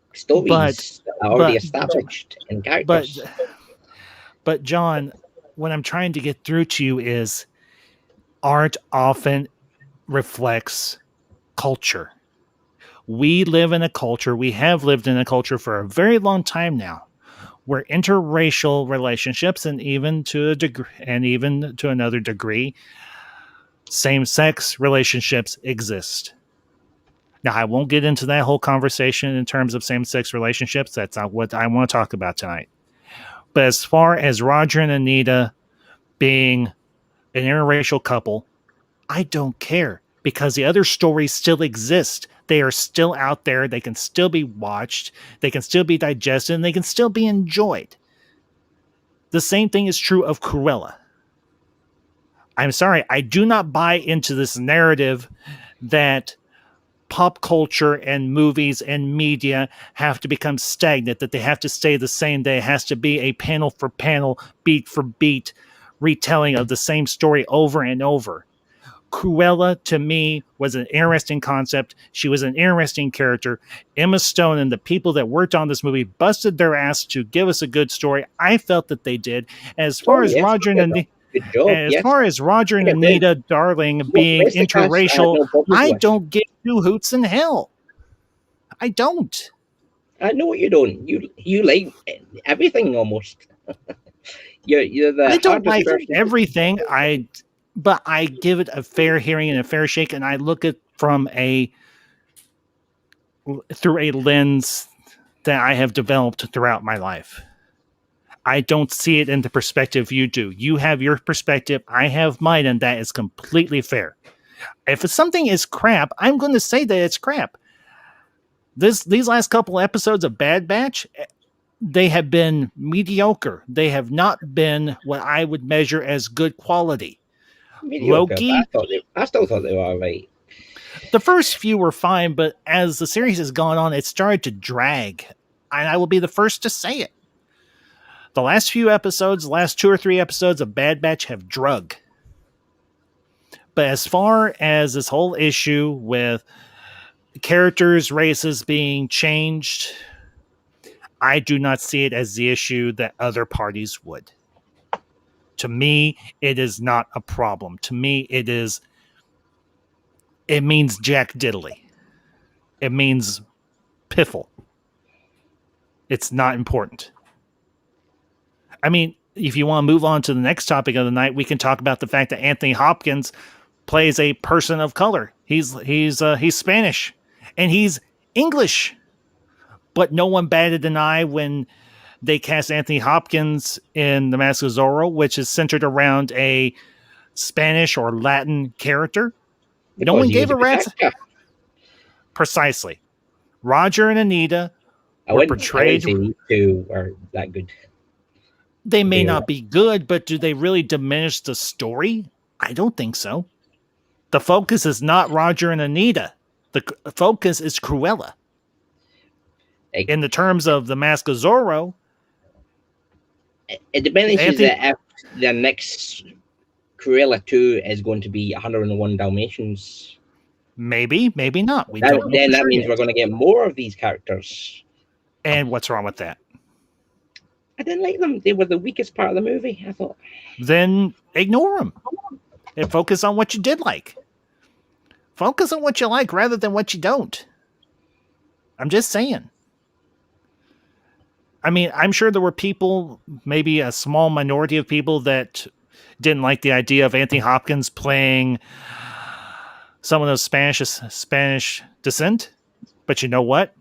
but stories that are already but established and but characters. but John, what I'm trying to get through to you is art often reflects culture. We live in a culture, we have lived in a culture for a very long time now, where interracial relationships and even to a degree, and even to another degree, same-sex relationships exist. Now, I won't get into that whole conversation in terms of same-sex relationships. That's not what I want to talk about tonight. But as far as Roger and Anita being an interracial couple, I don't care because the other stories still exist. They are still out there. They can still be watched. They can still be digested, and they can still be enjoyed. The same thing is true of Cruella. I'm sorry, I do not buy into this narrative that pop culture and movies and media have to become stagnant, that they have to stay the same, that it has to be a panel for panel, beat for beat retelling of the same story over and over. Cruella, to me, was an interesting concept. She was an interesting character. Emma Stone and the people that worked on this movie busted their ass to give us a good story. I felt that they did. As Oh far as yes, Roger and good job. as Yes, far as Roger and like I said, Anita Darling being most of the cast I had interracial, no problems I with. don't give two hoots in hell. I don't. I know what you don't. You like everything almost. You're the I don't hardest like person. everything. But I give it a fair hearing and a fair shake, and I look at from through a lens that I have developed throughout my life. I don't see it in the perspective you do. You have your perspective, I have mine, and that is completely fair. If something is crap, I'm going to say that it's crap. These last couple episodes of Bad Batch, they have been mediocre. They have not been what I would measure as good quality. Mediocre, but Loki, I still thought they were alright. the first few were fine, but as the series has gone on, it started to drag. And I will be the first to say it. The last few episodes, the last 2 or 3 episodes of Bad Batch have drug. But as far as this whole issue with characters, races being changed, I do not see it as the issue that other parties would. To me, it is not a problem. To me, it means jack diddly. It means piffle. It's not important. I mean, if you want to move on to the next topic of the night, we can talk about the fact that Anthony Hopkins plays a person of color. He's Spanish and he's English, but no one batted an eye when they cast Anthony Hopkins in The Mask of Zorro, which is centered around a Spanish or Latin character. No Because one he gave was a a good rat's. actor. Precisely. Roger and Anita I were wouldn't portrayed. say these two are that good. They may They were. not be good, but do they really diminish the story? I don't think so. The focus is not Roger and Anita. The focus is Cruella. It, In the terms of The Mask of Zorro, it diminishes Anthony, it if the next Cruella 2 is going to be 101 Dalmatians. maybe, maybe not. We don't know Then for that sure means yet. we're going to get more of these characters. And what's wrong with that? I didn't like them. They were the weakest part of the movie, I thought. Then ignore them and focus on what you did like. Focus on what you like rather than what you don't. I'm just saying. I mean, I'm sure there were people, maybe a small minority of people that didn't like the idea of Anthony Hopkins playing someone of Spanish descent. But you know what?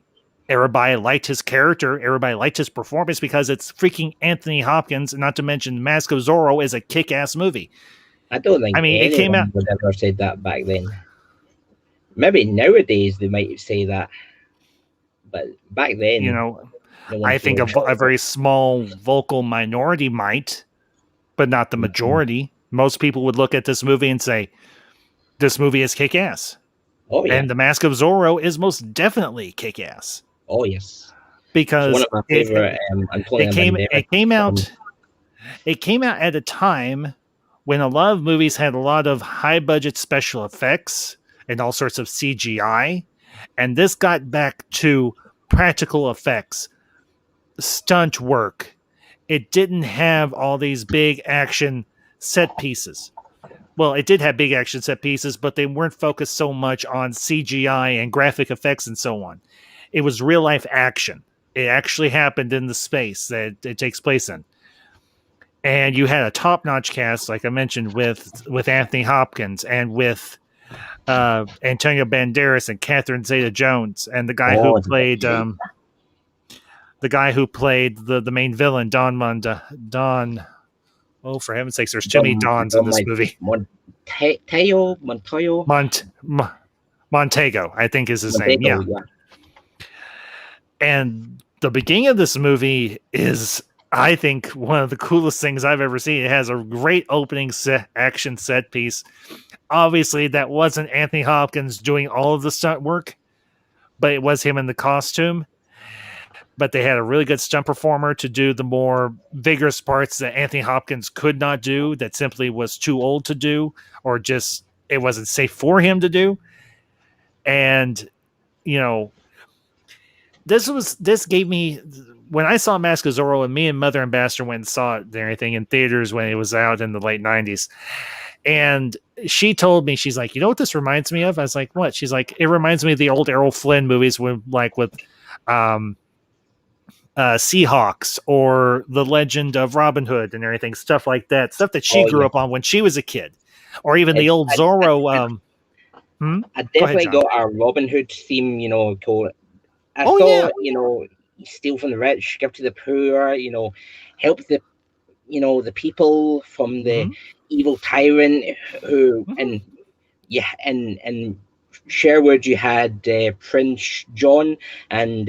Everybody liked his character. Everybody liked his performance because it's freaking Anthony Hopkins. Not to mention, Mask of Zorro is a kick-ass movie. I don't think I mean, it came out. anyone would ever said that back then. Maybe nowadays they might say that, but back then, You know, no one I think cared. a very small vocal minority might, but not the majority. Most people would look at this movie and say, "This movie is kick-ass." Oh yeah, And The Mask of Zorro is most definitely kick-ass. Oh yes, it's one because of my favorite Antonio Banderas it came films. out at a time when a lot of movies had a lot of high budget special effects and all sorts of CGI, and this got back to practical effects, stunt work. It didn't have all these big action set pieces. Well, it did have big action set pieces, but they weren't focused so much on CGI and graphic effects and so on. It was real life action. It actually happened in the space that it takes place in. And you had a top notch cast, like I mentioned, with Anthony Hopkins and with Antonio Banderas and Catherine Zeta Jones and Oh, the guy who played the main villain, Don. Oh, for heaven's sakes, there's too many Dons in this movie. Montoyo. Montego, I think is his name. Yeah. And the beginning of this movie is, I think, one of the coolest things I've ever seen. It has a great opening action set piece. Obviously, that wasn't Anthony Hopkins doing all of the stunt work, but it was him in the costume. But they had a really good stunt performer to do the more vigorous parts that Anthony Hopkins could not do, that simply was too old to do, or just it wasn't safe for him to do. And, you know, this gave me, when I saw Mask of Zorro, and me and Mother Ambassador went and saw it and everything in theaters when it was out in the late 90s. And she told me, she's like, you know what this reminds me of? I was like, what? She's like, it reminds me of the old Errol Flynn movies with Seahawks or The Legend of Robin Hood and everything, stuff like that, stuff that she grew up on when she was a kid, or even the old Zorro. I definitely got a Robin Hood theme, I thought, steal from the rich, give to the poor, help the people from the evil tyrant who, and Sherwood you had Prince John, and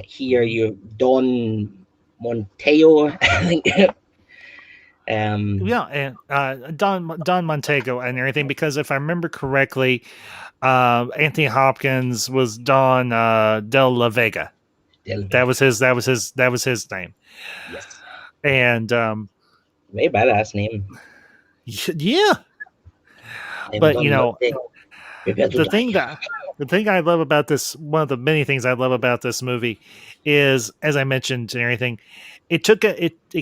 here you Don Monteo, I think. And Don Montego and everything, because if I remember correctly, Anthony Hopkins was Don Del La Vega. That was his name. Yes. And very badass name. Yeah. But the thing I love about this, one of the many things I love about this movie is, as I mentioned and everything, it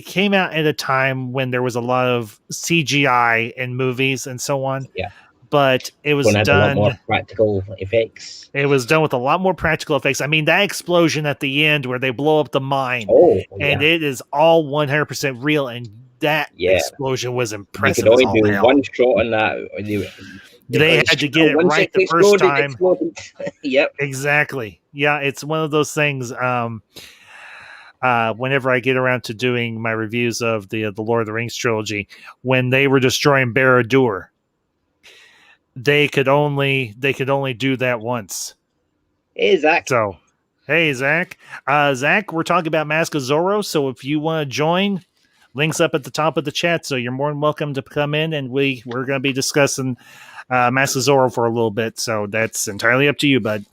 came out at a time when there was a lot of CGI in movies and so on. Yeah. But it was done a lot more practical effects. It was done with a lot more practical effects. I mean, that explosion at the end where they blow up the mine, and it is all 100% real, and that explosion was impressive. They could only do one shot on that. They had to get it right the first time. Yep. Exactly. Yeah, it's one of those things. Whenever I get around to doing my reviews of the Lord of the Rings trilogy, when they were destroying Barad-dûr, they could only do that once. Hey, Zach. So, hey, Zach. Zach, we're talking about Mask of Zorro, so if you want to join, links up at the top of the chat, so you're more than welcome to come in, and we're going to be discussing Mask of Zorro for a little bit, so that's entirely up to you, bud.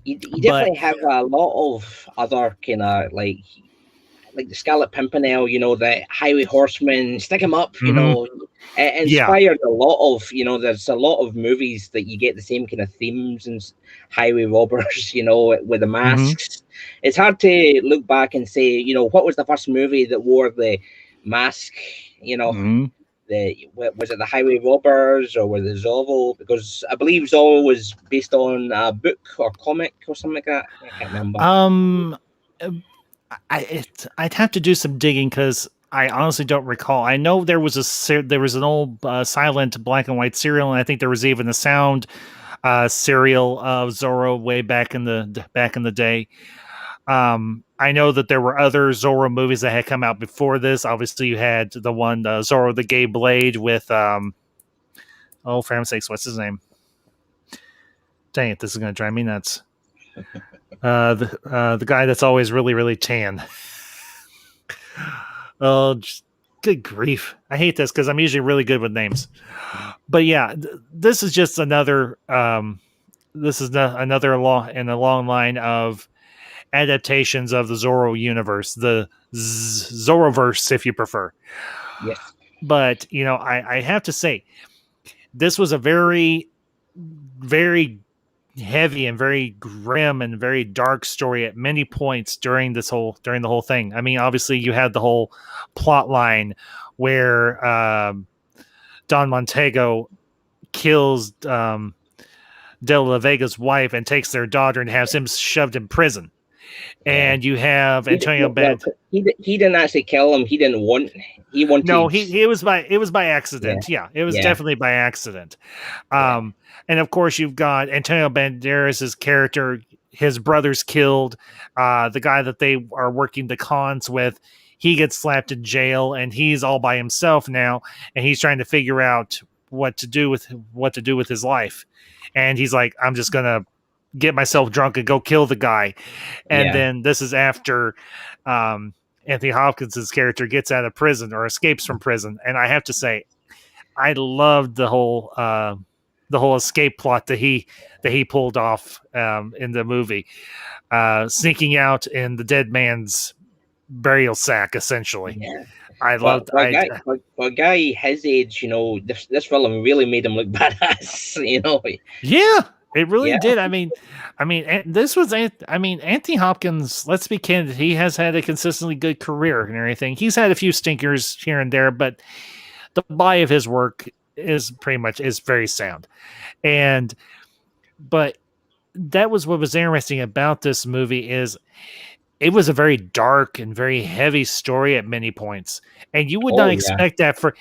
You definitely have a lot of other kind of like the Scarlet Pimpernel, the Highway Horseman, Stick 'em Up, it inspired a lot of, there's a lot of movies that you get the same kind of themes and highway robbers, with the masks. It's hard to look back and say, what was the first movie that wore the mask, was it the Highway Robbers or was it Zorro? Because I believe Zorro was based on a book or comic or something like that. I can't remember. I'd have to do some digging because I honestly don't recall. I know there was an old silent black and white serial, and I think there was even a sound serial of Zorro way back in the day. I know that there were other Zorro movies that had come out before this. Obviously, you had the one Zorro the Gay Blade with for heaven's sakes, what's his name? Dang it, this is going to drive me nuts. The guy that's always really, really tan. Oh, just, good grief. I hate this because I'm usually really good with names. But yeah, this is just another another in a long line of adaptations of the Zorro universe, the Zorroverse, if you prefer. Yes. But I have to say, this was a very, very heavy and very grim and very dark story at many points during the whole thing. I mean, obviously, you had the whole plot line where Don Montego kills De La Vega's wife and takes their daughter and has him shoved in prison. Yeah. And you have Antonio Band. He didn't actually kill him. He didn't want. He No, wanted. he was by Yeah. accident. Yeah, it was Yeah. definitely by accident. Yeah. And of course, you've got Antonio Banderas' character. His brother's killed. The guy that they are working the cons with, he gets slapped in jail, and he's all by himself now, and he's trying to figure out what to do with his life. And he's like, I'm just gonna get myself drunk and go kill the guy. And Yeah. then this is after Anthony Hopkins' character gets out of prison or escapes from prison. And I have to say, I loved the whole escape plot that he pulled off in the movie, sneaking out in the dead man's burial sack, essentially. Yeah. I For, loved. for a guy his age, this film really made him look badass. Yeah, it really Yeah. did. I mean, this was. I mean, Anthony Hopkins. Let's be candid. He has had a consistently good career and everything. He's had a few stinkers here and there, but the body of his work is very sound. But that was what was interesting about this movie is it was a very dark and very heavy story at many points, and you would not expect that for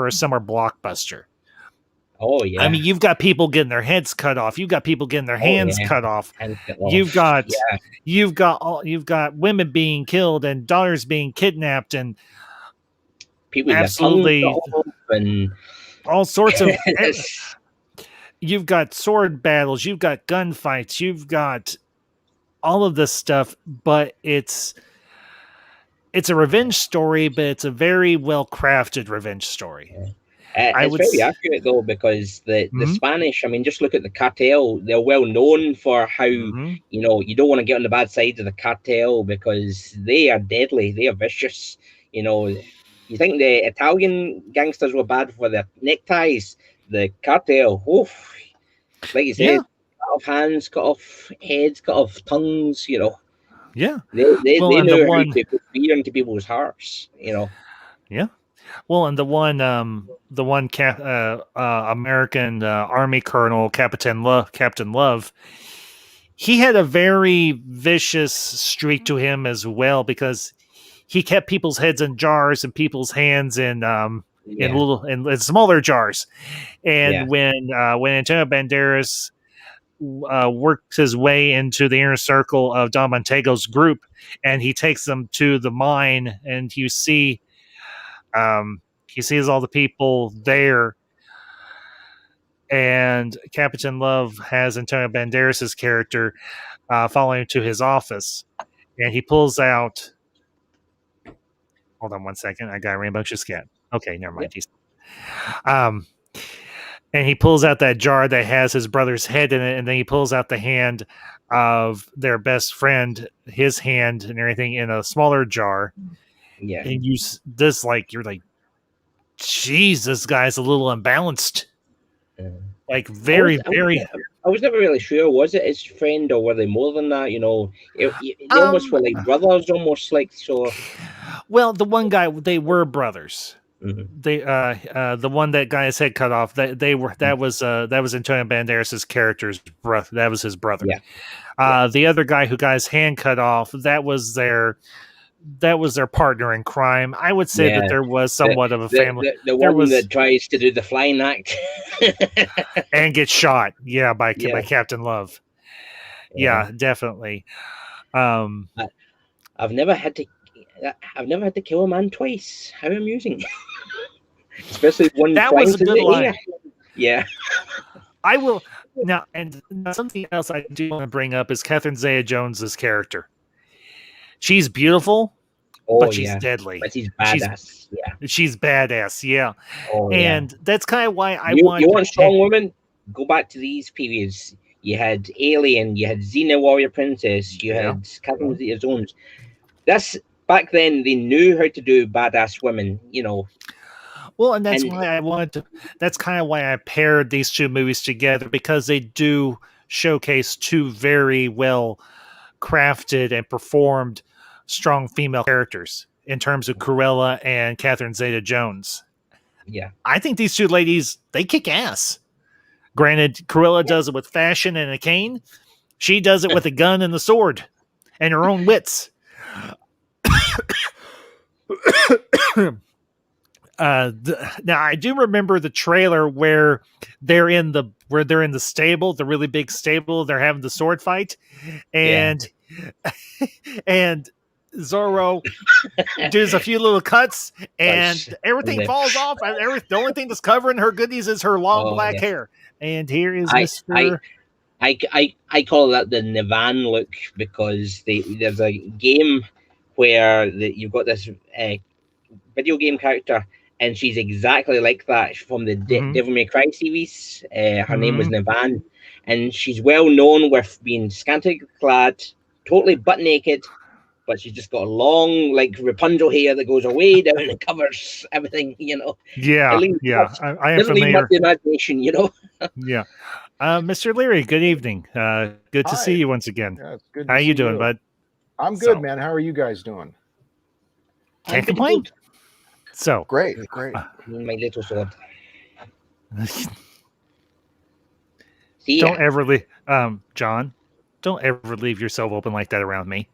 a summer blockbuster. Oh yeah. I mean, you've got people getting their heads cut off. You've got people getting their hands cut off. You've got women being killed and daughters being kidnapped and people absolutely and all sorts of. You've got sword battles. You've got gunfights. You've got all of this stuff, but it's a revenge story, but it's a very well crafted revenge story. It's very accurate though, because the Spanish, I mean, just look at the cartel. They're well known for how you don't want to get on the bad side of the cartel because they are deadly, they are vicious. You think the Italian gangsters were bad for their neckties? The cartel, oof, like you said, cut off hands, cut off heads, cut off tongues. Yeah, they know how to put fear into people's hearts. Yeah. Well, and the one American Army Colonel, Captain Love, he had a very vicious streak to him as well because he kept people's heads in jars and people's hands in smaller jars. And when Antonio Banderas works his way into the inner circle of Don Montego's group, and he takes them to the mine, and he sees all the people there, and Captain Love has Antonio Banderas' character following him to his office, and he pulls out. Hold on one second. I got a rambunctious cat. Okay, never mind. And he pulls out that jar that has his brother's head in it, and then he pulls out the hand of their best friend, his hand and everything in a smaller jar. Yeah. And you're like, geez, this guy's a little unbalanced. Like very. I was never really sure. Was it his friend or were they more than that? They almost were like brothers, almost like so. Well, the one guy, they were brothers. Mm-hmm. They the one that got his head cut off, that was Antonio Banderas' character's brother. That was his brother. Yeah. The other guy who got his hand cut off, that was their partner in crime. I would say that there was somewhat of a family. The one that tries to do the flying act and gets shot. By Captain Love. Yeah, definitely. I've never had to kill a man twice. How amusing. Especially one that was a good line. Yeah. I will now, and something else I do want to bring up is Catherine Zeta-Jones's character. She's beautiful, but she's deadly. But she's badass. She's badass. Yeah. Oh, and that's kind of why you want strong women. go back to these periods. You had Alien, you had Xena Warrior Princess, you Yeah. had Catherine Zeta-Jones. This back then they knew how to do badass women, Well, and that's and why I wanted to. That's kind of why I paired these two movies together, because they do showcase two very well crafted and performed strong female characters in terms of Cruella and Catherine Zeta-Jones. yeah, I think these two ladies, they kick ass. Granted, Cruella does it with fashion and a cane. She does it with a gun and the sword and her own wits. Now I do remember the trailer where they're in the stable, the really big stable. They're having the sword fight, and and Zorro does a few little cuts, and everything falls off. The only thing that's covering her goodies is her long black hair. And here is Mr. I call that the Nivan look, because there's a game where you've got this video game character, and she's exactly like that from the Devil May Cry series. Her name was Nivan, and she's well known with being scantily clad, totally butt naked, but she's just got a long, like, Rapunzel hair that goes away down and covers everything, Yeah, I am doesn't leave much familiar. imagination, Yeah. Mr. Leary, good evening. Good to see you once again. Yeah, it's good. How you doing, bud? I'm good, man. How are you guys doing? Can't complain. So great. My little sword. Don't ever leave, John. Don't ever leave yourself open like that around me.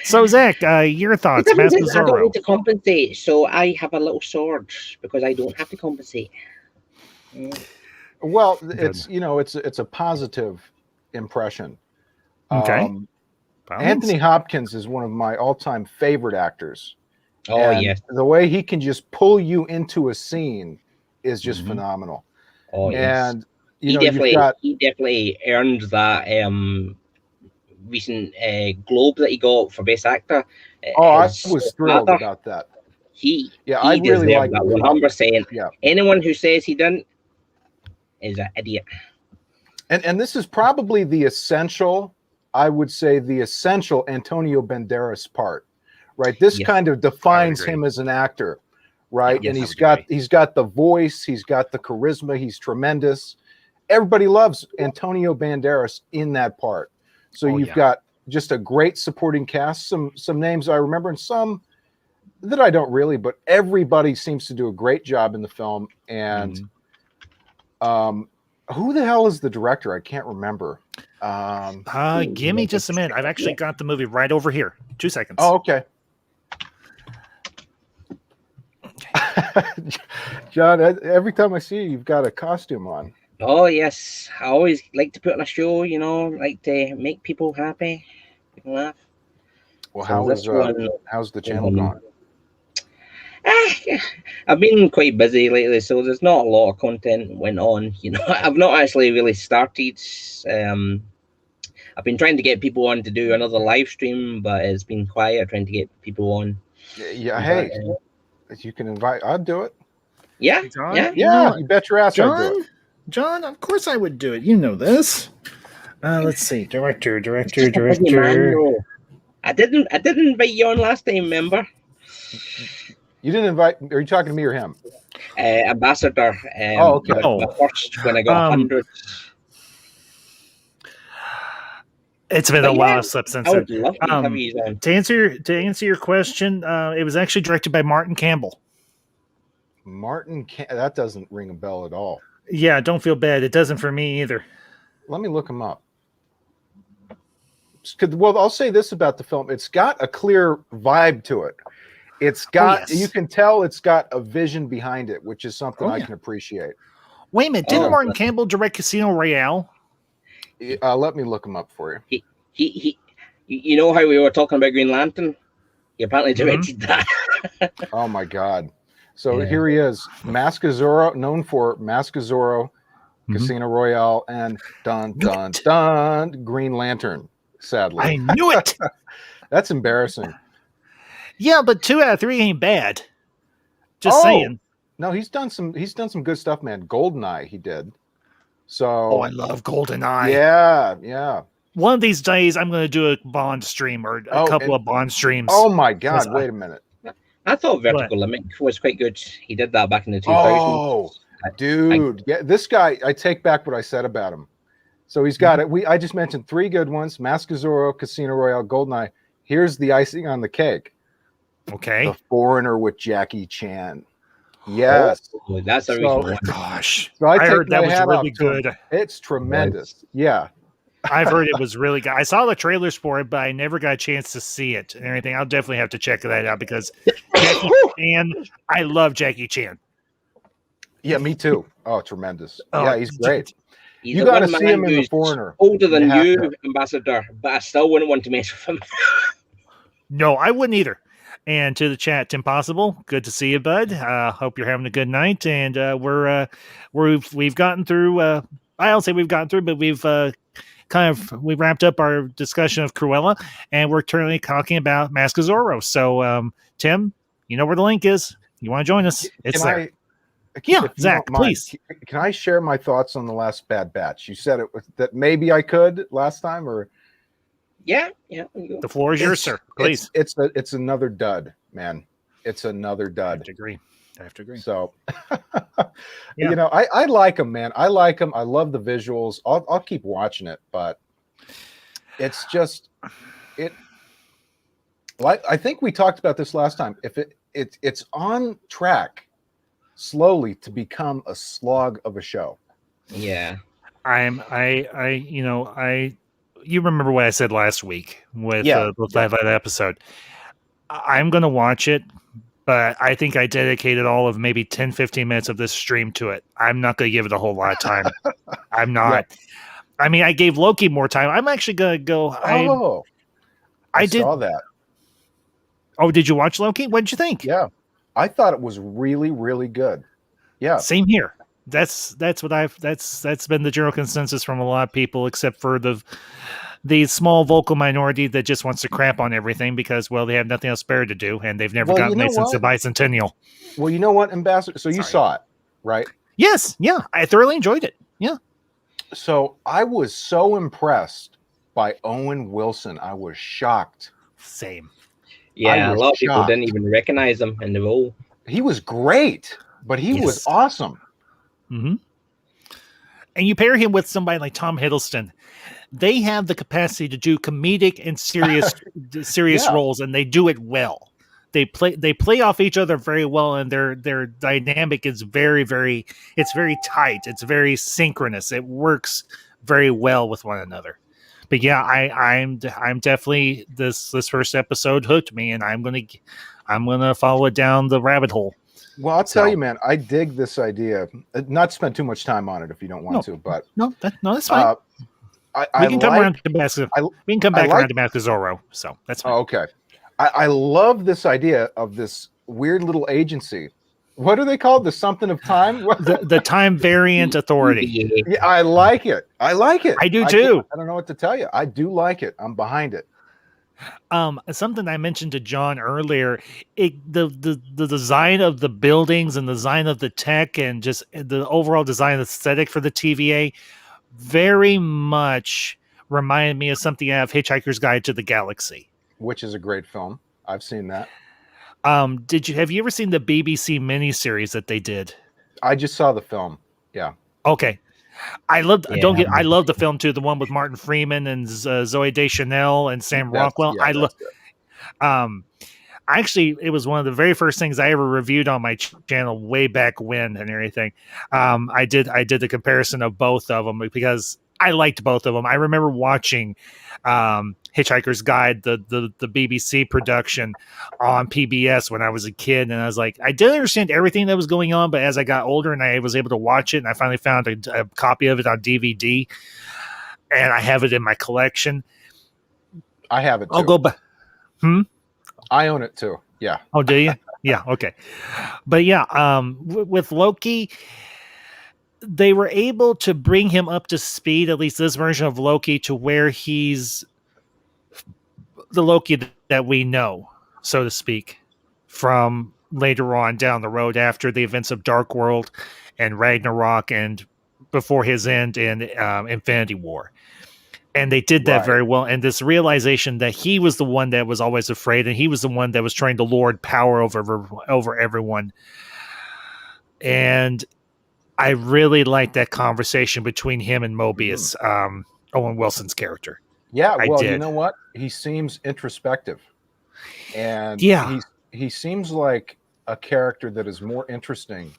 So Zach, your thoughts? Mask of Zorro. I don't need to compensate, so I have a little sword because I don't have to compensate. Well, it's it's a positive impression. Okay. Anthony Hopkins is one of my all-time favorite actors. Oh, yes. The way he can just pull you into a scene is just phenomenal. Oh, yes. And he definitely earned that recent Globe that he got for Best Actor. I was thrilled about that. I really like that 100%. Yeah. Anyone who says he didn't is an idiot. And this is probably the essential, I would say, the essential Antonio Banderas part, right? This kind of defines him as an actor, right? Yes, and he's got the voice, he's got the charisma, he's tremendous. Everybody loves Antonio Banderas in that part. So you've got just a great supporting cast, some names I remember and some that I don't really, but everybody seems to do a great job in the film. And who the hell is the director? I can't remember. Give me just a minute. I've actually got the movie right over here. 2 seconds. Oh, okay. John, every time I see you, you've got a costume on. Oh, yes. I always like to put on a show, like to make people happy, people laugh. Well, how's the channel going? I've been quite busy lately, so there's not a lot of content went on. I've not actually really started. I've been trying to get people on to do another live stream, but it's been quiet trying to get people on. Yeah, hey, you can invite. I'd do it. Yeah, John, yeah. You bet your ass I'd do it. John, of course I would do it. You know this. Let's see, director. I didn't invite you on last time, remember? You didn't invite. Are you talking to me or him? Ambassador. Okay. The first when I got 100. It's been a while since. I would love to have you on. To answer your question, it was actually directed by Martin Campbell. That doesn't ring a bell at all. Yeah, don't feel bad. It doesn't for me either. Let me look him up. Well, I'll say this about the film. It's got a clear vibe to it. It's got, you can tell it's got a vision behind it, which is something I can appreciate. Wait a minute. Didn't Martin Campbell direct Casino Royale? Let me look him up for you. He you know how we were talking about Green Lantern? He apparently directed that. Oh my God. So here he is. Mask of Zorro, known for Mask of Zorro, Casino Royale, and Green Lantern, sadly. I knew it. That's embarrassing. Yeah, but 2 out of 3 ain't bad. Just saying. No, he's done some good stuff, man. Goldeneye, he did. So Oh, I love Goldeneye. Yeah. One of these days, I'm going to do a Bond stream or a couple of Bond streams. Oh my God! Wait a minute. I thought Vertical Limit was quite good. He did that back in the 2000s. Oh, dude. Yeah, this guy, I take back what I said about him. So he's got it. I just mentioned 3 good ones: Mask of Zorro, Casino Royale, Goldeneye. Here's the icing on the cake. Okay. The Foreigner with Jackie Chan. Yes. Oh, that's a reason why. Gosh. So I heard that was really good. It's tremendous. Yeah. I've heard it was really good. I saw the trailers for it, but I never got a chance to see it and everything. I'll definitely have to check that out because Jackie Chan, I love Jackie Chan. Yeah, me too. Oh, tremendous. Oh, yeah, he's great. He's You got to see him in The Foreigner. Older than you, Ambassador, but I still wouldn't want to mess with him. No, I wouldn't either. And to the chat, Tim Possible, good to see you, bud. Hope you're having a good night. And we've gotten through. I don't say we've gotten through, but we've we wrapped up our discussion of Cruella, and we're currently talking about Mask of Zorro. So, Tim, you know where the link is. You want to join us? It's there. Yeah, Zach, please. Can I share my thoughts on the last Bad Batch? You said that maybe I could last time, or yeah. The floor is yours, sir. Please. It's another dud, man. It's another dud. I have to agree. So, you know, I like him, man. I like him. I love the visuals. I'll keep watching it, but it's just Like I think we talked about this last time. If it's on track slowly to become a slog of a show. Yeah. You remember what I said last week with that episode. I'm going to watch it, but I think I dedicated all of maybe 10, 15 minutes of this stream to it. I'm not going to give it a whole lot of time. I'm not. Yeah. I mean, I gave Loki more time. I'm actually going to go. I saw that. Oh, did you watch Loki? What did you think? Yeah. I thought it was really, really good. Yeah. Same here. That's been the general consensus from a lot of people, except for the small vocal minority that just wants to crap on everything because, well, they have nothing else better to do, and they've never gotten it since the bicentennial. Well, you know what, Ambassador? So you saw it, right? Yes. Yeah. I thoroughly enjoyed it. Yeah. So I was so impressed by Owen Wilson. I was shocked. Same. Yeah, a lot of people didn't even recognize him in the role. He was great, but he was awesome. Mm-hmm. And you pair him with somebody like Tom Hiddleston. They have the capacity to do comedic and serious roles, and they do it well. They play off each other very well, and their dynamic is very, very. It's very tight. It's very synchronous. It works very well with one another. But yeah, I'm definitely this first episode hooked me, and I'm gonna follow it down the rabbit hole. Well, I'll tell you, man, I dig this idea. Not spend too much time on it if you don't want to, but that's fine. We can come around to Mask of Zorro, so that's fine. Oh, okay. I love this idea of this weird little agency. What are they called? The something of time? the Time Variant Authority. Yeah, I like it. I do too. I don't know what to tell you. I do like it. I'm behind it. Something I mentioned to John earlier, the design of the buildings and the design of the tech and just the overall design aesthetic for the TVA very much reminded me of something out of Hitchhiker's Guide to the Galaxy, which is a great film. I've seen that. Have you ever seen the BBC miniseries that they did? I just saw the film. Yeah. Okay. I love the film too. The one with Martin Freeman and Zoe Deschanel and Sam Rockwell. Actually, it was one of the very first things I ever reviewed on my channel way back when and everything. I did the comparison of both of them because I liked both of them. I remember watching Hitchhiker's Guide, the BBC production on PBS when I was a kid, and I was like, I didn't understand everything that was going on, but as I got older and I was able to watch it, and I finally found a copy of it on DVD, and I have it in my collection. I have it too. I'll go back. I own it too. Yeah. Oh, do you? Yeah. Okay. But yeah, with Loki, they were able to bring him up to speed, at least this version of Loki, to where he's the Loki that we know, so to speak, from later on down the road after the events of Dark World and Ragnarok and before his end in Infinity War. And they did that very well. And this realization that he was the one that was always afraid, and he was the one that was trying to lord power over everyone. And I really like that conversation between him and Mobius, Owen Wilson's character. Yeah, well, you know what? He seems introspective. And he seems like a character that is more interesting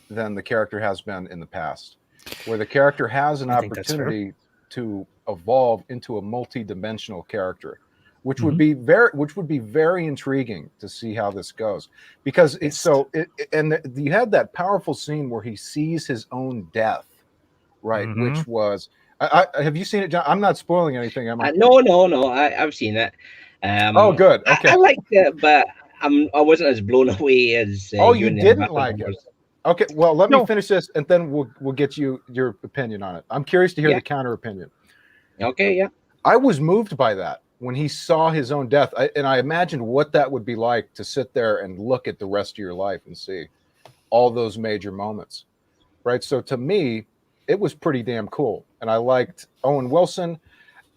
than the character has been in the past, where the character has an opportunity to evolve into a multi-dimensional character, which would be very intriguing to see how this goes, because it's you had that powerful scene where he sees his own death, right? Which was, have you seen it, John? I'm not spoiling anything, am I? No, I've seen it. Oh, good. Okay, I liked it, but I wasn't as blown away as. You didn't like it. Okay, well, let me finish this, and then we'll get your opinion on it. I'm curious to hear the counter opinion. Okay, yeah. I was moved by that when he saw his own death, and I imagined what that would be like to sit there and look at the rest of your life and see all those major moments, right? So to me, it was pretty damn cool, and I liked Owen Wilson,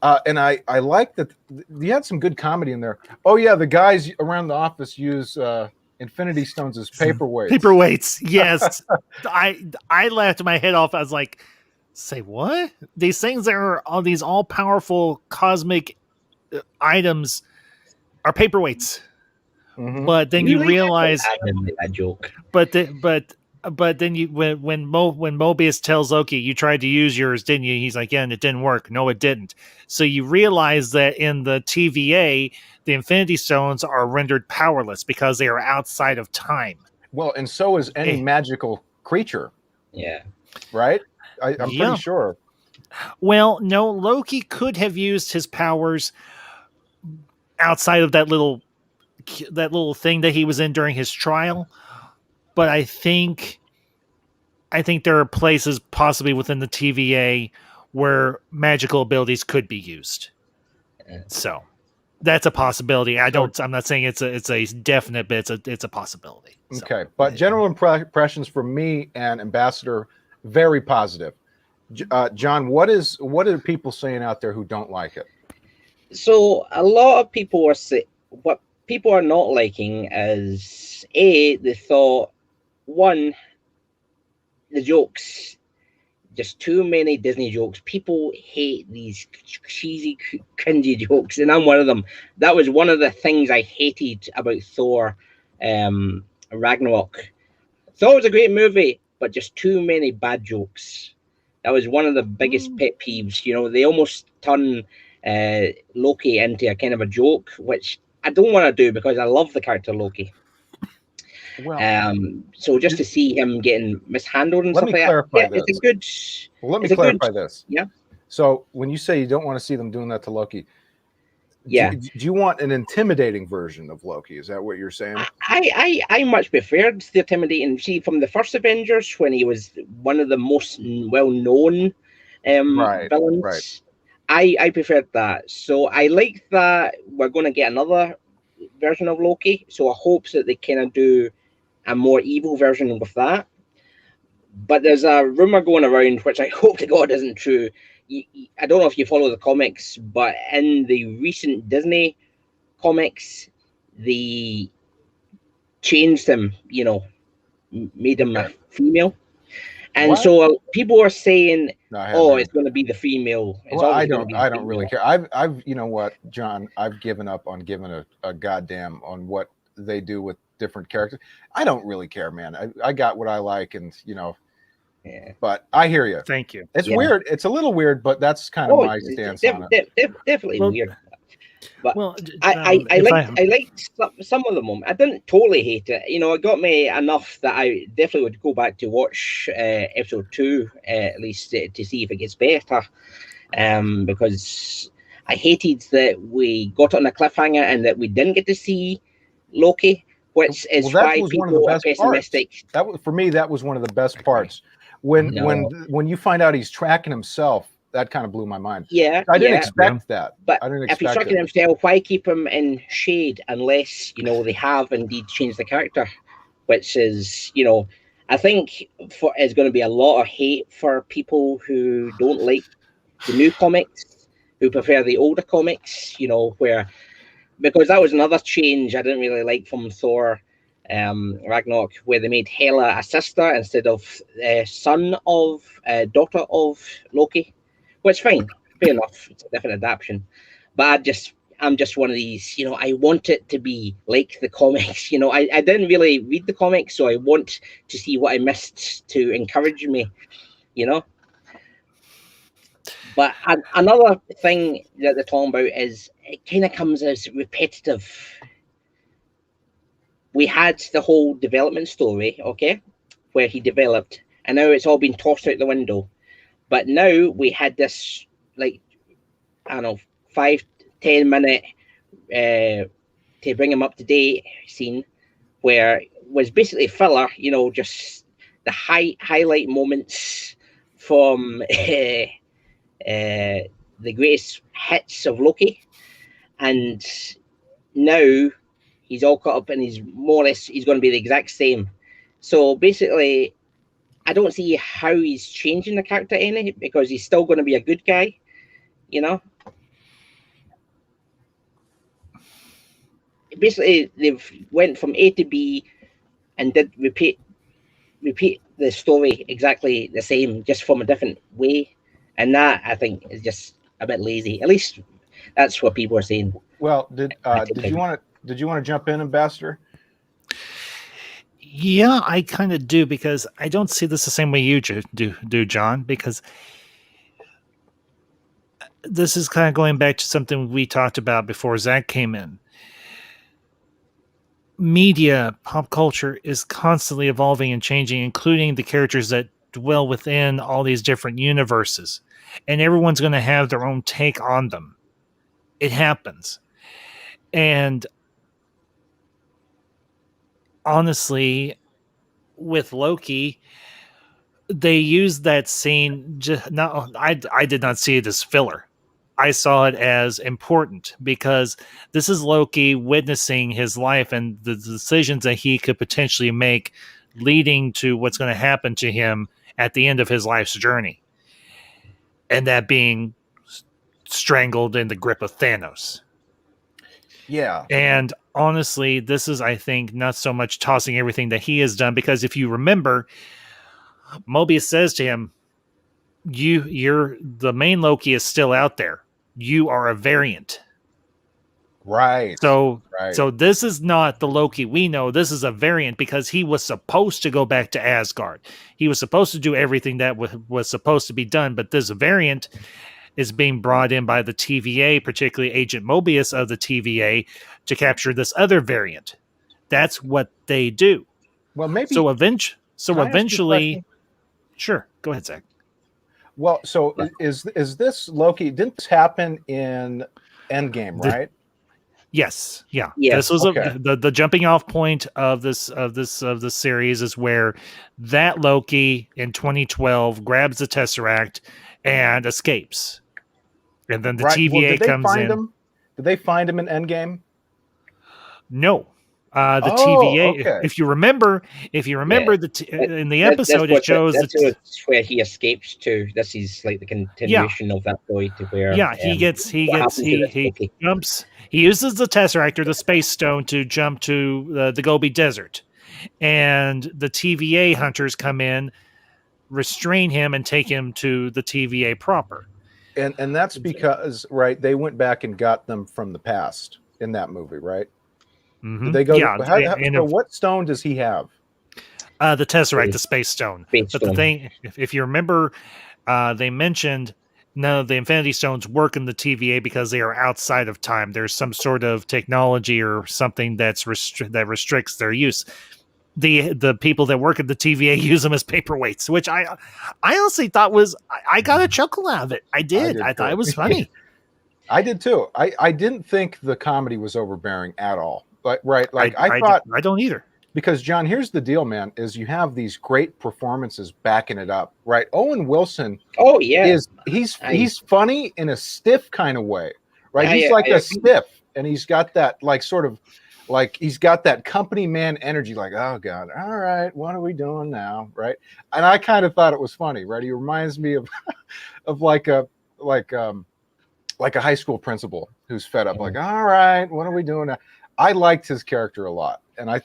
and I liked that you had some good comedy in there. Oh yeah, the guys around the office use Infinity Stones as paperweights. Paperweights, yes. I laughed my head off. I was like, say what? These things that are all these all-powerful cosmic items are paperweights. But then you realize that joke. But then you when Mobius tells Loki, you tried to use yours, didn't you? He's like, yeah, and it didn't work. No, it didn't. So you realize that in the TVA, the Infinity Stones are rendered powerless because they are outside of time. Well, and so is any magical creature. Yeah. Right? I'm pretty sure. Well, no, Loki could have used his powers outside of that little thing that he was in during his trial. But I think there are places possibly within the TVA where magical abilities could be used. So that's a possibility. I'm not saying it's a definite, but it's a possibility. Okay, but general impressions from me and Ambassador, very positive. John, what are people saying out there who don't like it? So a lot of people are saying what people are not liking is they thought, one, the jokes, just too many Disney jokes. People hate these cheesy, cringy jokes, and I'm one of them. That was one of the things I hated about Thor Ragnarok. Thought it was a great movie, but just too many bad jokes. That was one of the biggest pet peeves. You know, they almost turn Loki into a kind of a joke, which I don't want to do because I love the character Loki. Well, so just to see him getting mishandled and stuff like that, it's a good. Let me clarify this. Yeah. So when you say you don't want to see them doing that to Loki, do you want an intimidating version of Loki? Is that what you're saying? I much preferred the intimidating. See, from the first Avengers when he was one of the most well-known villains. Right. I preferred that. So I like that we're going to get another version of Loki. So I hope that they kind of do a more evil version with that. But there's a rumor going around, which I hope to God isn't true. I don't know if you follow the comics, but in the recent Disney comics, they changed him, made him a female. And so people are saying, it's going to be the female. I don't really care. I've you know what, John, I've given up on giving a goddamn on what they do with different characters. I don't really care, man. I got what I like, and but I hear you. Thank you. It's weird. It's a little weird, but that's kind of my stance on it. Definitely weird. But I liked some of the moments. I didn't totally hate it. It got me enough that I definitely would go back to watch episode 2 at least to see if it gets better. Because I hated that we got on a cliffhanger and that we didn't get to see Loki, which is why people are pessimistic. For me, that was one of the best parts. When you find out he's tracking himself, that kind of blew my mind. Yeah, I didn't expect that. But if he's tracking himself, why keep him in shade unless they have indeed changed the character? which is, I think it's going to be a lot of hate for people who don't like the new comics, who prefer the older comics, because that was another change I didn't really like from Thor Ragnarok, where they made Hela a sister instead of daughter of Loki, which fine, fair enough, it's a different adaptation. But I'm just one of these, I want it to be like the comics. I didn't really read the comics, so I want to see what I missed to encourage me, But another thing that they're talking about is it kind of comes as repetitive. We had the whole development story, okay, where he developed, and now it's all been tossed out the window. But now we had this, like, I don't know, 5-10 minute to bring him up to date scene where it was basically filler, just the highlight moments from the greatest hits of Loki, and now he's all caught up and he's more or less he's going to be the exact same. So basically, I don't see how he's changing the character any, because he's still going to be a good guy, Basically, they've went from A to B and did repeat the story exactly the same, just from a different way, and that I think is just a bit lazy. At least that's what people are saying. Well, did you want to jump in, Ambassador? Yeah, I kind of do, because I don't see this the same way you do, John, because this is kind of going back to something we talked about before Zach came in. Media, pop culture is constantly evolving and changing, including the characters that dwell within all these different universes. And everyone's going to have their own take on them. It happens. And honestly, with Loki, they used that scene. I did not see it as filler. I saw it as important, because this is Loki witnessing his life and the decisions that he could potentially make, leading to what's going to happen to him at the end of his life's journey, and that being strangled in the grip of Thanos. Yeah. And honestly, this is, I think, not so much tossing everything that he has done, because if you remember, Mobius says to him, you're the main Loki is still out there. You are a variant. Right. So this is not the Loki we know. This is a variant, because he was supposed to go back to Asgard. He was supposed to do everything that was supposed to be done, but this variant is being brought in by the TVA, particularly Agent Mobius of the TVA, to capture this other variant. That's what they do. Well, maybe so eventually, sure. Go ahead, Zach. Well, so is this Loki? Didn't this happen in Endgame, right? Yes. Yeah. Yes. This was the jumping off point of this series is where that Loki in 2012 grabs the Tesseract and escapes, and then the TVA comes in. Did they find him in Endgame? No. The TVA. Okay. If you remember, in the episode, it shows that's where he escapes to. This is like the continuation of that story to where. Yeah, he jumps. He uses the Tesseract, or the Space Stone, to jump to the Gobi Desert, and the TVA hunters come in, restrain him, and take him to the TVA proper. And that's because they went back and got them from the past in that movie, right? Mm-hmm. Did they go? Yeah. What stone does he have? The Tesseract, the Space Stone. But the thing, if you remember, they mentioned none of the Infinity Stones work in the TVA because they are outside of time. There's some sort of technology or something that restricts their use. The people that work at the TVA use them as paperweights, which I honestly thought I got a chuckle out of it. I did. I thought it was funny. I did too. I didn't think the comedy was overbearing at all. But I thought I don't either. Because John, here's the deal, man: is you have these great performances backing it up, right? Owen Wilson, he's funny in a stiff kind of way, right? He's a stiff, and he's got that like sort of Like he's got that company man energy, like, oh God, all right, what are we doing now? Right. And I kind of thought it was funny, right? He reminds me of of like like a high school principal who's fed up, like, all right, what are we doing now? I liked his character a lot. And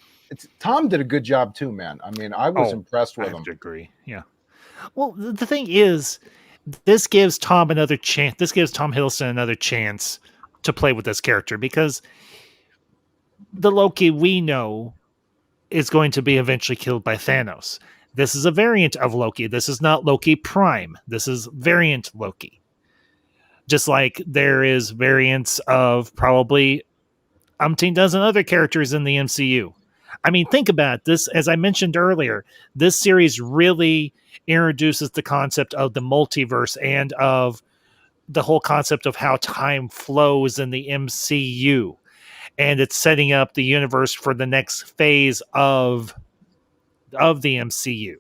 Tom did a good job too, man. I mean, I was impressed I with have him. to agree. Yeah. Well, the thing is, this gives Tom another chance. This gives Tom Hiddleston another chance to play with this character, because the Loki we know is going to be eventually killed by Thanos. This is a variant of Loki. This is not Loki Prime. This is variant Loki. Just like there is variants of probably umpteen dozen other characters in the MCU. I mean, think about this. As I mentioned earlier, this series really introduces the concept of the multiverse and of the whole concept of how time flows in the MCU. And it's setting up the universe for the next phase of the MCU.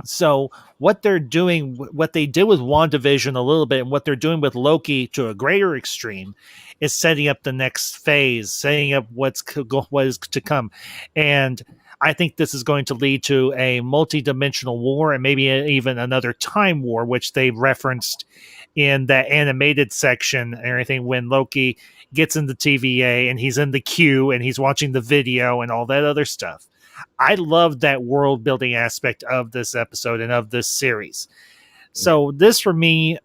So what they're doing, what they did with WandaVision a little bit, and what they're doing with Loki to a greater extreme, is setting up the next phase, setting up what is to come. And I think this is going to lead to a multi-dimensional war, and maybe even another time war, which they referenced in that animated section and everything, when Loki gets in the TVA and he's in the queue and he's watching the video and all that other stuff. I love that world building aspect of this episode and of this series. So this for me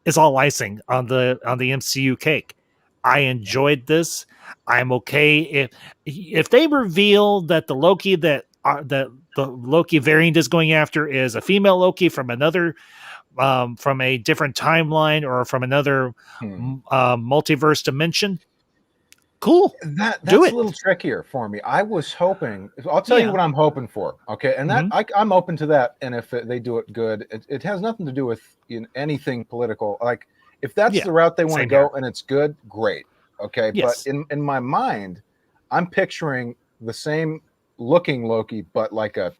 is all icing on the MCU cake. I enjoyed this. I'm okay if they reveal that the Loki that the Loki variant is going after is a female Loki from another from a different timeline or from another multiverse dimension. Cool. That's Do it. a little trickier for me. I was hoping. I'll tell you what I'm hoping for. Okay, and that I'm open to that. And if they do it good, it has nothing to do with anything political. Like if that's the route they want to go and it's good, great. Okay, yes. But in my mind, I'm picturing the same looking Loki, but like a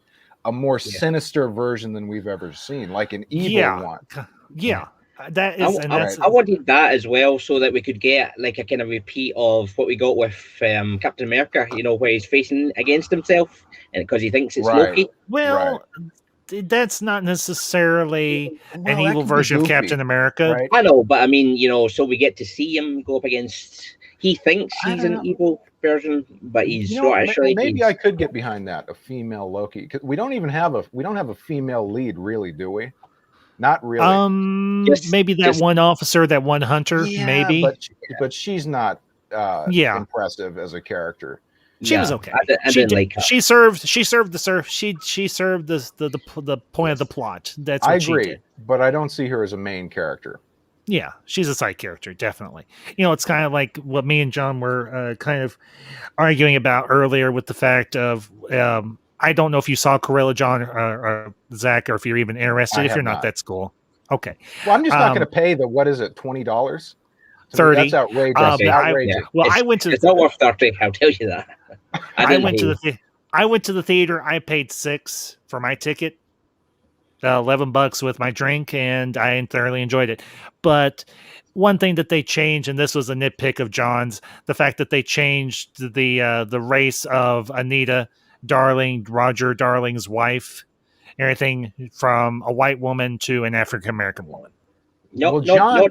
more sinister version than we've ever seen, like an evil one. Yeah. That is, I wanted that as well, so that we could get like a kind of repeat of what we got with Captain America. You know, where he's facing against himself, and because he thinks it's Loki. Well, that's not necessarily an evil version of Captain America. Right? I know, but I mean, you know, so we get to see him go up against. He thinks he's an evil version, but he's not actually. Maybe I could get behind that, a female Loki, because we don't have a female lead, really, do we? Not really. Maybe that one officer, that one hunter, maybe. But she's not impressive as a character. She was okay. I didn't like her. She served the point of the plot. That's what I agree, she did. But I don't see her as a main character. Yeah, she's a side character, definitely. You know, it's kind of like what me and John were kind of arguing about earlier with the fact of I don't know if you saw Cruella, John, or Zach, or if you're even interested. If you're not, that's cool. Okay. Well, I'm just not going to pay the, what is it, $20? $30. That's outrageous. Outrageous. I went to. It's not worth $30. I'll tell you that. I went to the theater. I paid $6 for my ticket, $11 with my drink, and I thoroughly enjoyed it. But one thing that they changed, and this was a nitpick of John's, the fact that they changed the race of Anita Darling, Roger Darling's wife, everything from a white woman to an African American woman. No, not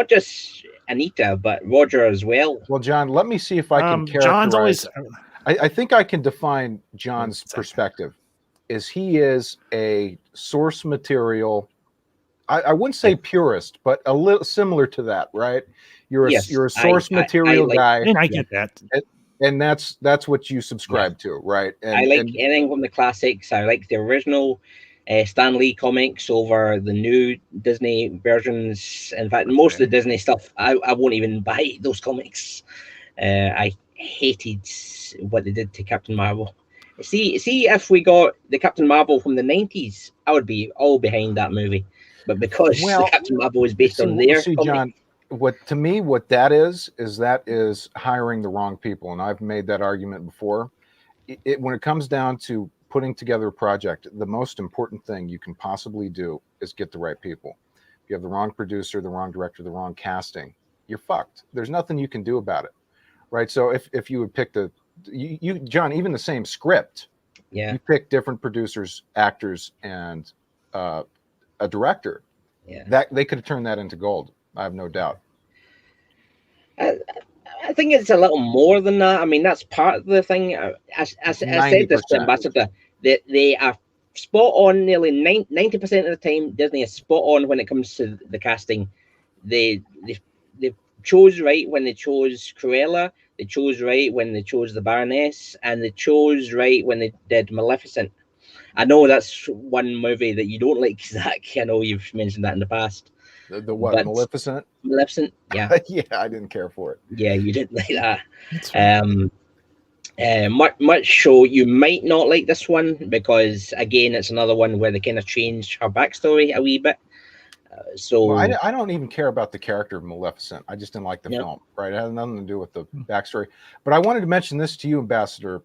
just Anita, but Roger as well. Well, John, let me see if I can characterize. John's always. I think I can define John's perspective. He is a source material. I wouldn't say purist, but a little similar to that, right? You're a source material guy, and I get that. And that's what you subscribe to, right? And, I like anything from the classics. I like the original Stan Lee comics over the new Disney versions. In fact, most of the Disney stuff, I won't even buy those comics. I hated what they did to Captain Marvel. See if we got the Captain Marvel from the 90s, I would be all behind that movie. But because the Captain Marvel is based on their comic, John, what that is hiring the wrong people, and I've made that argument before. When it comes down to putting together a project, the most important thing you can possibly do is get the right people. If you have the wrong producer, the wrong director, the wrong casting, you're fucked. There's nothing you can do about it. right? So if you would pick you John, even the same script, you pick different producers, actors, and a director, that they could have turned that into gold. I have no doubt. I think it's a little more than that. I mean, that's part of the thing. I said this to Ambassador, that they are spot on nearly 90% of the time. Disney is spot on when it comes to the casting. They chose right when they chose Cruella. They chose right when they chose the Baroness, and they chose right when they did Maleficent. I know that's one movie that you don't like, Zach. I know you've mentioned that in the past. The what? But Maleficent? Maleficent, yeah. Yeah, I didn't care for it. Yeah, you didn't like that. Much so you might not like this one, because again, it's another one where they kind of changed her backstory a wee bit. Well, I don't even care about the character of Maleficent. I just didn't like the film, right? It had nothing to do with the backstory. But I wanted to mention this to you, Ambassador,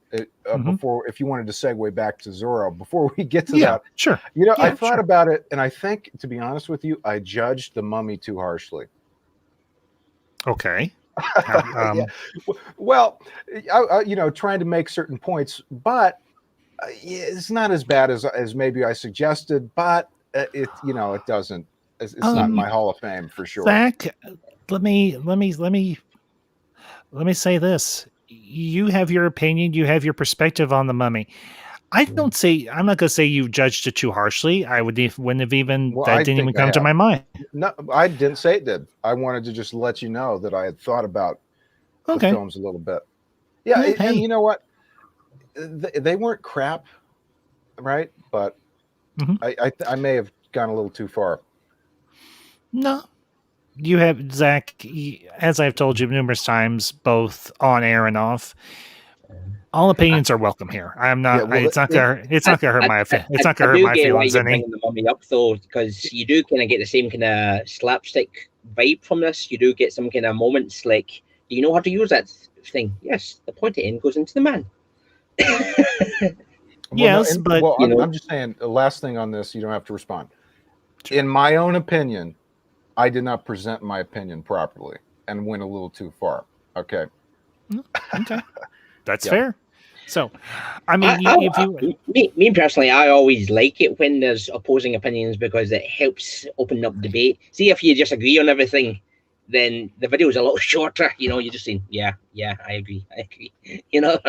before, if you wanted to segue back to Zorro, before we get to that. Sure. You know, I thought about it, and I think, to be honest with you, I judged The Mummy too harshly. Okay. Well, you know, trying to make certain points, but it's not as bad as maybe I suggested, but it doesn't. It's not my Hall of Fame for sure. Zach, let me say this. You have your opinion. You have your perspective on The Mummy. I'm not going to say you judged it too harshly. I wouldn't have even, that didn't even come to my mind. No, I didn't say it did. I wanted to just let you know that I had thought about the films a little bit. Yeah, and you know what? They weren't crap, right? But I may have gone a little too far. No, you have, Zach, as I've told you numerous times, both on air and off. All opinions are welcome here. I'm not. It's not gonna hurt my feelings any. The Mummy up though, because you do kind of get the same kind of slapstick vibe from this. You do get some kind of moments like, do you know how to use that thing? Yes, the pointy end goes into the man. I'm just saying. The last thing on this, you don't have to respond. Sure. In my own opinion, I did not present my opinion properly and went a little too far. Okay. Okay. That's fair. So, I mean, me personally, I always like it when there's opposing opinions, because it helps open up debate. See, if you just agree on everything, then the video is a lot shorter. You know, you're just saying, yeah, I agree. You know.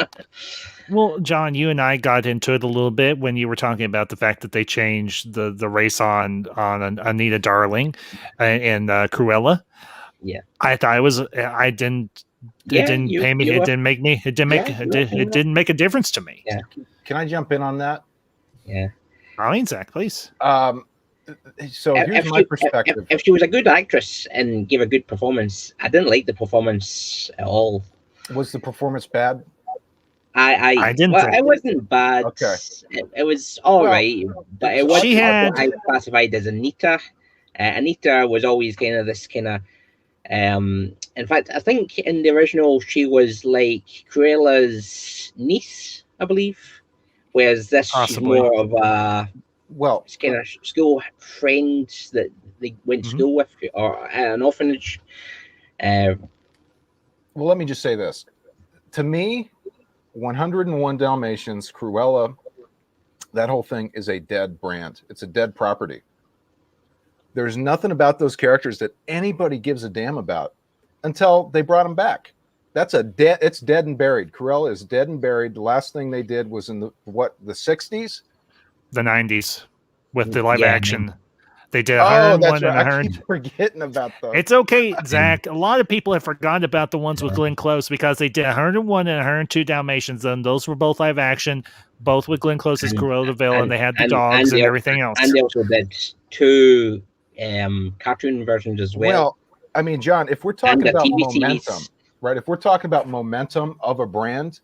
Well, John, you and I got into it a little bit when you were talking about the fact that they changed the race on Anita Darling and Cruella. Yeah, I thought I didn't. It didn't pay me. It didn't make me. It didn't make a difference to me. Yeah. Can I jump in on that? Yeah. I mean, Zach, please. So here's my perspective. If she was a good actress and gave a good performance, I didn't like the performance at all. Was the performance bad? I didn't. Well, it wasn't bad. Okay. It was all right, but it wasn't what I classified as Anita. Anita was always kind of this kind of. In fact, I think in the original she was like Cruella's niece, I believe, whereas this she's more of a kind of school friend that they went to school with, or an orphanage. Well, let me just say this: to me, 101 Dalmatians, Cruella, that whole thing is a dead brand. It's a dead property. There's nothing about those characters that anybody gives a damn about until they brought them back. It's dead and buried. Cruella is dead and buried. The last thing they did was in the 60s? The 90s with the live action. They did 101 that's right. I keep forgetting about those. It's okay, Zach. A lot of people have forgotten about the ones with Glenn Close, because they did 101 and 102 Dalmatians, and those were both live action, both with Glenn Close as Cruella de Vil, and they had the dogs and everything else. And they also did 2 cartoon versions as well. Well, I mean, John, if we're talking about momentum, right? If we're talking about momentum of a brand,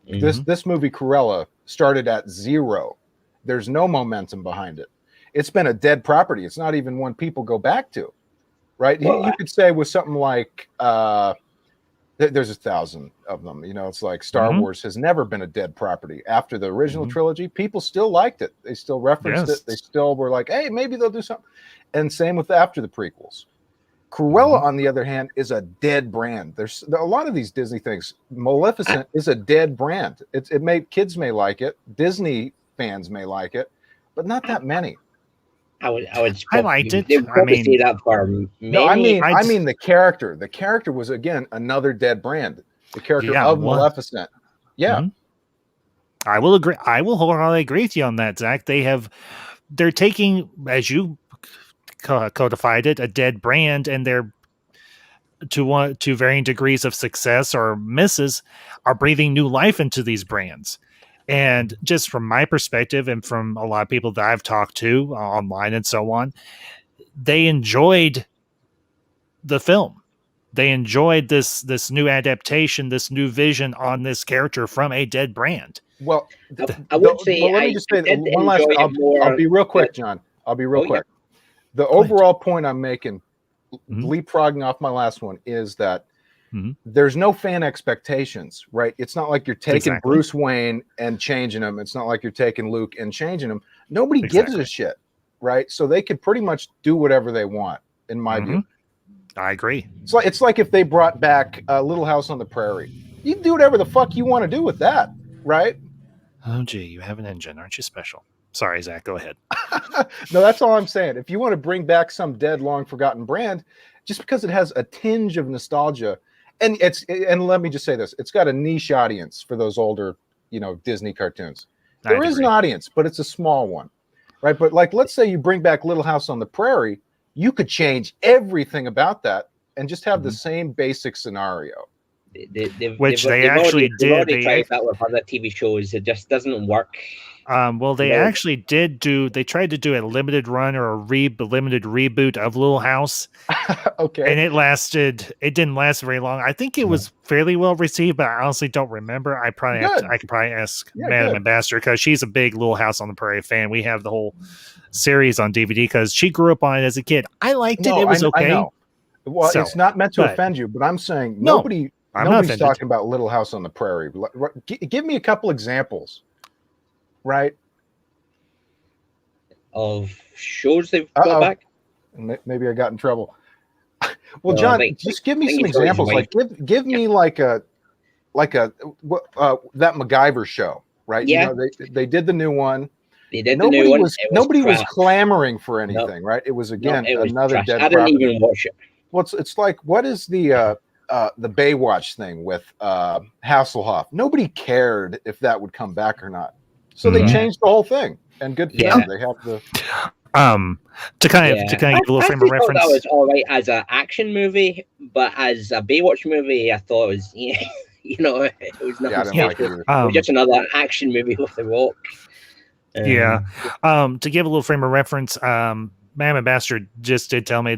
this movie Cruella started at 0. There's no momentum behind it. It's been a dead property. It's not even one people go back to, right? Well, you could say with something like there's 1,000 of them. You know, it's like Star Wars has never been a dead property. After the original trilogy, people still liked it. They still referenced it. They still were like, hey, maybe they'll do something. And same with after the prequels. Cruella, on the other hand, is a dead brand. There's a lot of these Disney things. Maleficent is a dead brand. Kids may like it, Disney fans may like it, but not that many. I liked it. They would probably say that for many. No, I mean the character. The character was, again, another dead brand. The character of Maleficent. Yeah. Mm-hmm. I will agree. I will wholeheartedly agree with you on that, Zach. They're taking, as you codified it, a dead brand, and they're to varying degrees of success or misses, are breathing new life into these brands. And just from my perspective, and from a lot of people that I've talked to online and so on, they enjoyed the film. They enjoyed this new adaptation, this new vision on this character from a dead brand. Well, I would say. Well, let me just say one last. I'll be real quick, John. I'll be real quick. The overall point I'm making, leapfrogging off my last one, is that there's no fan expectations, right? It's not like you're taking Bruce Wayne and changing him. It's not like you're taking Luke and changing him. Nobody gives a shit, right? So they could pretty much do whatever they want, in my view. I agree. It's like if they brought back Little House on the Prairie. You can do whatever the fuck you want to do with that, right? Oh, gee, you have an engine. Aren't you special? Sorry, Zach, go ahead. No, that's all I'm saying. If you want to bring back some dead, long forgotten brand, just because it has a tinge of nostalgia, and let me just say this, it's got a niche audience for those older, Disney cartoons. There is an audience, but it's a small one, right? But let's say you bring back Little House on the Prairie, you could change everything about that and just have the same basic scenario. Which they actually did. They tried that with other TV shows. It just doesn't work. Well, they actually did they tried to do a limited run or a limited reboot of Little House. Okay. And it didn't last very long. I think it was fairly well received, but I honestly don't remember. I could probably ask Madam Ambassador, because she's a big Little House on the Prairie fan. We have the whole series on DVD because she grew up on it as a kid. I liked it. It was okay. I know. Well, it's not meant to offend you, but I'm saying nobody's talking about Little House on the Prairie. Give me a couple examples. Right, of shows they've brought back. Maybe I got in trouble. Well, John, just give me some examples. Give me that MacGyver show, right? Yeah, they did the new one. They did the new one. Nobody was clamoring for anything, right? It was another dead. I didn't even watch it. Well, it's like, what is the Baywatch thing with Hasselhoff? Nobody cared if that would come back or not. So they changed the whole thing, and good for them. They have the to kind of give a little frame of reference. That was all right as an action movie, but as a Baywatch movie, I thought it was it was nothing special. It was just another action movie with The Rock. To give a little frame of reference, Madam Ambassador just did tell me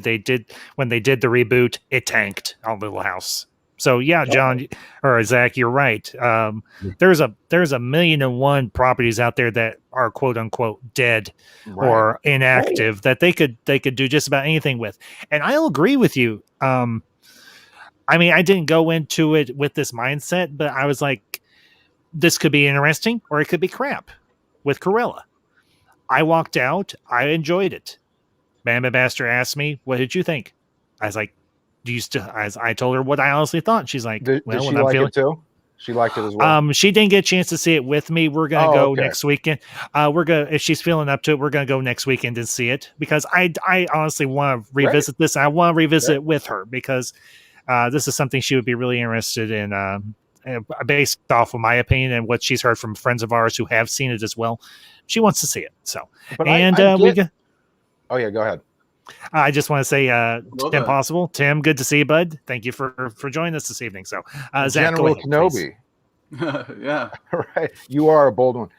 when they did the reboot, it tanked on Little House. So John or Zach, you're right. There's a 1,000,001 properties out there that are quote unquote dead or inactive that they could do just about anything with. And I'll agree with you. I mean, I didn't go into it with this mindset, but I was like, this could be interesting or it could be crap with Cruella. I walked out. I enjoyed it. Madam Ambassador asked me, what did you think? I was like, do you still? As I told her what I honestly thought, she's like, did she like it too? She liked it as well. She didn't get a chance to see it with me. We're gonna go next weekend. If she's feeling up to it, we're gonna go next weekend and see it, because I honestly want to revisit this. I want to revisit it with her because this is something she would be really interested in. Based off of my opinion and what she's heard from friends of ours who have seen it as well, she wants to see it. So, go ahead. I just want to say, Tim Possible. Tim, good to see you, bud. Thank you for joining us this evening. So, Zach, General go ahead, Kenobi. Yeah. Right. You are a bold one.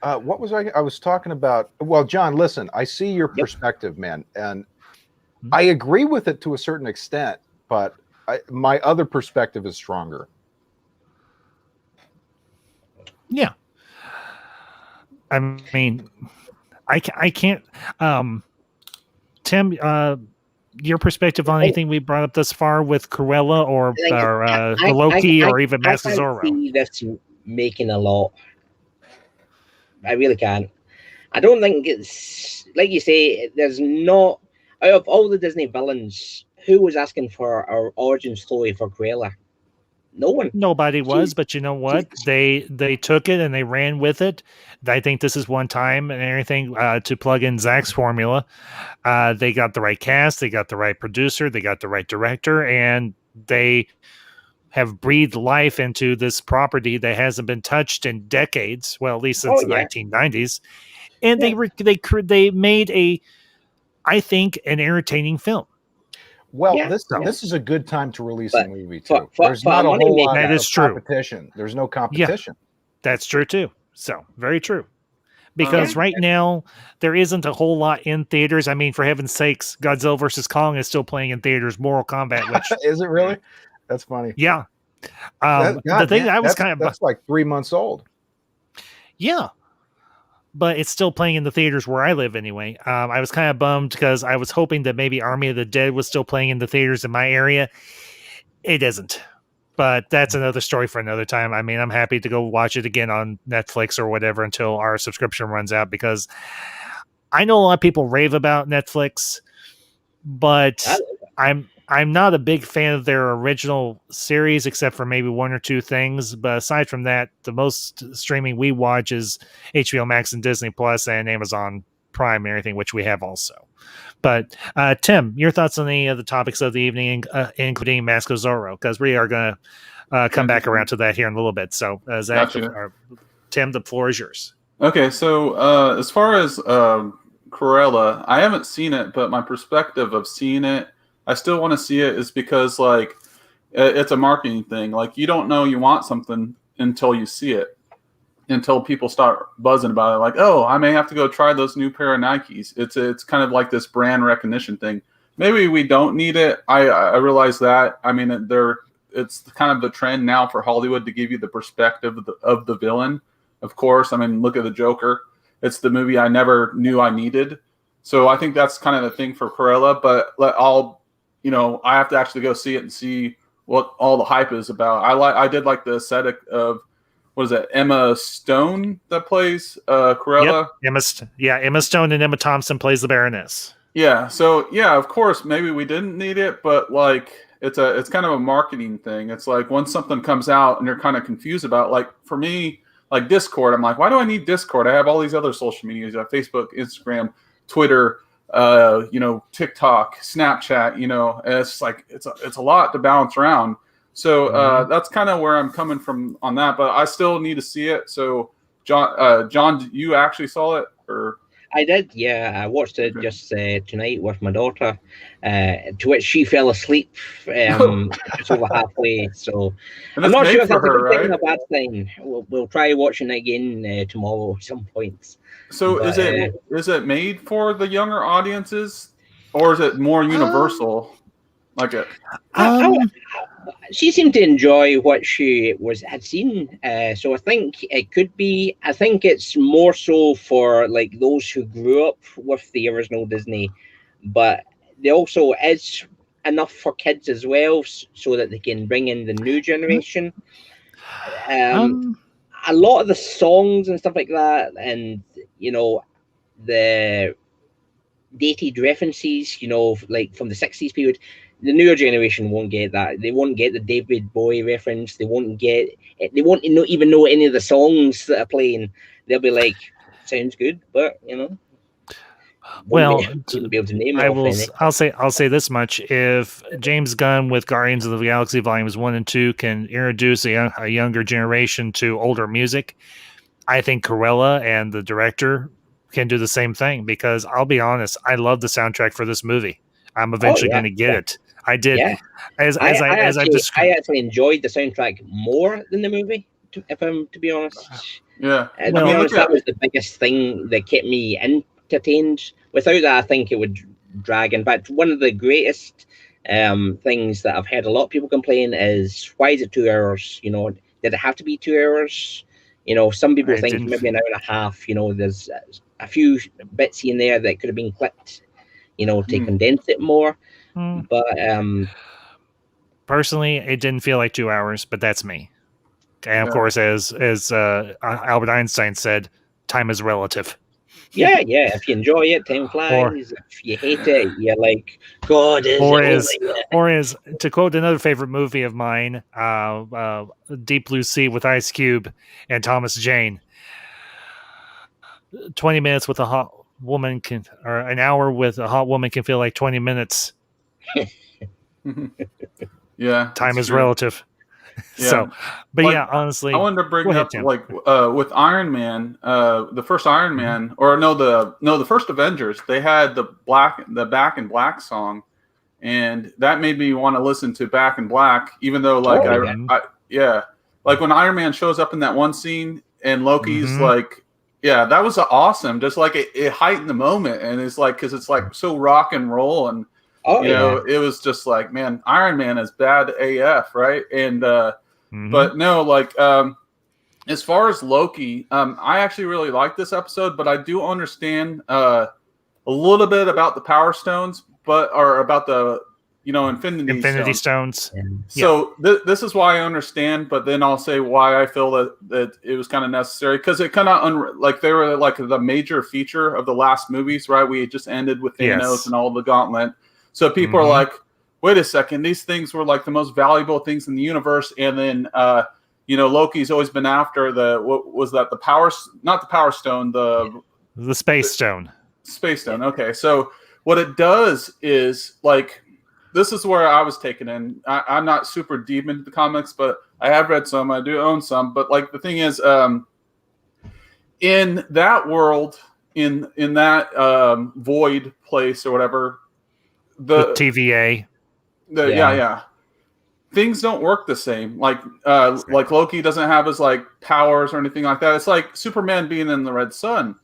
What was I was talking about? Well, John, listen, I see your perspective, man. And I agree with it to a certain extent, but my other perspective is stronger. Yeah. I mean, I can't, Tim, your perspective on anything we brought up thus far with Cruella or Loki or even Mask of Zorro? I see this making a lot. I really can't. I don't think it's like you say. There's not, out of all the Disney villains, who was asking for our origin story for Cruella? No one. Nobody was, but you know what? They took it and they ran with it. I think this is one time and everything to plug in Zach's formula. They got the right cast, they got the right producer, they got the right director, and they have breathed life into this property that hasn't been touched in decades. Well, at least since the 1990s. And they made I think, an entertaining film. Well, this is a good time to release a movie too. There's not a whole lot of competition. There's no competition. Yeah, that's true too. So very true. Because right now there isn't a whole lot in theaters. I mean, for heaven's sakes, Godzilla vs. Kong is still playing in theaters. Mortal Kombat, which is it really? That's funny. Yeah. The thing I was that's like 3 months old. Yeah. But it's still playing in the theaters where I live anyway. I was kind of bummed because I was hoping that maybe Army of the Dead was still playing in the theaters in my area. It isn't. But that's another story for another time. I mean, I'm happy to go watch it again on Netflix or whatever until our subscription runs out, because I know a lot of people rave about Netflix, but I'm not a big fan of their original series, except for maybe one or two things. But aside from that, the most streaming we watch is HBO Max and Disney Plus and Amazon Prime and everything, which we have also. But Tim, your thoughts on any of the topics of the evening, including Mask of Zorro, because we are going to come back around to that here in a little bit. So, Zach, Tim, the floor is yours. Okay, so as far as Cruella, I haven't seen it, but my perspective of seeing it, I still want to see it, is because like it's a marketing thing. Like you don't know you want something until you see it, until people start buzzing about it. Like, oh, I may have to go try those new pair of Nikes. It's kind of like this brand recognition thing. Maybe we don't need it. I realize that. I mean, it's kind of the trend now for Hollywood to give you the perspective of the villain. Of course, I mean, look at the Joker. It's the movie I never knew I needed. So I think that's kind of the thing for Cruella. But I have to actually go see it and see what all the hype is about. I did like the aesthetic of, what is that, Emma Stone that plays Cruella? Yep. Emma Stone and Emma Thompson plays the Baroness. Yeah, so yeah, of course, maybe we didn't need it, but like it's kind of a marketing thing. It's like once something comes out and you're kind of confused about it, like for me, like Discord, I'm like, why do I need Discord? I have all these other social medias. I have Facebook, Instagram, Twitter, TikTok, Snapchat, and it's like it's a lot to balance around. So that's kind of where I'm coming from on that, but I still need to see it. So John, you actually saw it, or? I did, yeah. I watched it just tonight with my daughter, to which she fell asleep just over halfway. So I'm not sure if that's a good thing or a bad thing. We'll try watching it again tomorrow at some point. So is it made for the younger audiences, or is it more universal? Like it? She seemed to enjoy what she had seen, so I think it could be. I think it's more so for like those who grew up with the original Disney, but there also is enough for kids as well, so that they can bring in the new generation. A lot of the songs and stuff like that, and the dated references, like from the 60s period. The newer generation won't get that. They won't get the David Bowie reference. They won't get it. They won't even know any of the songs that are playing. They'll be like, "Sounds good," but well, be able to name it. I'll say this much: if James Gunn with Guardians of the Galaxy Volumes 1 and 2 can introduce a younger generation to older music, I think Cruella and the director can do the same thing. Because I'll be honest, I love the soundtrack for this movie. I'm eventually going to get it. I did. Yeah. I actually enjoyed the soundtrack more than the movie, if I'm to be honest. Yeah. That was the biggest thing that kept me entertained. Without that, I think it would drag. In fact, one of the greatest things that I've heard a lot of people complain is, why is it 2 hours? Did it have to be 2 hours? Some people think maybe an hour and a half. There's a few bits in there that could have been clipped, to condense it more. But personally, it didn't feel like 2 hours, but that's me. And of course, as Albert Einstein said, time is relative. Yeah, yeah. If you enjoy it, time flies. If you hate it, you're like, God, is or it is only? or is to quote another favorite movie of mine, Deep Blue Sea with Ice Cube and Thomas Jane. 20 minutes with a hot woman can, or an hour with a hot woman can feel like 20 minutes. Yeah, Time is true. relative. Yeah. So, but Like, yeah, honestly, I wanted to bring ahead, up Tim. like with Iron Man, the first Iron Man, or the first Avengers. They had the Back in Black song, and that made me want to listen to Back in Black, even though like yeah, like when Iron Man shows up in that one scene and Loki's like, yeah, that was awesome. Just like it heightened the moment, and it's like because it's like so rock and roll, and you know, it was just like, man, Iron Man is bad AF, right? And but no, like as far as Loki, I actually really like this episode, but I do understand a little bit about the Power Stones, or about the Infinity Stones. So this is why I understand, but then I'll say why I feel that it was kind of necessary, because it kind of like they were like the major feature of the last movies, right? We just ended with Thanos and all the Gauntlet, so people are like, wait a second, these things were like the most valuable things in the universe, and then Loki's always been after what was that, the power, not the Power Stone, the Space Stone. Space Stone. Okay, so what it does is like, this is where I was taken in. I'm not super deep into the comics, but I have read some. I do own some. But like the thing is, in that world, in that void place or whatever, the TVA, things don't work the same. Like Loki doesn't have his like powers or anything like that. It's like Superman being in the red sun.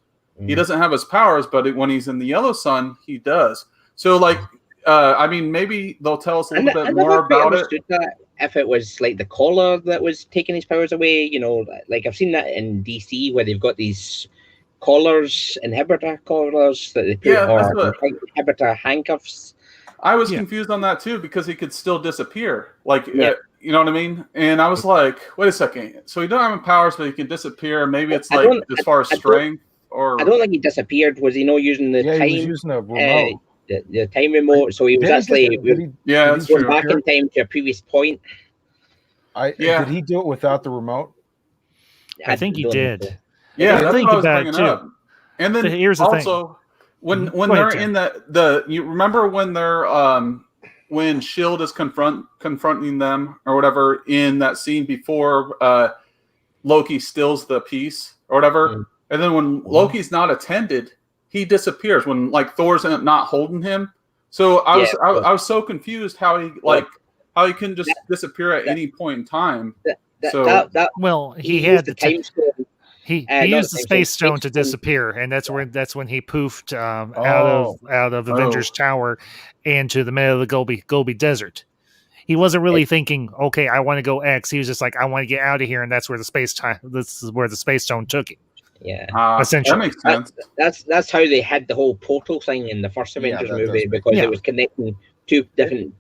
He doesn't have his powers, but when he's in the yellow sun, he does. So like, I mean, maybe they'll tell us a little bit more about it. That if it was like the collar that was taking his powers away, like I've seen that in DC where they've got these collars, inhibitor collars that they put, or inhibitor handcuffs. I was confused on that too, because he could still disappear. Like, you know what I mean? And I was like, wait a second. So he don't have powers, but he can disappear. Maybe it's like as far as strength, or I don't think he disappeared. Was he not using the time? He was using a remote. The time remote, so he was actually going back in time to a previous point. Did he do it without the remote? I think he did. Yeah, that's what I was bringing up. And then here's the also, thing. when they're in the you remember when they're when Shield is confronting them or whatever in that scene before Loki steals the piece or whatever, and then when Loki's not attended, he disappears when like Thor's not holding him. So I was so confused how he can just disappear at any point in time. He had the time stone. He used the Space Stone to disappear, and that's when he poofed out of Avengers Tower into the middle of the Gobi Desert. He wasn't really thinking, okay, I want to go X. He was just like, I want to get out of here, and that's where this is where the Space Stone took him. Yeah, essentially, that makes sense. That's how they had the whole portal thing in the first Avengers movie, because it was connecting two different.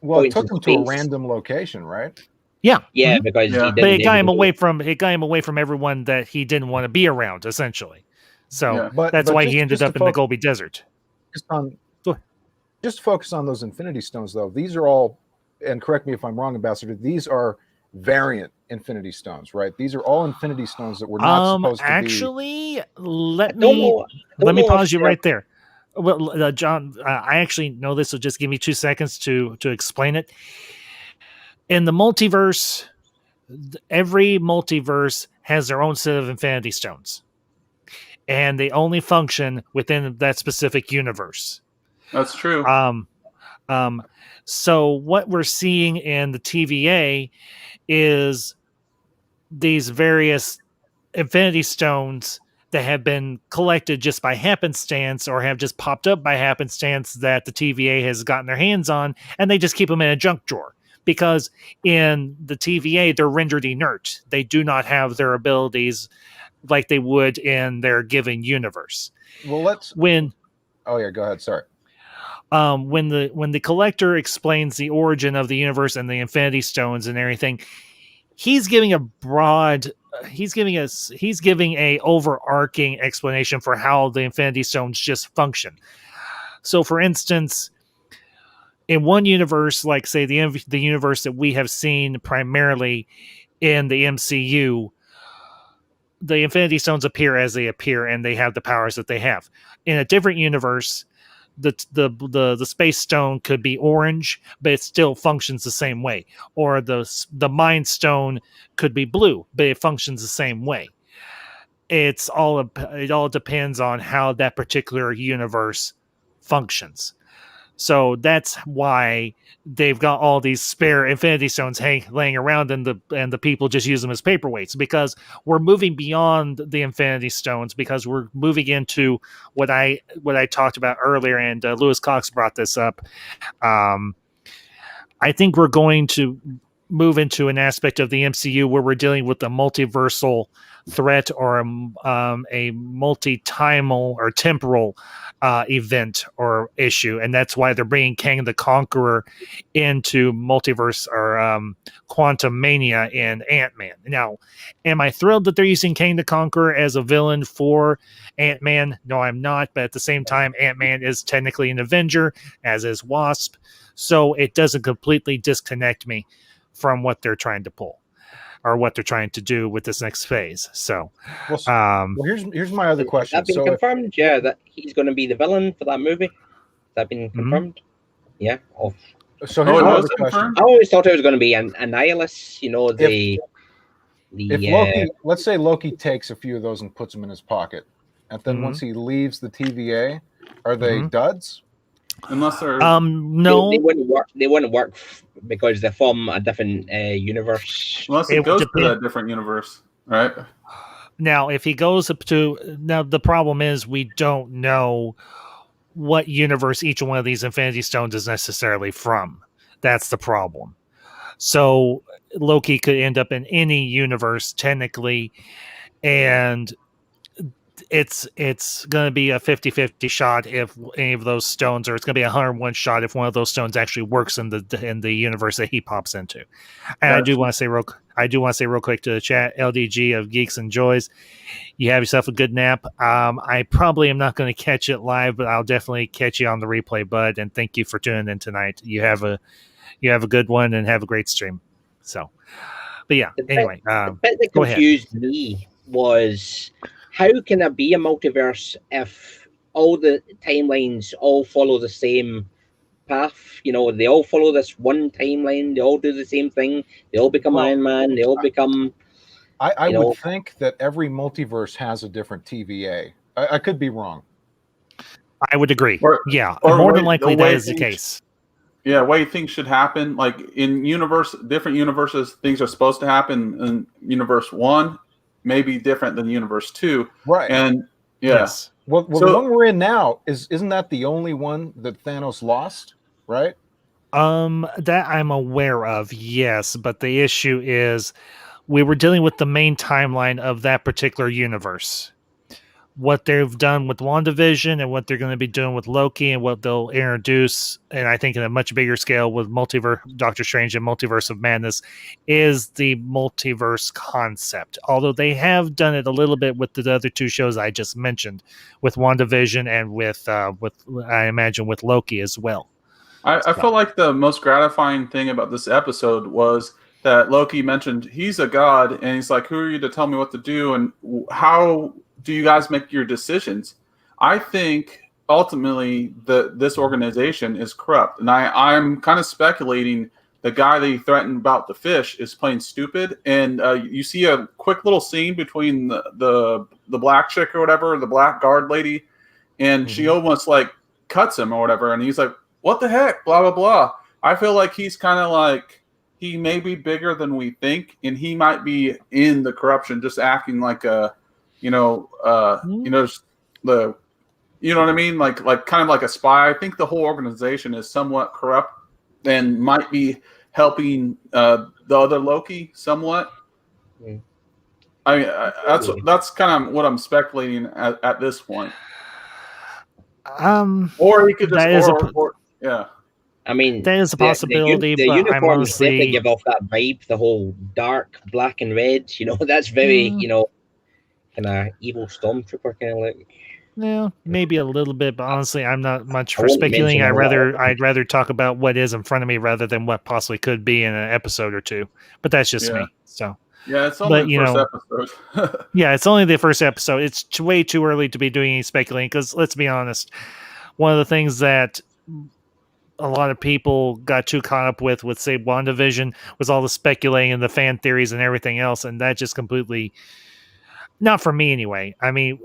Well, it took him to a random location, right? Yeah, because but it got him away from everyone that he didn't want to be around, essentially. So that's why he ended up in the Gobi Desert. Just focus on those Infinity Stones, though. These are all, and correct me if I'm wrong, Ambassador, these are variant Infinity Stones, right? These are all Infinity Stones that were not supposed to be. Actually, let me pause you right there. Well, John, I actually know this, so just give me 2 seconds to explain it. In the multiverse, every multiverse has their own set of Infinity Stones, and they only function within that specific universe. That's true. So what we're seeing in the TVA is these various Infinity Stones that have been collected just by happenstance or have just popped up by happenstance that the TVA has gotten their hands on, and they just keep them in a junk drawer. Because in the TVA, they're rendered inert. They do not have their abilities like they would in their given universe. Well, Oh yeah, go ahead. Sorry. When the collector explains the origin of the universe and the Infinity Stones and everything, he's giving a broad he's giving a overarching explanation for how the Infinity Stones just function. So, for instance, in one universe, like say the universe that we have seen primarily in the MCU, the Infinity Stones appear as they appear, and they have the powers that they have. In a different universe, the Space Stone could be orange, but it still functions the same way. Or the Mind Stone could be blue, but it functions the same way. It all depends on how that particular universe functions. So that's why they've got all these spare Infinity Stones laying around, and the people just use them as paperweights, because we're moving beyond the Infinity Stones, because we're moving into what I talked about earlier, and Lewis Cox brought this up. I think we're going to move into an aspect of the MCU where we're dealing with a multiversal threat, or a multi-timal or temporal event or issue, and that's why they're bringing Kang the Conqueror into multiverse or Quantum Mania in Ant-Man. Now, am I thrilled that they're using Kang the Conqueror as a villain for Ant-Man? No, I'm not, but at the same time, Ant-Man is technically an Avenger, as is Wasp, so it doesn't completely disconnect me from what they're trying to pull or what they're trying to do with this next phase. So, well, here's my other question. Has that been confirmed? Yeah, that he's going to be the villain for that movie. Has that been confirmed? Mm-hmm. Yeah. Oh. So here's my other question. I always thought it was going to be an Annihilus. You know, if Loki, let's say Loki takes a few of those and puts them in his pocket, and then once he leaves the TVA, are they duds? Unless they're no, they wouldn't work because they're from a different universe. Unless it goes to a different universe, right? Now, if he goes up to the problem is we don't know what universe each one of these Infinity Stones is necessarily from. That's the problem. So Loki could end up in any universe technically, and it's going to be a 50-50 shot if any of those stones, or it's going to be a 101 shot if one of those stones actually works in the universe that he pops into. And I do want to say real quick to the chat, LDG of Geeks and Joys, you have yourself a good nap. I probably am not going to catch it live, but I'll definitely catch you on the replay, bud. And thank you for tuning in tonight. You have a good one, and have a great stream. So, but yeah, anyway, the bit that confused me was, how can there be a multiverse if all the timelines all follow the same path? You know, they all follow this one timeline. They all do the same thing. They all become Iron Man. They all become... I would think that every multiverse has a different TVA. I could be wrong. I would agree. Or more than likely that is the case. Yeah, way things should happen. Like in different universes, things are supposed to happen in universe 1. May be different than universe 2, right? And yes, well, so, the one we're in now isn't that the only one that Thanos lost, right? That I'm aware of, yes, but the issue is we were dealing with the main timeline of that particular universe. What they've done with WandaVision and what they're going to be doing with Loki and what they'll introduce, and I think in a much bigger scale with Doctor Strange and Multiverse of Madness, is the multiverse concept. Although they have done it a little bit with the other two shows I just mentioned, with WandaVision and with I imagine with Loki as well. I feel like the most gratifying thing about this episode was that Loki mentioned he's a god, and he's like, "Who are you to tell me what to do? And how do you guys make your decisions?" I think ultimately this organization is corrupt, and I'm kind of speculating the guy that he threatened about the fish is playing stupid. And you see a quick little scene between the black chick or whatever, the black guard lady, and she almost like cuts him or whatever, and he's like, "What the heck?" Blah blah blah. I feel like he's kind of like, he may be bigger than we think, and he might be in the corruption, just acting like a, you know what I mean? Like kind of like a spy. I think the whole organization is somewhat corrupt and might be helping the other Loki somewhat. I mean, that's kind of what I'm speculating at this point. Or he could just, yeah. I mean, that is a possibility, the but I'm uniforms definitely honestly give off that vibe. The whole dark black and red, that's very, kind of evil stormtrooper kind of look. yeah, maybe a little bit, but honestly, I'm not much I for won't speculating. mention a lot. I'd rather talk about what is in front of me rather than what possibly could be in an episode or two. But that's just me. So, Yeah, it's only but the first episode. yeah, it's only the first episode. It's way too early to be doing any speculating because let's be honest, one of the things that a lot of people got too caught up with say WandaVision was all the speculating and the fan theories and everything else, and that just completely, not for me anyway. I mean,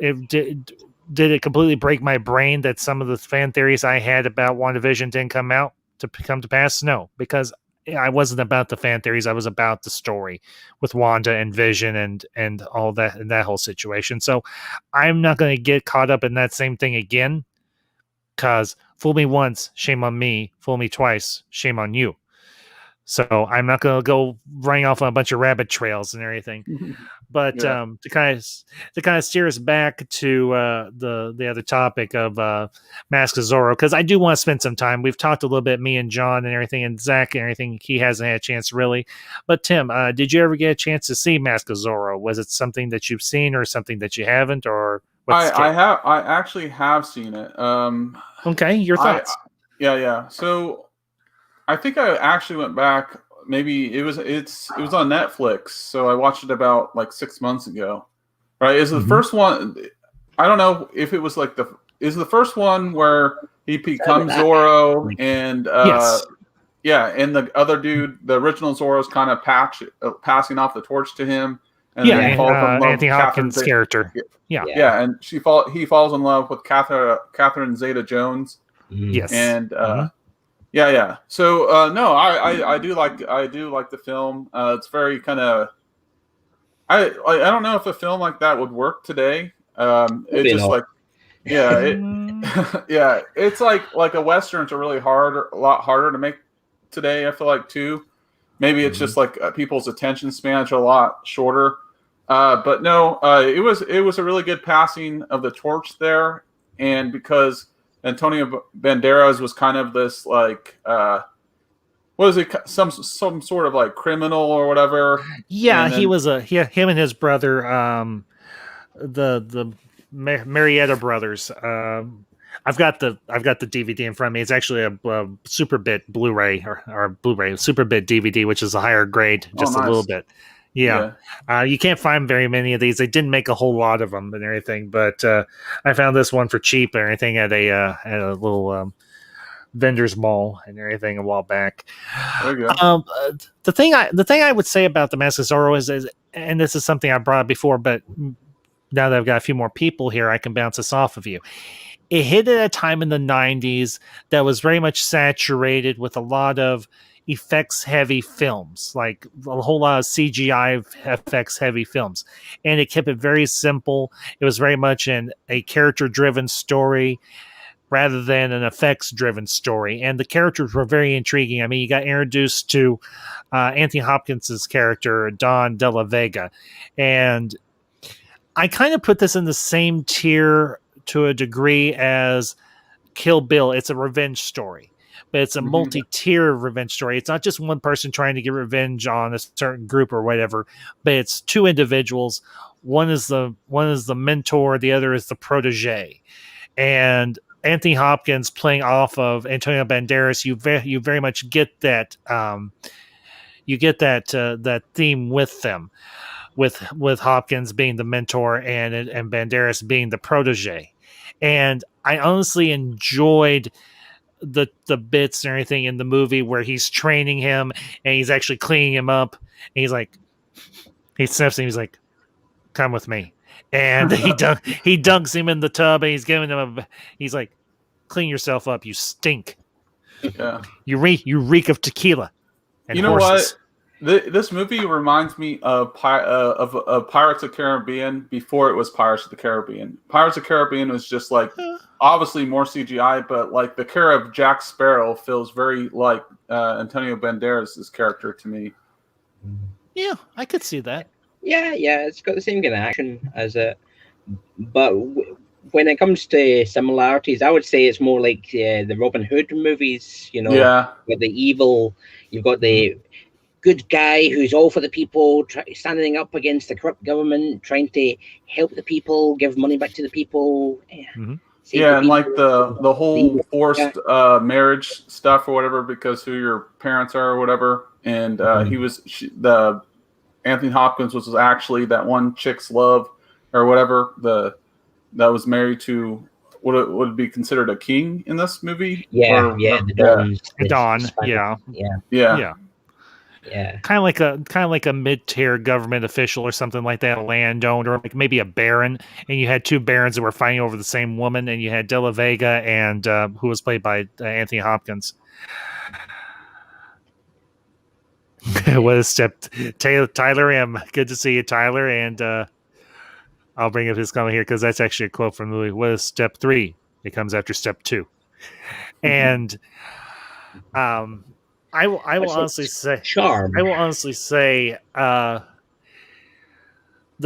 did it completely break my brain that some of the fan theories I had about WandaVision didn't come to pass? No, because I wasn't about the fan theories. I was about the story with Wanda and Vision and all that and that whole situation. So I'm not going to get caught up in that same thing again. Because fool me once, shame on me. Fool me twice, shame on you. So I'm not going to go running off on a bunch of rabbit trails and everything. But Yeah. to kind of steer us back to the other topic of Mask of Zorro, because I do want to spend some time. We've talked a little bit, me and John and everything, and Zach and everything. He hasn't had a chance really. But Tim, did you ever get a chance to see Mask of Zorro? Was it something that you've seen or something that you haven't, or what's I actually have seen it. Okay, your thoughts? Yeah. So I think I actually went back. Maybe it was on Netflix, so I watched it about like 6 months ago. Right? Is the first one? I don't know if it was the first one where he becomes Zorro and yes. Yeah, and the other dude, the original Zorro's kind of passing off the torch to him. And Yeah, then he falls in love Anthony with Hopkins' character. Yeah, and he falls in love with Catherine Zeta-Jones. Yes, and yeah. So no, I do like the film. It's very kind of I don't know if a film like that would work today. It's just like yeah, it's like a Westerns are really a lot harder to make today. I feel like too. Maybe it's just like people's attention spans are a lot shorter. But no, it was a really good passing of the torch there, and because Antonio Banderas was kind of this like what is it, some sort of like criminal or whatever. Yeah, he was him and his brother, the Marietta brothers. I've got the DVD in front of me. It's actually a Super Bit Blu-ray or Blu-ray Super Bit DVD, which is a higher grade, just a little bit. Yeah. You can't find very many of these. They didn't make a whole lot of them and everything, but I found this one for cheap and everything at a little vendor's mall and everything a while back. There you go. The thing I would say about the Mask of Zorro is, and this is something I brought up before, but now that I've got a few more people here, I can bounce this off of you. It hit at a time in the 90s that was very much saturated with a lot of effects heavy films, like a whole lot of CGI effects heavy films. And it kept it very simple. It was very much a character driven story rather than an effects driven story. And the characters were very intriguing. I mean, you got introduced to Anthony Hopkins' character, Don De La Vega. And I kind of put this in the same tier to a degree as Kill Bill. It's a revenge story. But it's a multi-tier revenge story. It's not just one person trying to get revenge on a certain group or whatever, but it's two individuals. One is the mentor, the other is the protege. And Anthony Hopkins playing off of Antonio Banderas, you very much get that that theme with them, with Hopkins being the mentor and Banderas being the protege. And I honestly enjoyed the bits and everything in the movie where he's training him and he's actually cleaning him up, and he sniffs him, he's like, come with me, and he dunks him in the tub, and he's giving him he's like, clean yourself up, you stink. Yeah, you reek of tequila and you know horses. what, this movie reminds me of Pirates of the Caribbean before it was Pirates of the Caribbean. Pirates of the Caribbean was just like obviously more CGI, but like the character of Jack Sparrow feels very like Antonio Banderas' character to me. Yeah, I could see that. Yeah, it's got the same kind of action as it. But when it comes to similarities, I would say it's more like the Robin Hood movies. You know, Yeah. with the evil, you've got the good guy who's all for the people, standing up against the corrupt government, trying to help the people, give money back to the people. Save Yeah, the and like people. the whole forced marriage stuff or whatever, because who your parents are or whatever. And the Anthony Hopkins was actually that one chick's love or whatever, that was married to what would be considered a king in this movie. The Don, yeah. Kind of like a mid-tier government official or something like that, a landowner, or like maybe a baron, and you had two barons that were fighting over the same woman, and you had De La Vega and who was played by Anthony Hopkins. What a step, Tyler M. Good to see you, Tyler, and I'll bring up his comment here because that's actually a quote from the movie. What is step 3? It comes after step 2, and I will honestly say, charm. I will honestly say, the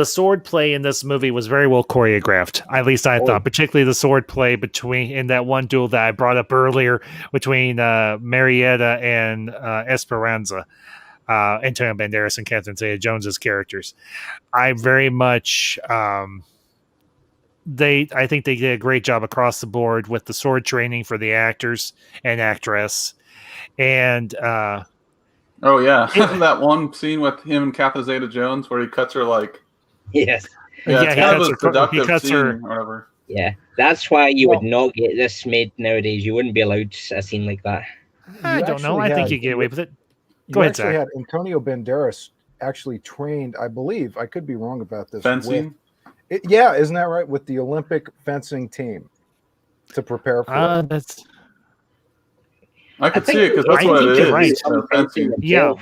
sword play in this movie was very well choreographed. At least I thought, particularly the sword play in that one duel that I brought up earlier between Marietta and Esperanza, Antonio Banderas and Catherine Zeta-Jones's characters. I very much, I think they did a great job across the board with the sword training for the actors and actress. And that one scene with him and Catherine Zeta-Jones where he cuts her like yes, it's kind of a seductive scene or whatever. Yeah, that's why you would not get this made nowadays. You wouldn't be allowed a scene like that. I don't know. I think you get away with it. Go ahead, Zach. Had Antonio Banderas actually trained, I believe, I could be wrong about this. Fencing? Isn't that right? With the Olympic fencing team to prepare for it. I could see it because that's what it is. Right. Fencing. Yeah.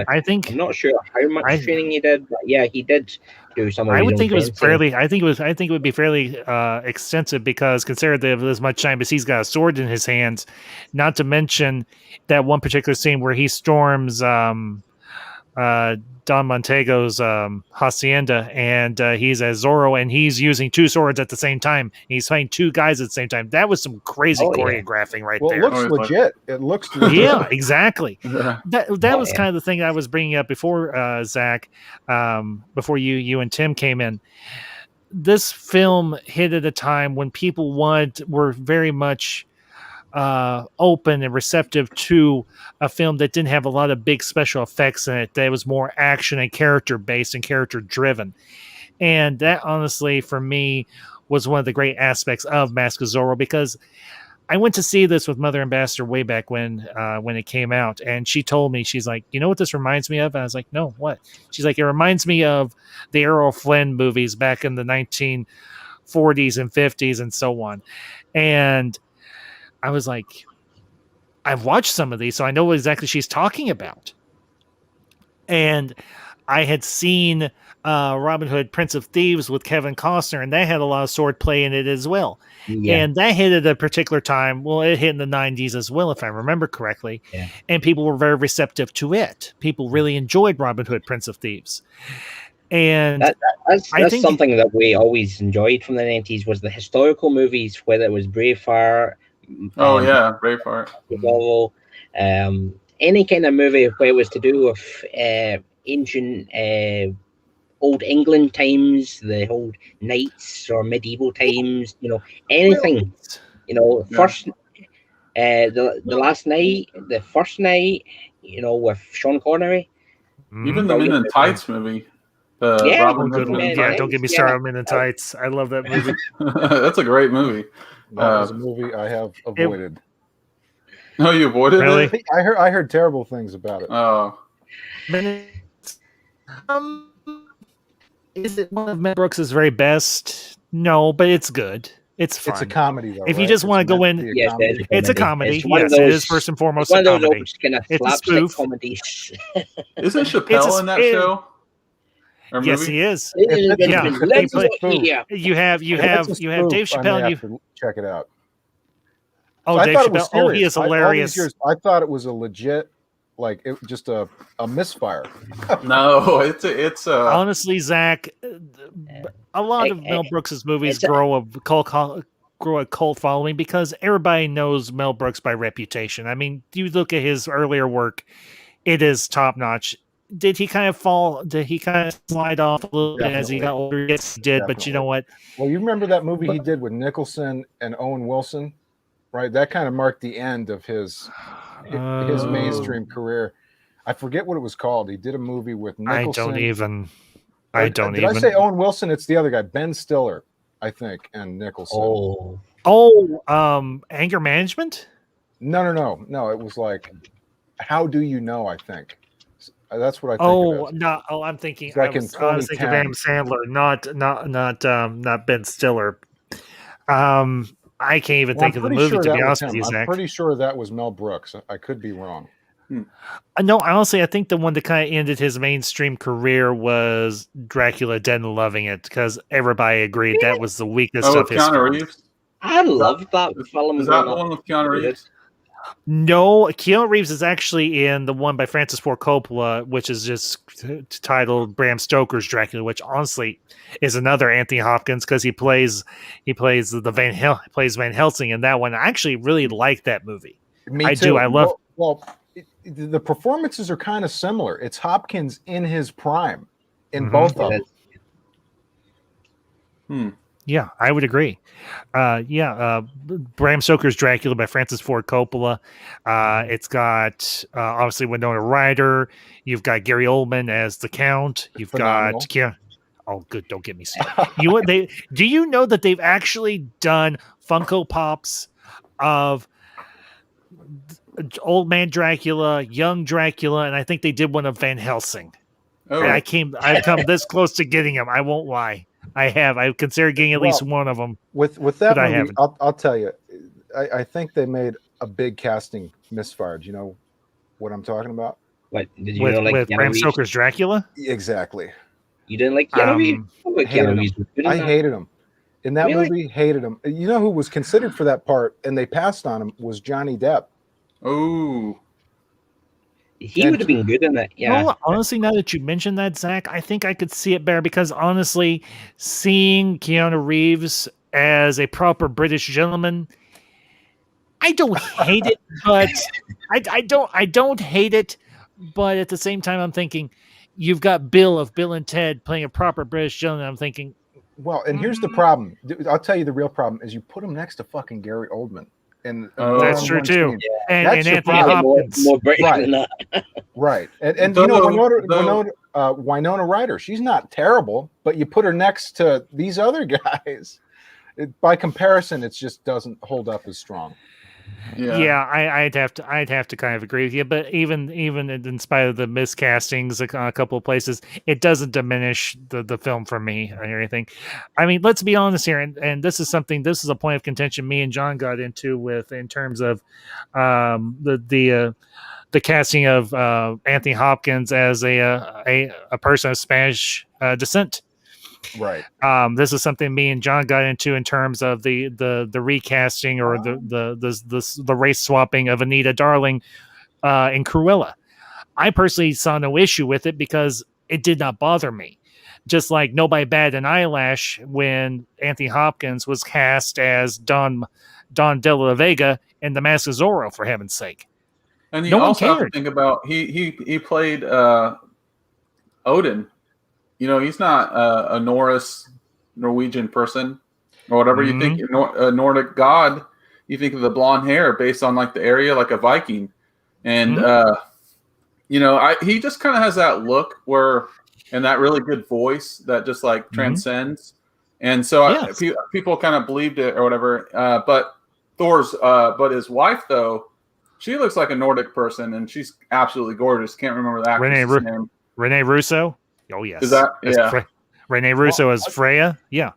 I'm not sure how much training he did, but yeah, he did do some. I would think it was fairly. I think it would be fairly extensive because considering they have as much time as he's got a sword in his hands. Not to mention that one particular scene where he storms Don Montego's hacienda, and he's as Zorro, and he's using two swords at the same time. He's fighting two guys at the same time. That was some crazy choreographing right there. It looks legit. It looks legit. Yeah, exactly. That was kind of the thing I was bringing up before, Zach, before you and Tim came in. This film hit at a time when people were very much open and receptive to a film that didn't have a lot of big special effects in it, that was more action and character based and character driven. And that honestly for me was one of the great aspects of Mask of Zorro, because I went to see this with Mother Ambassador way back when it came out, and she told me, she's like, you know what this reminds me of? And I was like, no, what? She's like, it reminds me of the Errol Flynn movies back in the 1940s and 50s and so on. And I was like, I've watched some of these, so I know what exactly she's talking about. And I had seen Robin Hood, Prince of Thieves with Kevin Costner, and that had a lot of sword play in it as well. Yeah. And that hit at a particular time. Well, it hit in the 90s as well, if I remember correctly. Yeah. And people were very receptive to it. People really enjoyed Robin Hood, Prince of Thieves. And that's something that we always enjoyed from the 90s was the historical movies, whether it was Braveheart, Braveheart. Any kind of movie where it was to do with ancient old England times, the old knights or medieval times, anything. First the last night, the first night, with Sean Connery. Even the Men in Tights movie. Robin Hood. Don't get me started on Men in Tights. I love that movie. That's a great movie. That was a movie I have avoided. No, you avoided it? Really? I heard terrible things about it. Oh. Is it one of Mel Brooks' very best? No, but it's good. It's fun. It's a comedy, though. If you just want to go in, it's a comedy. Yes, it is first and foremost a comedy. It's a spoof comedy. Isn't Chappelle in that show? Yes, he is. You have Dave Chappelle. I have to check it out. Oh, Dave Chappelle. Oh, he is hilarious. I thought it was a legit like it just a misfire. No, it's Honestly, Zach, a lot of Mel Brooks's movies grow a cult following because everybody knows Mel Brooks by reputation. I mean, you look at his earlier work, it is top notch. Did he kind of fall? Did he kind of slide off a little bit as he got older? Yes, he did. But you know what? Well, you remember that movie he did with Nicholson and Owen Wilson, right? That kind of marked the end of his mainstream career. I forget what it was called. He did a movie with Nicholson. Did I say Owen Wilson? It's the other guy, Ben Stiller, I think, and Nicholson. Anger Management? No. It was like, How Do You Know? I think that's what I think. I'm thinking. Like I was thinking of Adam Sandler, not Ben Stiller. I can't even think of the movie, to be honest with you, Zach. I'm pretty sure that was Mel Brooks. I could be wrong. No, honestly, I think the one that kind of ended his mainstream career was Dracula Dead and Loving It, because everybody agreed that was the weakest of his Keanu films. Reeves? I love that film. Is that the one with Keanu Reeves? No, Keanu Reeves is actually in the one by Francis Ford Coppola, which is just titled Bram Stoker's Dracula, which honestly is another Anthony Hopkins because he plays Van Helsing in that one. I actually really like that movie. Me too. I love. Well, the performances are kind of similar. It's Hopkins in his prime in both of them. Yeah, I would agree. Bram Stoker's Dracula by Francis Ford Coppola. It's got obviously Winona Ryder. You've got Gary Oldman as the Count. You've got oh, good. Don't get me started. Do you know that they've actually done Funko Pops of Old Man Dracula, Young Dracula, and I think they did one of Van Helsing. Oh. And I've come this close to getting them. I won't lie. I've considered getting at least one of them. With that movie, I'll tell you, I think they made a big casting misfire. Do you know what I'm talking about? What did you know? Like with Bram Stoker's Dracula? Exactly. You didn't like Keanu Reeves? I hated him in that movie. Hated him. You know who was considered for that part, and they passed on him, was Johnny Depp. Oh. He would have been good in it. Yeah. Well, honestly, now that you mentioned that, Zach, I think I could see it better because honestly, seeing Keanu Reeves as a proper British gentleman, I don't hate it, but I don't hate it, but at the same time, I'm thinking you've got Bill and Ted playing a proper British gentleman. I'm thinking, well, and here's the problem. I'll tell you the real problem is you put him next to fucking Gary Oldman. And that's true too. Yeah. And Anthony Hopkins. More British than that. Right. And you know, Winona Ryder, she's not terrible, but you put her next to these other guys. By comparison, it just doesn't hold up as strong. Yeah, I'd have to kind of agree with you, but even in spite of the miscastings a couple of places, it doesn't diminish the film for me or anything. I mean, let's be honest here, and this is a point of contention me and John got into in terms of the casting of Anthony Hopkins as a person of Spanish descent. Right. This is something me and John got into in terms of the recasting or the race swapping of Anita Darling in Cruella. I personally saw no issue with it because it did not bother me. Just like nobody batted an eyelash when Anthony Hopkins was cast as Don De La Vega in The Mask of Zorro, for heaven's sake. And you also have to think about he played Odin. You know, he's not a Norwegian person or whatever. You think a Nordic god, you think of the blonde hair based on like the area, like a Viking. And, you know, he just kind of has that look and that really good voice that just like transcends. And so people kind of believed it or whatever. But his wife though, she looks like a Nordic person and she's absolutely gorgeous. Can't remember the actress' name. Renee Russo. Oh yes, is that Renee Russo as Freya? Yeah,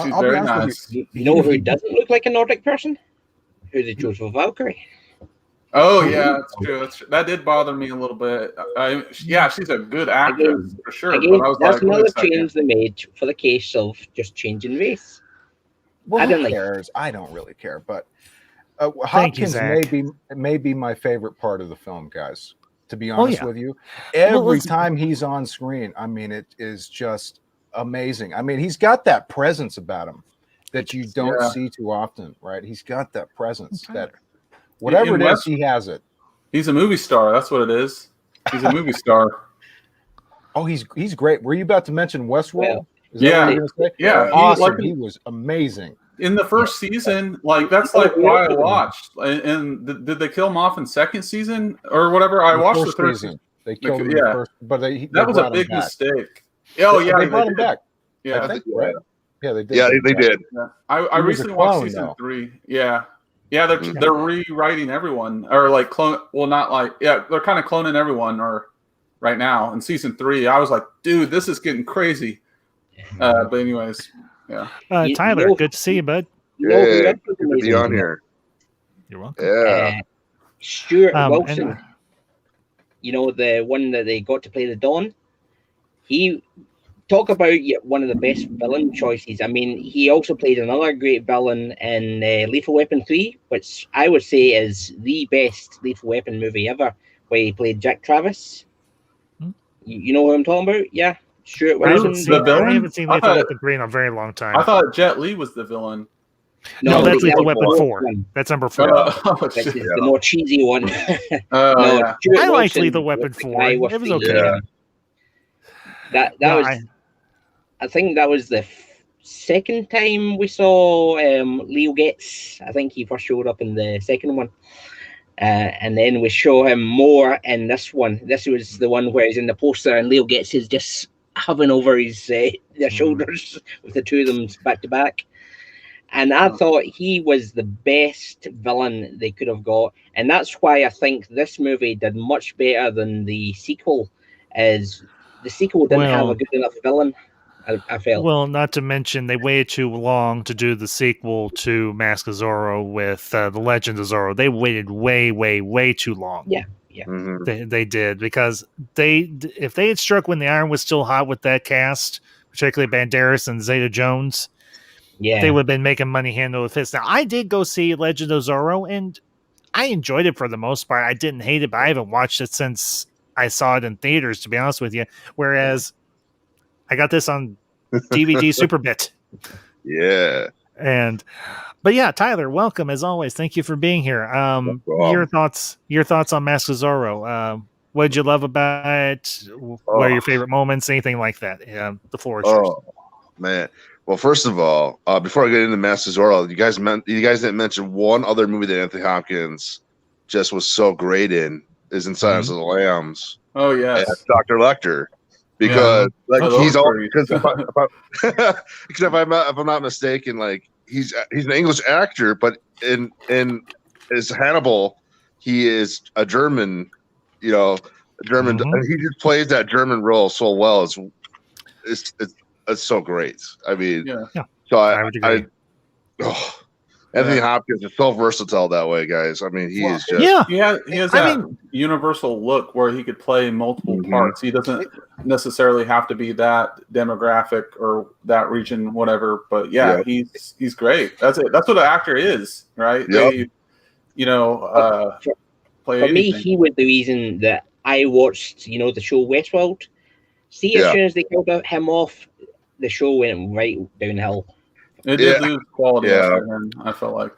she's very nice. You know who doesn't look like a Nordic person? Who they chose for Valkyrie? Oh yeah, that's true. That did bother me a little bit. She's a good actress for sure. Again, but I was that's another change they made for the case of just changing race. Well, who cares? I don't really care, but Hopkins may be my favorite part of the film, guys. to be honest yeah. with you. Every listen- time he's on screen, I mean, it is just amazing. I mean, he's got that presence about him that you don't see too often, right? He's got that presence that whatever it is, he has it. He's a movie star. That's what it is. He's a movie star. Oh, he's great. Were you about to mention Westworld? Is that Yeah. what you were going to say? Yeah. Awesome. He was amazing. In the first season, like that's like why I watched. And did they kill him off in second season or whatever? I watched the third season. They killed him in the first, but that was a big mistake. Oh yeah, they brought him back. Yeah, I think, right? Yeah, they did. Yeah, they did. Yeah. I recently watched season 3. Yeah. Yeah, they're rewriting everyone, or like clone. Well, not like they're kind of cloning everyone, or right now in season 3. I was like, dude, this is getting crazy. But anyways, yeah. Tyler, good to see you, bud. Yeah, good to be on here. You're welcome. Yeah, Stuart Wilson. The one that they got to play the Don. He talk about one of the best villain choices. I mean, he also played another great villain in Lethal Weapon 3, which I would say is the best Lethal Weapon movie ever, where he played Jack Travis. You know what I'm talking about? Yeah. Stuart Wilson. I haven't seen Lethal Weapon 3 in a very long time. I thought Jet Li was the villain. No, that's Lethal Weapon 4. That's number 4. That's the more cheesy one. I liked Lethal Weapon 4. It was okay. I think that was the second time we saw Leo Getz. I think he first showed up in the second one. And then we show him more in this one. This was the one where he's in the poster and Leo Getz is just hovering over their shoulders with the two of them back to back. And I thought he was the best villain they could have got. And that's why I think this movie did much better than the sequel, as the sequel didn't have a good enough villain, I felt. Well, not to mention they waited too long to do the sequel to Mask of Zorro with The Legend of Zorro. They waited way too long. Yeah. Mm-hmm. They did, because if they had struck when the iron was still hot with that cast, particularly Banderas and Zeta-Jones, they would have been making money hand over fist. Now, I did go see Legend of Zorro, and I enjoyed it for the most part. I didn't hate it, but I haven't watched it since I saw it in theaters, to be honest with you. Whereas I got this on DVD Superbit. Yeah. But yeah, Tyler, welcome as always. Thank you for being here. Your thoughts on Mask of Zorro. What did you love about it? What are your favorite moments? Anything like that? The floor is yours. Oh man. Well, first of all, before I get into Mask of Zorro, you guys didn't mention one other movie that Anthony Hopkins just was so great in, is in Silence of the Lambs. Oh yes, Dr. Lecter, because he's all because if I'm not mistaken, like he's an English actor, but in as Hannibal, he is a German, and he just plays that German role so well. It's so great. I mean, so Anthony Hopkins is so versatile that way, guys. I mean, he is just he has that universal look where he could play multiple parts. He doesn't necessarily have to be that demographic or that region, whatever. But he's great. That's it. That's what an actor is, right? Yep. For me, he was the reason that I watched, the show Westworld. See, as soon as they killed him off, the show went right downhill. It did lose quality after him, I felt like.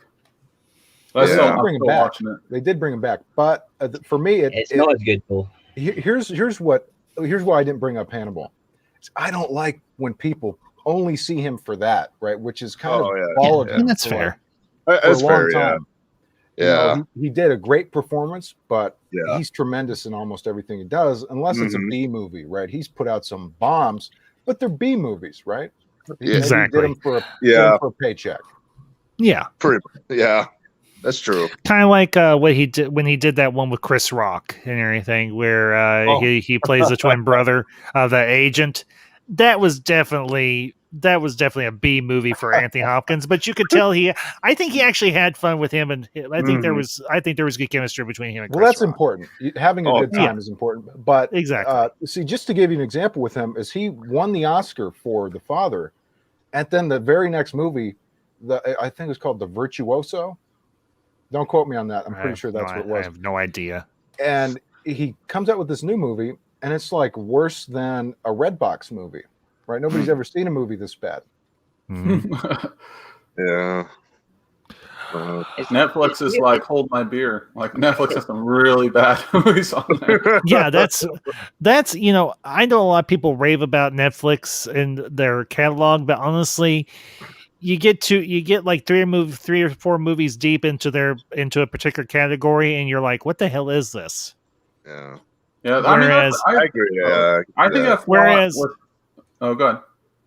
But I'm still watching it. They did bring him back, but for me, it's not as good though. Here's why I didn't bring up Hannibal. I don't like when people only see him for that, right? Which is kind of followed him. That's fair. For That's a long fair. time. Yeah. He did a great performance, but he's tremendous in almost everything he does, unless it's a B movie, right? He's put out some bombs, but they're B movies, right? Exactly. He did them for a paycheck. Yeah. That's true. Kind of like what he did when he did that one with Chris Rock and everything, where he plays the twin brother of the agent. That was definitely a B movie for Anthony Hopkins, but you could tell I think he actually had fun with him, and I think there was good chemistry between him and Chris that's Rock. important. Having a good time is important. But exactly. See, just to give you an example with him, is he won the Oscar for The Father, and then the very next movie, I think it's called The Virtuoso. Don't quote me on that. I'm pretty sure that's what it was. I have no idea. And he comes out with this new movie, and it's like worse than a Redbox movie, right? Nobody's ever seen a movie this bad. Yeah. Netflix is like hold my beer. Like Netflix has some really bad movies on there. Yeah, that's I know a lot of people rave about Netflix and their catalog, but honestly, you get like three or four movies deep into a particular category, and you're like, what the hell is this? Yeah. Yeah, Whereas, I agree. Yeah, I think that's oh, go ahead.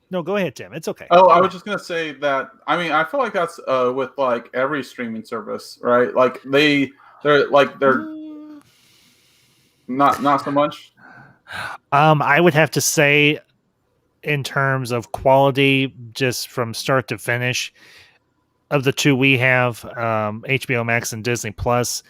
No, go ahead, Tim. It's okay. Oh, I was just gonna say that. I mean, I feel like that's with like every streaming service, right? Like they're not so much. I would have to say, in terms of quality, just from start to finish, of the two we have, HBO Max and Disney Plus,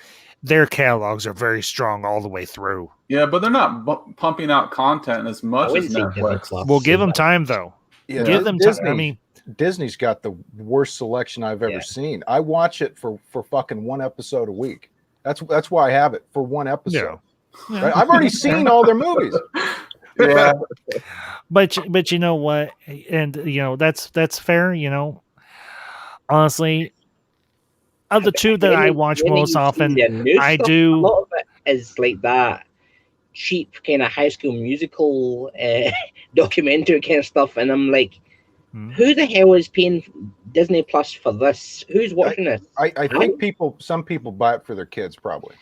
their catalogs are very strong all the way through. Yeah, but they're not pumping out content as much as Netflix. We'll give them time, though. Yeah, give them time. I mean, Disney's got the worst selection I've ever seen. I watch it for fucking one episode a week. That's why I have it, for one episode. Yeah. Right? I've already seen all their movies. Yeah. But you know what? And that's fair, Honestly, of the two that I watch most often, I do. A lot of it is like that cheap kind of High School Musical documentary kind of stuff, and I'm like, who the hell is paying Disney Plus for this? Who's watching this? I think some people buy it for their kids, probably.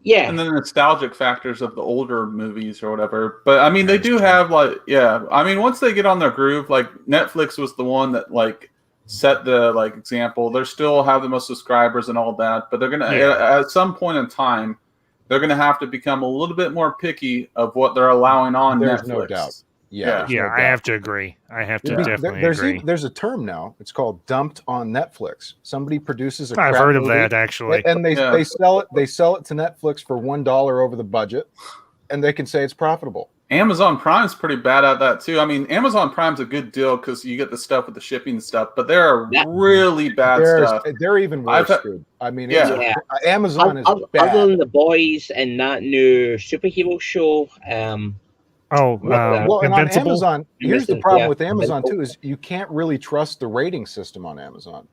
Yeah, and then the nostalgic factors of the older movies or whatever. But I mean, they do have I mean, once they get on their groove, like Netflix was the one that like set the example. They still have the most subscribers and all that, but they're gonna at some point in time, they're gonna have to become a little bit more picky of what they're allowing on There's Netflix. No doubt. Yeah, I have to agree. I have to definitely agree. There's a term now. It's called dumped on Netflix. Somebody produces I've heard of that actually, and they sell it. They sell it to Netflix for $1 over the budget, and they can say it's profitable. Amazon Prime's pretty bad at that too. I mean, Amazon Prime's a good deal because you get the stuff with the shipping and stuff, but there are really bad stuff. They're even worse, dude. I mean, Amazon is bad. Other than The Boys and that new superhero show. And on Amazon, here's the problem with Amazon too: is you can't really trust the rating system on Amazon.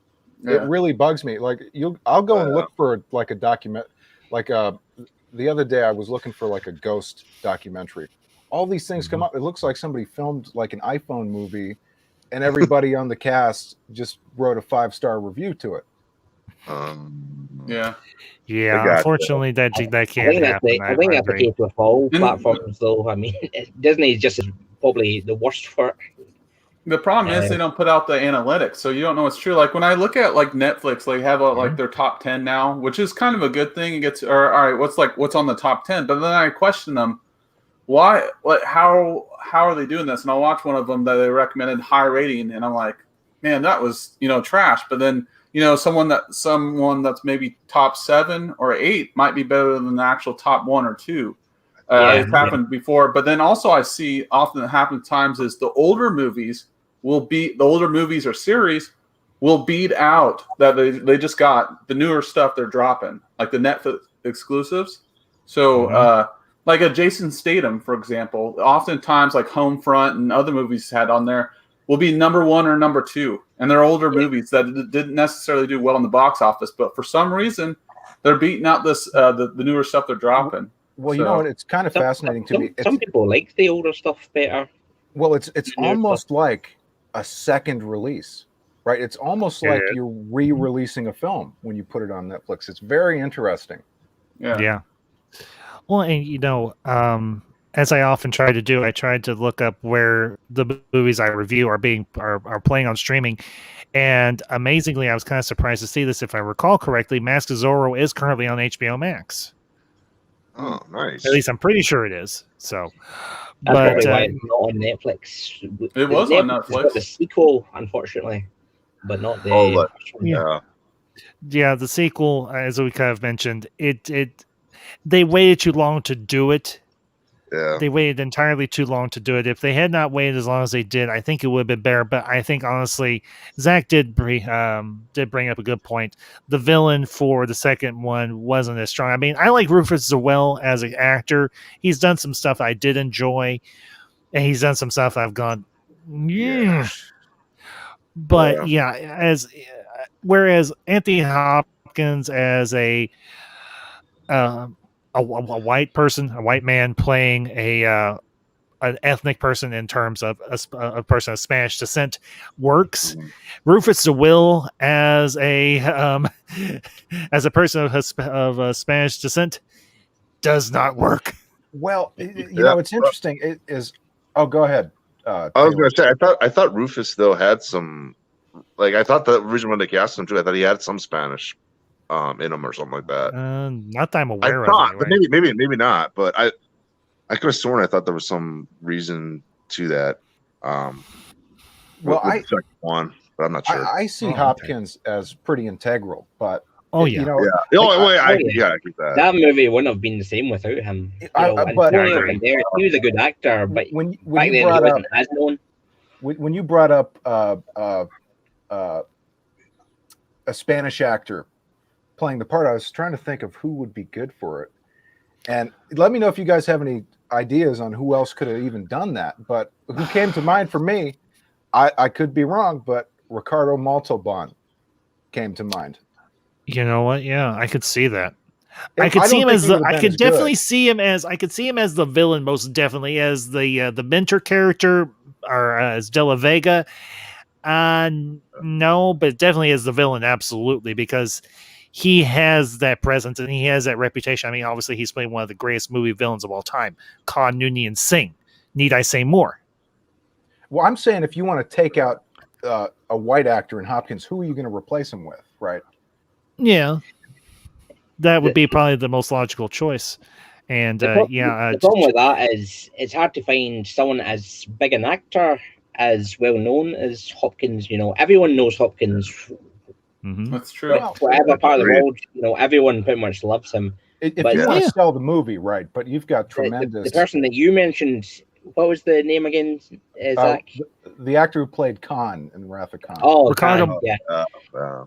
It really bugs me. Like I'll go and look for like a document. Like the other day, I was looking for like a ghost documentary. All these things come up. It looks like somebody filmed like an iPhone movie, and everybody on the cast just wrote a 5-star review to it. Yeah. Unfortunately, that can't happen. I think that's the case with all platforms, though. I mean, Disney is just probably the worst for it. The problem is they don't put out the analytics, so you don't know what's true. Like when I look at like Netflix, they have like their top 10 now, which is kind of a good thing. It gets all right. What's on the top 10? But then I question them. Why? How are they doing this? And I'll watch one of them that they recommended high rating, and I'm like, man, that was trash. But then someone that's maybe top 7 or 8 might be better than the actual top 1 or 2. It's happened before. But then also I see often it happens times is the older movies or series will beat out that they just got the newer stuff they're dropping, like the Netflix exclusives. So like a Jason Statham, for example, oftentimes like Homefront and other movies had on there will be number 1 or number 2. And they're older movies that didn't necessarily do well in the box office, but for some reason they're beating out this the newer stuff they're dropping. Well, you know what? It's kind of fascinating to me. Some people like the older stuff better. Well, it's almost like a second release, right? It's almost like you're re-releasing a film when you put it on Netflix. It's very interesting. Yeah. Well, and as I often try to do, I tried to look up where the movies I review are playing on streaming. And amazingly, I was kind of surprised to see this. If I recall correctly, Mask of Zorro is currently on HBO Max. Oh, nice. At least I'm pretty sure it is. So, that's probably why it's not on Netflix. It was on Netflix. Got the sequel, unfortunately, but not the. Yeah, the sequel, as we kind of mentioned, they waited too long to do it. Yeah. They waited entirely too long to do it. If they had not waited as long as they did, I think it would have been better. But I think honestly, Zach did bring up a good point. The villain for the second one wasn't as strong. I mean, I like Rufus Sewell as an actor. He's done some stuff I did enjoy, and he's done some stuff I've gone, yeah. But as whereas Anthony Hopkins as a white person, a white man playing an ethnic person in terms of a person of Spanish descent works. Rufus Sewell as a person of Spanish descent does not work. Well, you know, it's interesting. It is. Oh, go ahead. I was going to say, I thought Rufus though had some, like, I thought the original when they cast him too, I thought he had some Spanish in him or something like that. Not that I'm aware of. Anyway. But maybe not. But I could have sworn I thought there was some reason to that. Well, the second one, but I'm not sure. I see Hopkins as pretty integral, but I get that. That movie wouldn't have been the same without him. But he was a good actor, but when you brought he wasn't as known. When you brought up a Spanish actor playing the part, I was trying to think of who would be good for it. And let me know if you guys have any ideas on who else could have even done that. But who came to mind for me, I could be wrong, but Ricardo Montalban came to mind. You know what? Yeah, I could see that. I could see him as the. I could definitely see him as. I could see him as the villain, most definitely as the mentor character, or as De La Vega. No, but definitely as the villain, absolutely, because he has that presence and he has that reputation. I mean, obviously, he's played one of the greatest movie villains of all time, Khan Noonien Singh. Need I say more? Well, I'm saying if you want to take out a white actor in Hopkins, who are you going to replace him with, right? Yeah, that would be probably the most logical choice. And the problem with that is it's hard to find someone as big an actor, as well known as Hopkins. You know, everyone knows Hopkins. Mm-hmm. That's true. Whatever part of the world, you know, everyone pretty much loves him. If you want to sell the movie, right? But you've got tremendous. The person that you mentioned, what was the name again, Zach? The actor who played Khan in Wrath of Khan. Oh, Ricardo.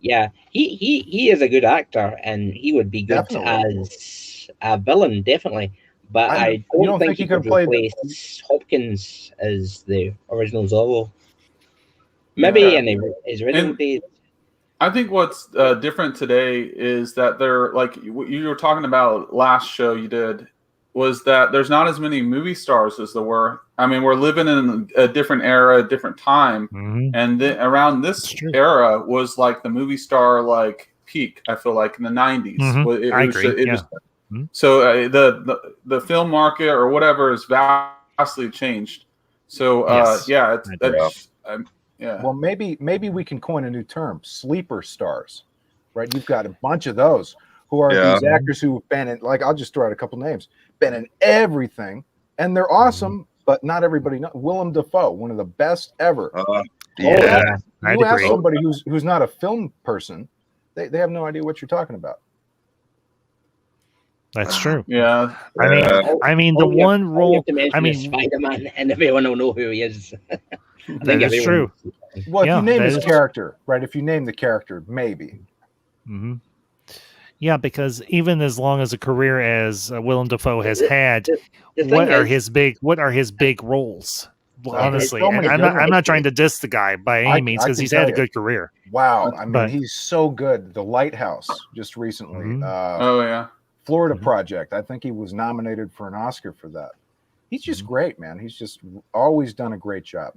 Yeah. He is a good actor, and he would be good as a villain, definitely. But I don't think he could replace Hopkins as the original Zorro. Maybe in his original days. I think what's different today is that they're, like you were talking about last show you did, was that there's not as many movie stars as there were. I mean, we're living in a different era, a different time. Mm-hmm. And around this era was like the movie star like peak, I feel like, in the 90s. Mm-hmm. I agree. So the film market or whatever is vastly changed. So Well, maybe we can coin a new term: sleeper stars, right? You've got a bunch of those who are these actors who have been in, like, I'll just throw out a couple names, been in everything, and they're awesome, but not everybody knows. Willem Dafoe, one of the best ever. You ask somebody who's not a film person, they have no idea what you're talking about. That's true. Yeah. I mean, the one role. I mean, Spider-Man, and everyone will know who he is. That is true. Well, if you name his character, right? If you name the character, maybe. Mm-hmm. Yeah, because even as long as a career as Willem Dafoe has had, what are his big roles? Well, honestly, and I'm not trying to diss the guy by any means, because he's had a good career. Wow, I mean, he's so good. The Lighthouse just recently. Mm-hmm. Florida Project. I think he was nominated for an Oscar for that. He's just great, man. He's just always done a great job.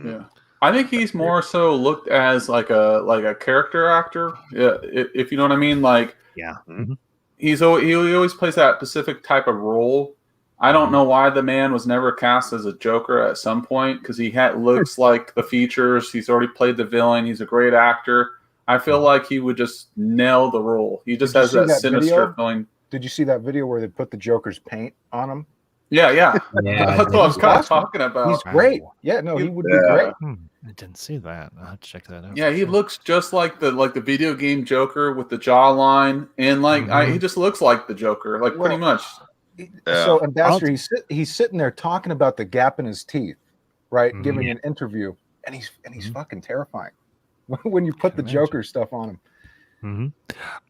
Yeah, I think he's more so looked as like a character actor. Yeah, if you know what I mean. Like, he always plays that specific type of role. I don't know why the man was never cast as a Joker at some point, because he looks like the features. He's already played the villain. He's a great actor. I feel like he would just nail the role. He just has that sinister feeling. Did you see that video where they put the Joker's paint on him? Yeah. That's what I was kind of talking about. He's great. Yeah, no, he would be great. I didn't see that. I'll have to check that out. Yeah, he looks just like the video game Joker with the jawline, and he just looks like the Joker, pretty much. So, Ambassador, he's sitting there talking about the gap in his teeth, right? Mhm. Giving an interview, and he's fucking terrifying when you put the Joker stuff on him. Mm-hmm.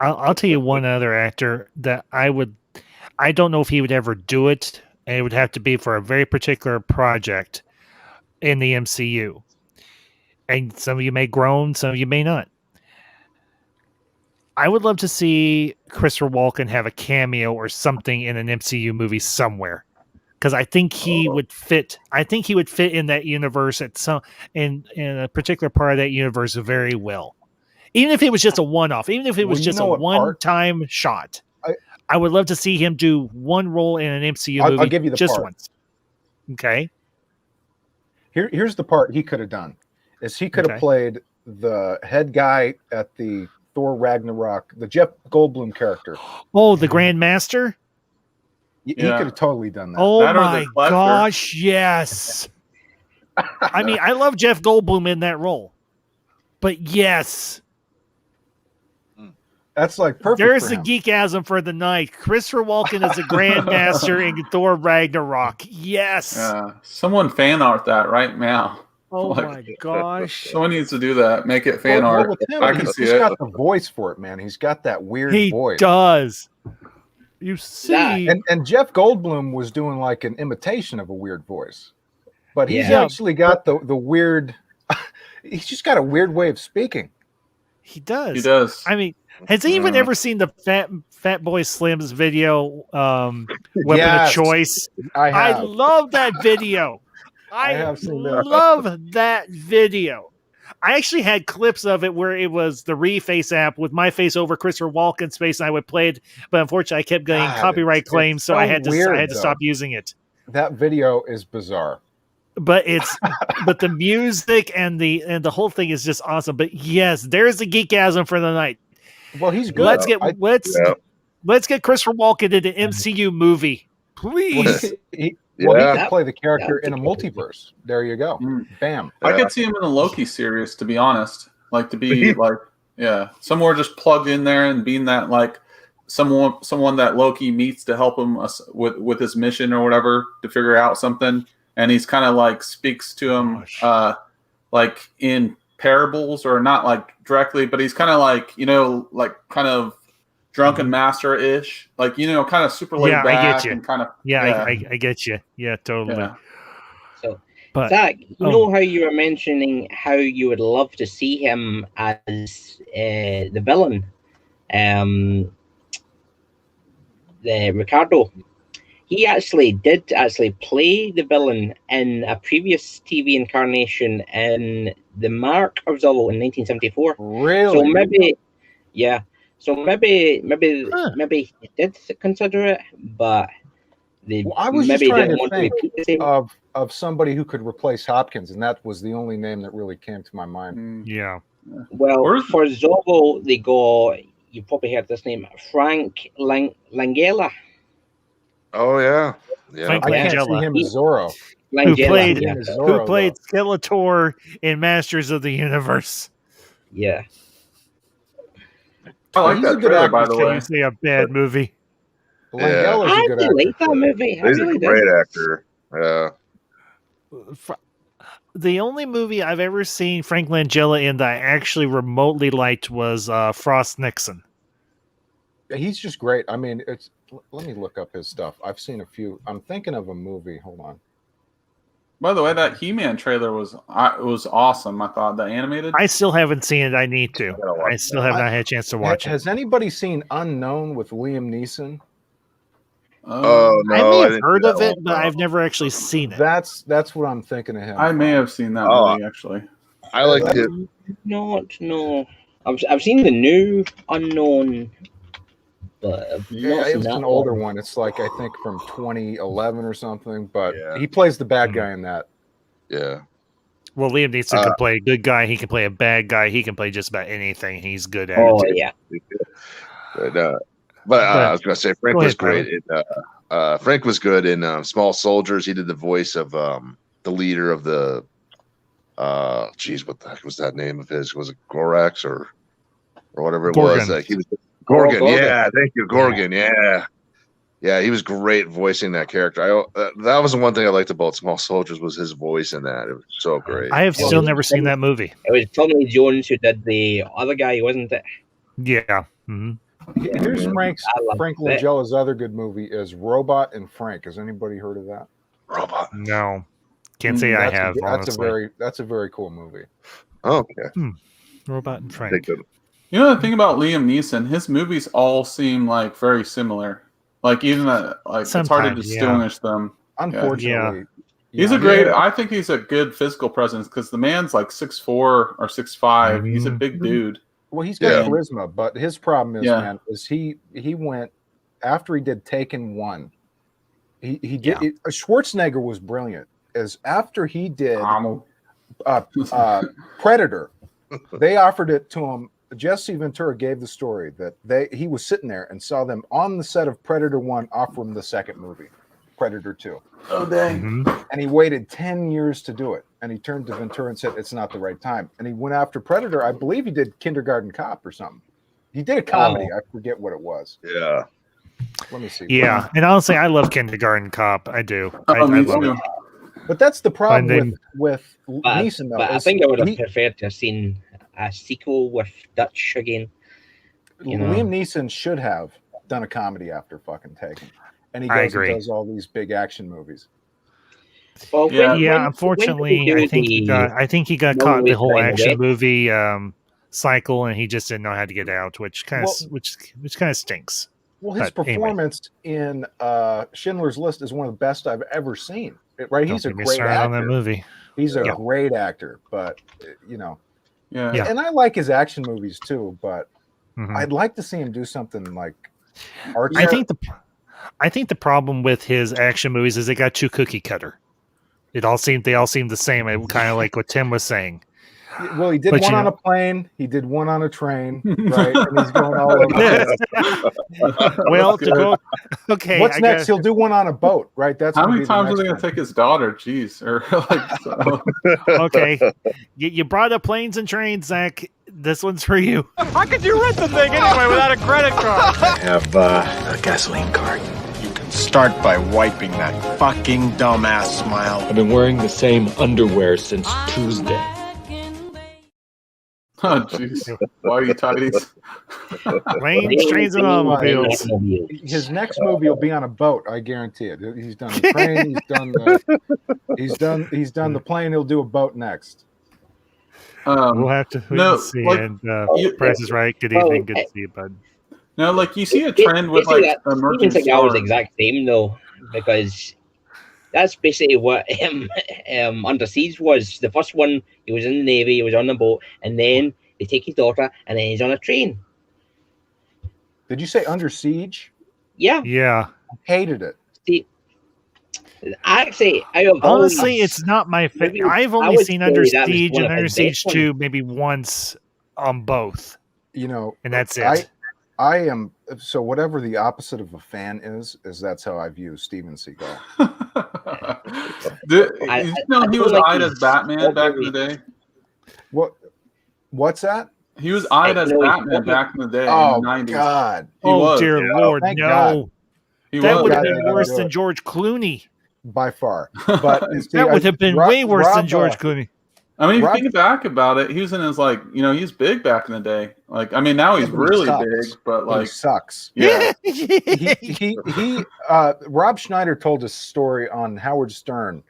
I'll tell you one other actor that I don't know if he would ever do it, and it would have to be for a very particular project in the MCU. And some of you may groan, some of you may not. I would love to see Christopher Walken have a cameo or something in an MCU movie somewhere, because I think he would fit. I think he would fit in that universe in a particular part of that universe very well. Even if it was just a one-off, even if it was just a one-time shot, I would love to see him do one role in an MCU movie. I'll give you the just part. once. Okay. Here's the part he could have done. Is he could have played the head guy at the Thor Ragnarok, the Jeff Goldblum character. Oh, the Grand Master? He could have totally done that. Oh my gosh, yes. I mean, I love Jeff Goldblum in that role. But yes. That's like perfect. There's the geekasm for the night. Christopher Walken is a Grandmaster in Thor Ragnarok. Yes. Someone fan art that right now. Oh my gosh. Someone needs to do that. Make it fan art. I can see it. He's got the voice for it, man. He's got that weird voice. He does. You see. And Jeff Goldblum was doing like an imitation of a weird voice. But he's actually got the weird he's just got a weird way of speaking. He does. He does. I mean, has anyone ever seen the Fat Boy Slim's video, Weapon of Choice? I love that video. I love that video. I actually had clips of it where it was the Reface app with my face over Christopher Walken's face, and I would play it, but unfortunately, I kept getting copyright claims, so I had to stop using it. That video is bizarre. But but the music and the whole thing is just awesome. But yes, there's the geekasm for the night. Well, he's good. Let's get Christopher Walken in an MCU movie, please. He could play the character in a multiverse. There you go. Bam. I could see him in a Loki series, to be honest. Like to be somewhere just plugged in there and being that like someone that Loki meets to help him with his mission or whatever to figure out something. And he's kind of like speaks to him like in parables, or not like directly, but he's kind of like, like kind of drunken master-ish, like, kind of super laid back. I get you. And kind of, I get you. Yeah, totally. Yeah. So, Zach, know how you were mentioning how you would love to see him as the villain, the Ricardo. He did play the villain in a previous TV incarnation in The Mark of Zorro in 1974. Really? So maybe he did consider it, but I was just trying to think of somebody who could replace Hopkins, and that was the only name that really came to my mind. Yeah. Well, for Zorro, they go. You probably heard this name, Frank Langella. Oh yeah. Frank I can't see him as Zorro. Who played Skeletor in Masters of the Universe? Yeah. I like that trailer, by the way. It's a bad movie. Langella's a good actor. I like that movie. He's a great actor. Yeah. The only movie I've ever seen Frank Langella in that I actually remotely liked was Frost Nixon. He's just great. I mean, let me look up his stuff. I've seen a few. I'm thinking of a movie. Hold on. By the way, that He-Man trailer was awesome. I thought the animated. I still haven't seen it. I need to. I still have not had a chance to watch it. Has anybody seen Unknown with Liam Neeson? Oh no, I may have heard of it, but I've never actually seen it. That's what I'm thinking of him. I may have seen that movie actually. I liked it. No. I've seen the new Unknown. But it was an older one. It's like, I think from 2011 or something, but he plays the bad guy in that. Yeah. Well, Liam Neeson can play a good guy. He can play a bad guy. He can play just about anything. He's good at it. Oh, yeah. But I was going to say, Frank was great. Frank was good in Small Soldiers. He did the voice of the leader of the, what the heck was that name of his? Was it Gorax or whatever it was? He was Gorgon. Yeah, thank you, Gorgon. Yeah. Yeah, he was great voicing that character. That was the one thing I liked about Small Soldiers was his voice in that. It was so great. I have still never seen that movie. It was Tommy Jones who did the other guy, wasn't it? Yeah. Mm-hmm. Here's Frank it. Langella's other good movie is Robot and Frank. Has anybody heard of that? Robot. No, can't say I have. That's a very cool movie. Okay. Robot and Frank. You know the thing about Liam Neeson, his movies all seem like very similar. Like even that, like it's hard to distinguish them. Unfortunately, he's a great. I think he's a good physical presence because the man's like 6'4" or 6'5". Mm-hmm. He's a big dude. Well, he's got charisma, but his problem is, man, is he went after he did Taken 1. He did. Schwarzenegger was brilliant. As after he did Predator, they offered it to him. Jesse Ventura gave the story that he was sitting there and saw them on the set of Predator 1 offer him the second movie, Predator 2. Oh, dang. Mm-hmm. And he waited 10 years to do it. And he turned to Ventura and said, it's not the right time. And he went after Predator. I believe he did Kindergarten Cop or something. He did a comedy. I forget what it was. Yeah. Let me see. Yeah. And honestly, I love Kindergarten Cop. I do. I love it. But that's the problem with Neeson, though. But I think I would have preferred to have seen a sequel with Dutch again. Liam Neeson should have done a comedy after fucking Taken. And he goes and does all these big action movies. Well, unfortunately, I think he got caught in the whole action movie cycle, and he just didn't know how to get out, which kind of stinks. Well, his performance in Schindler's List is one of the best I've ever seen. Right? He's a great actor. On that movie. He's a great actor, but Yeah. And I like his action movies too, but I'd like to see him do something like artsy. I think the problem with his action movies is they got too cookie cutter. They all seem the same, kind of like what Tim was saying. Well, he did one on a plane. He did one on a train, right? And he's going all over. Well, to go. Okay. What's next? He'll do one on a boat, right? That's how many times are they going to take his daughter? Jeez. Okay. You brought up planes and trains, Zach. This one's for you. How could you rent the thing anyway without a credit card? I have a gasoline card. You can start by wiping that fucking dumbass smile. I've been wearing the same underwear since Tuesday. Oh, jeez. Why are you tidies? Planes, trains, and automobiles. His next movie will be on a boat. I guarantee it. He's done the train. He's done the plane. He'll do a boat next. We'll have to see. And Price is right. Good evening. Good to see you, bud. No, like you see a trend with like emerging stars. I was the exact same though, because that's basically what Under Siege was. The first one, he was in the Navy, he was on the boat, and then they take his daughter, and then he's on a train. Did you say Under Siege? Yeah. Yeah. I hated it. See, honestly, it's not my favorite. I've only seen Under Siege and Under Siege 2 maybe once on both. And that's it. I am so whatever the opposite of a fan is that's how I view Steven Seagal. He was eyed as Batman back in the day. What's that? He was eyed as Batman back in the day. Oh in the 90s. God! Dear Lord, Thank no! God. That would have been worse than George Clooney. By far, but that would have been way worse than George Clooney. I mean, if you think back about it, he was in his he's big back in the day. Like, I mean, now he's really big, but like, he sucks. Yeah. Rob Schneider told a story on Howard Stern,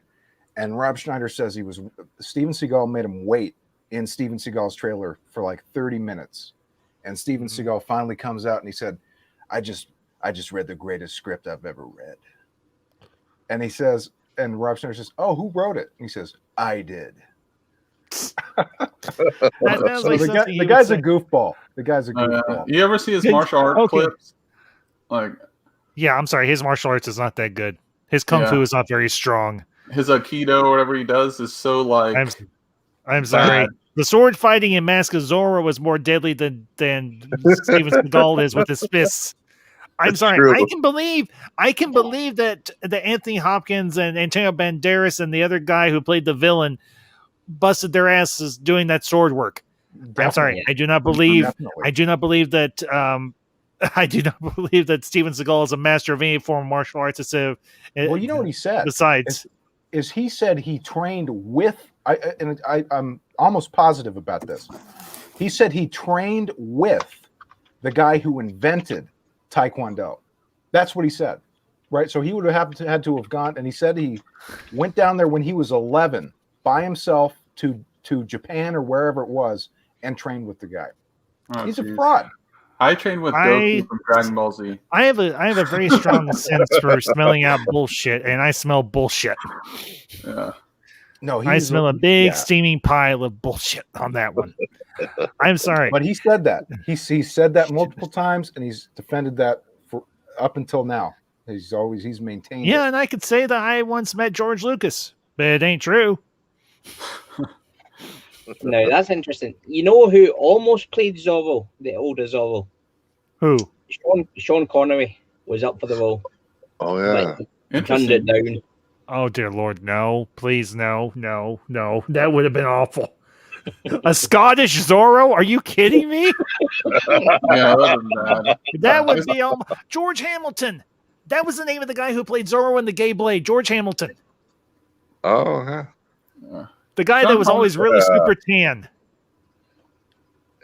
and Rob Schneider says Steven Seagal made him wait in Steven Seagal's trailer for like 30 minutes, and Steven Seagal finally comes out and he said, "I just read the greatest script I've ever read," and he says, and Rob Schneider says, "Oh, who wrote it?" And he says, "I did." The guy's a goofball. The guy's a goofball. You ever see his martial art clips? Yeah, I'm sorry. His martial arts is not that good. His kung fu is not very strong. His aikido or whatever he does is so like. I'm sorry. The sword fighting in Mask of Zorro was more deadly than Steven Seagal is with his fists. I'm sorry. True. I can believe that Anthony Hopkins and Antonio Banderas and the other guy who played the villain busted their asses doing that sword work. Definitely. I'm sorry. I do not believe that I do not believe that Steven Seagal is a master of any form of martial arts. Well, you know what he said. Besides, is he said he trained with. I'm almost positive about this. He said he trained with the guy who invented Taekwondo. That's what he said, right? So he would have had to have gone, and he said he went down there when he was 11 by himself to Japan or wherever it was and trained with the guy. Oh, He's a fraud. I trained with Goku from Dragon Ball Z. I have a very strong sense for smelling out bullshit, and I smell bullshit. Yeah. No, I smell a big steaming pile of bullshit on that one. I'm sorry, but he said that. He said that multiple times, and he's defended that for up until now. He's maintained. Yeah, it. and I could say that I once met George Lucas, but it ain't true. No, that's interesting. You know who almost played Zorro, the older Zorro? Who? Sean Connery was up for the role. Oh yeah, he turned it down. Oh dear Lord, no! Please, no! That would have been awful. A Scottish Zorro? Are you kidding me? Yeah, that bad. That would be George Hamilton. That was the name of the guy who played Zorro in The Gay Blade. George Hamilton. Oh yeah. The guy that was always really super tan.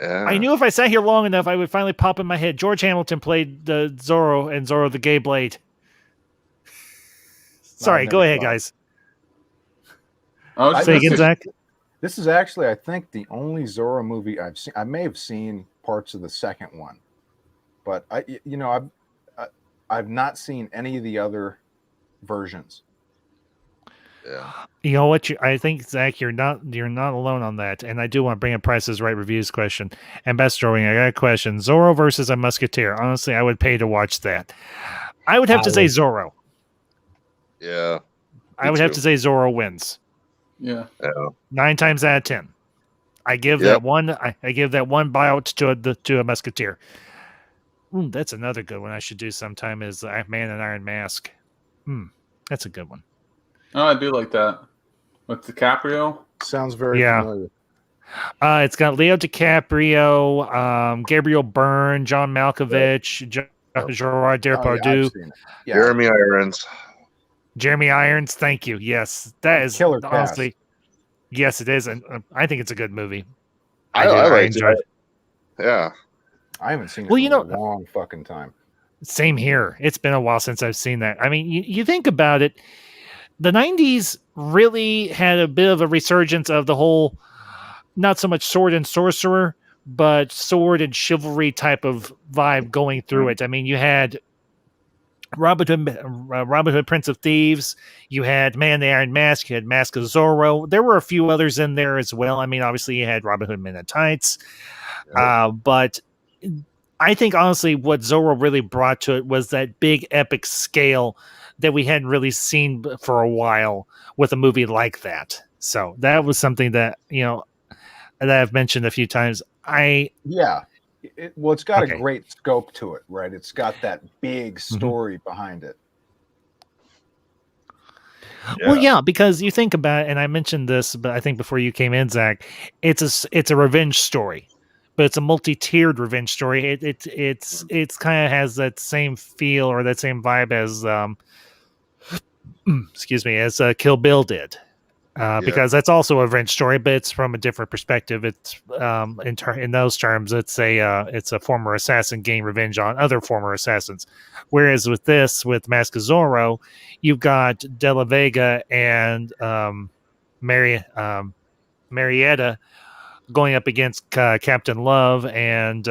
Yeah. I knew if I sat here long enough, I would finally pop in my head. George Hamilton played the Zorro and Zorro the Gay Blade. Sorry, go ahead, guys. Say again, Zach. This is actually, I think, the only Zorro movie I've seen. I may have seen parts of the second one, but I've not seen any of the other versions. Yeah. You know what? I think, Zach, you're not alone on that. And I do want to bring up Price is Right reviews question. And Best Drawing, I got a question. Zorro versus a Musketeer. Honestly, I would pay to watch that. I would have to say Zorro. Yeah. I would have to say Zorro wins. Yeah. 9 times out of 10. I give that one. I give that one buyout to a Musketeer. That's another good one I should do sometime. Is Man in Iron Mask. That's a good one. Oh, I do like that. With DiCaprio. Sounds very familiar. It's got Leo DiCaprio, Gabriel Byrne, John Malkovich, Gerard Depardieu, Jeremy Irons. Jeremy Irons. Thank you. Yes, that is killer honestly. Yes, it is, and I think it's a good movie. I enjoyed it. Yeah, I haven't seen it in a long fucking time. Same here. It's been a while since I've seen that. I mean, you think about it. The 90s really had a bit of a resurgence of the whole, not so much sword and sorcerer, but sword and chivalry type of vibe going through it. I mean, you had Robin Hood, Prince of Thieves. You had Man in the Iron Mask. You had Mask of Zorro. There were a few others in there as well. I mean, obviously you had Robin Hood Men in Tights. But I think, honestly, what Zorro really brought to it was that big epic scale that we hadn't really seen for a while with a movie like that. So that was something that, that I've mentioned a few times. It's got a great scope to it, right? It's got that big story behind it. Well, yeah, because you think about it, and I mentioned this, but I think before you came in, Zach, it's a revenge story, but it's a multi-tiered revenge story. It's kind of has that same feel or that same vibe as as Kill Bill did, because that's also a revenge story, but it's from a different perspective. It's in those terms, it's a former assassin gaining revenge on other former assassins, whereas with Mask of Zorro, you've got De La Vega and Marietta going up against Captain Love and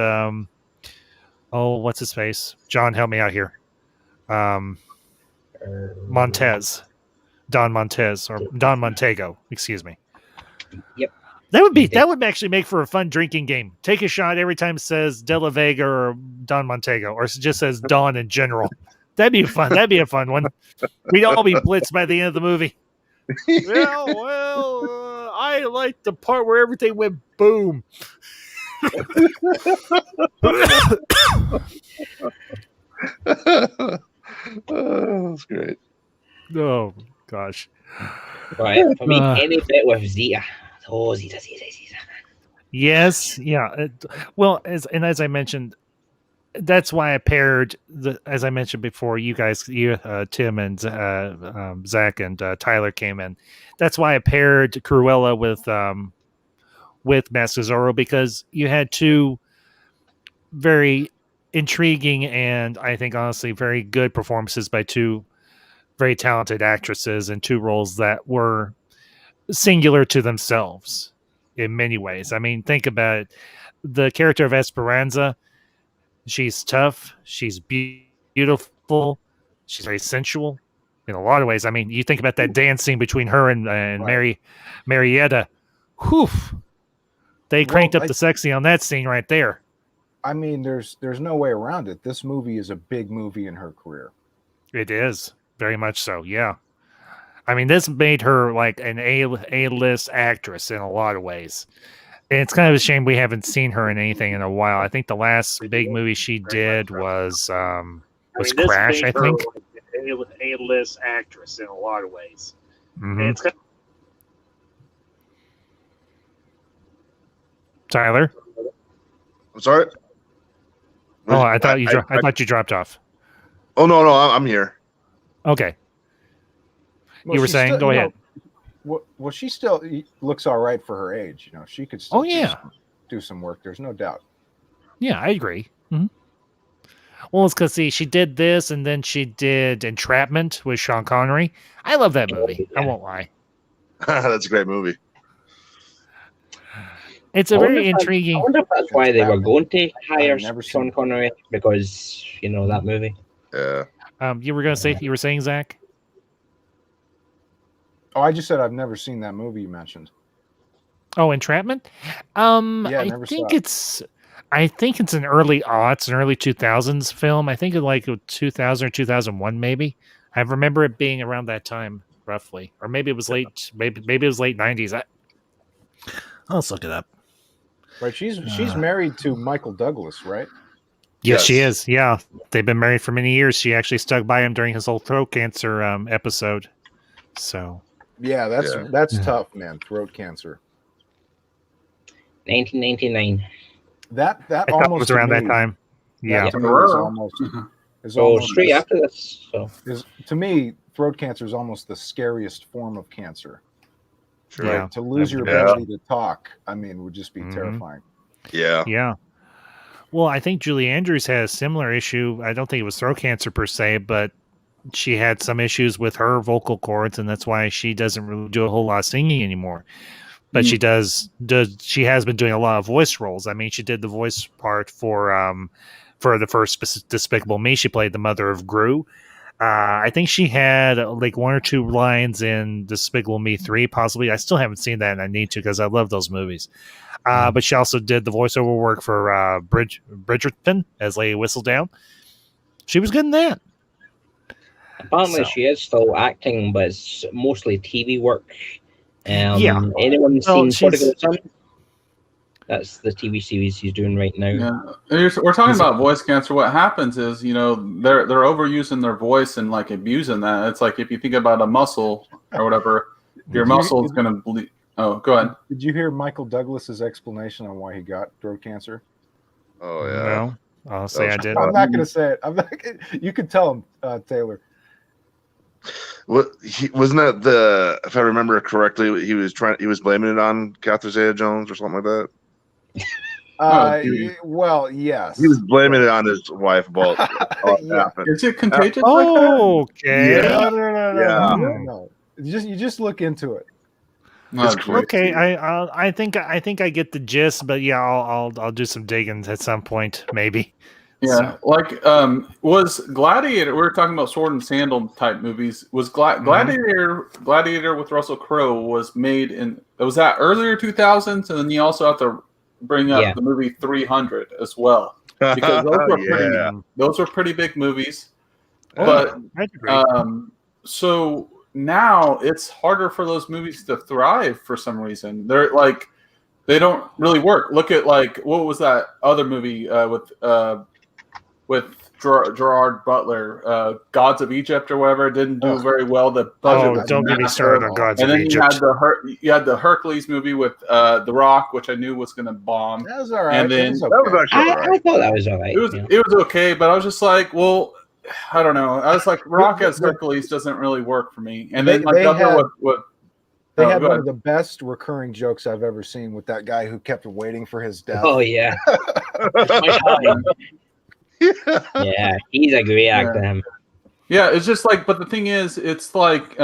what's his face? John, help me out here. Don Montego, excuse me. Yep. That would actually make for a fun drinking game. Take a shot every time it says De La Vega or Don Montego, or it just says Don in general. That'd be fun. That'd be a fun one. We'd all be blitzed by the end of the movie. I like the part where everything went boom. That's great. Oh gosh. Right. For me, any bit with Zeta. Oh, Zeta. Yes. Yeah. As I mentioned, that's why I paired as I mentioned before, you guys, Tim and Zach and Tyler came in. That's why I paired Cruella with Mask of Zorro, because you had two very intriguing and I think honestly very good performances by two very talented actresses in two roles that were singular to themselves in many ways. I mean, think about it. The character of Esperanza, she's tough, she's beautiful, she's very sensual in a lot of ways. I mean, you think about that dance scene between her and Marietta. Whew. They cranked up the sexy on that scene right there. I mean, there's no way around it. This movie is a big movie in her career. It is very much so. Yeah. I mean, this made her like an A-list actress in a lot of ways. And it's kind of a shame we haven't seen her in anything in a while. I think the last big movie she did was Crash, I think. Like an A-list actress in a lot of ways. Mm-hmm. Tyler? I'm sorry? Oh, I thought you dropped off. Oh, no, I'm here. Okay. Well, you were saying, go ahead. Well, she still looks all right for her age. You know, she could still do some work. There's no doubt. Yeah, I agree. Mm-hmm. Well, it's because, she did this, and then she did Entrapment with Sean Connery. I love that movie. I won't lie. That's a great movie. It's a very intriguing... I wonder if that's why they were going to hire Sean Connery, because, that movie. Yeah. You were saying, Zach? Oh, I just said I've never seen that movie you mentioned. Oh, Entrapment? I think it's an early aughts, an early 2000s film. I think it's like 2000 or 2001, maybe. I remember it being around that time, roughly, or maybe it was late. Maybe it was late 90s. Let's look it up. Right, she's married to Michael Douglas, right? Yes, she is. Yeah, they've been married for many years. She actually stuck by him during his whole throat cancer episode. So. Yeah, that's tough, man. Throat cancer. 1999. That I almost was around that time. Yeah. So straight after this. So to me, throat cancer is almost the scariest form of cancer. Sure. Right? Yeah. To lose your ability to talk, I mean, would just be terrifying. Yeah. Yeah. Well, I think Julie Andrews had a similar issue. I don't think it was throat cancer per se, but she had some issues with her vocal cords, and that's why she doesn't really do a whole lot of singing anymore. But she has been doing a lot of voice roles. I mean, she did the voice part for the first Despicable Me. She played the mother of Gru. I think she had like one or two lines in Despicable Me 3, possibly. I still haven't seen that, and I need to because I love those movies. But she also did the voiceover work for Bridgerton as Lady Whistledown. She was good in that. Apparently, she is still acting, but it's mostly TV work. Anyone seen Prodigal Son? That's the TV series he's doing right now. Yeah. We're talking about voice cancer. What happens is, they're overusing their voice and like abusing that. It's like if you think about a muscle or whatever, your muscle is going to bleed. Oh, go ahead. Did you hear Michael Douglas's explanation on why he got throat cancer? Oh yeah. No, I'll say I did. I'm not going to say it. You could tell him, Taylor. Wasn't that if I remember correctly, he was blaming it on Catherine Zeta-Jones or something like that? Well, yes. He was blaming it on his wife about what happened. Is it contagious like that? Okay. Yeah. No. You just look into it. Okay, I think I get the gist, but yeah, I'll do some digging at some point, maybe. Yeah, was Gladiator? We were talking about sword and sandal type movies. Was Gladiator with Russell Crowe was made in? Was that earlier 2000s? And then you also have to bring up the movie 300 as well, because those were pretty big movies. So now it's harder for those movies to thrive for some reason. They don't really work. Look at what was that other movie with Gerard Butler, Gods of Egypt or whatever, didn't do very well. The budget was don't get me started on Gods and of then Egypt. you had the Hercules movie with The Rock, which I knew was going to bomb. That was all right. And then that was actually all right. I thought that was all right. It was okay, but I was just like, well, I don't know. I was like, Rock as Hercules doesn't really work for me. And then they had one of the best recurring jokes I've ever seen with that guy who kept waiting for his death. Oh yeah. Yeah, he's a great actor. Him. Yeah, it's just like, but the thing is, it's like,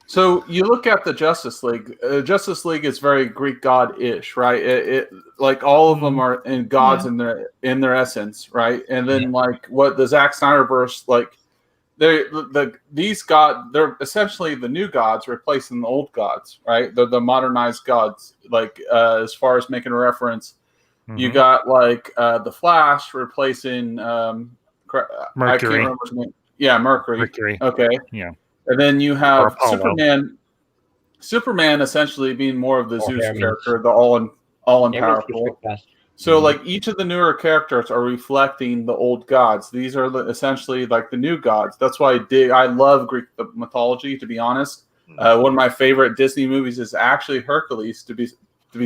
so you look at the Justice League. Justice League is very Greek god-ish, right? It like all of them are in gods in their essence, right? And then like what the Zack Snyderverse, like they're essentially the new gods replacing the old gods, right? They're the modernized gods. Like as far as making a reference, you got like the Flash replacing Mercury. I can't remember his name. Yeah, Mercury. Okay. Yeah. And then you have Superman essentially being more of the Zeus character, the all in powerful. So like each of the newer characters are reflecting the old gods. These are essentially like the new gods. That's why I love Greek mythology, to be honest. One of my favorite Disney movies is actually Hercules, to be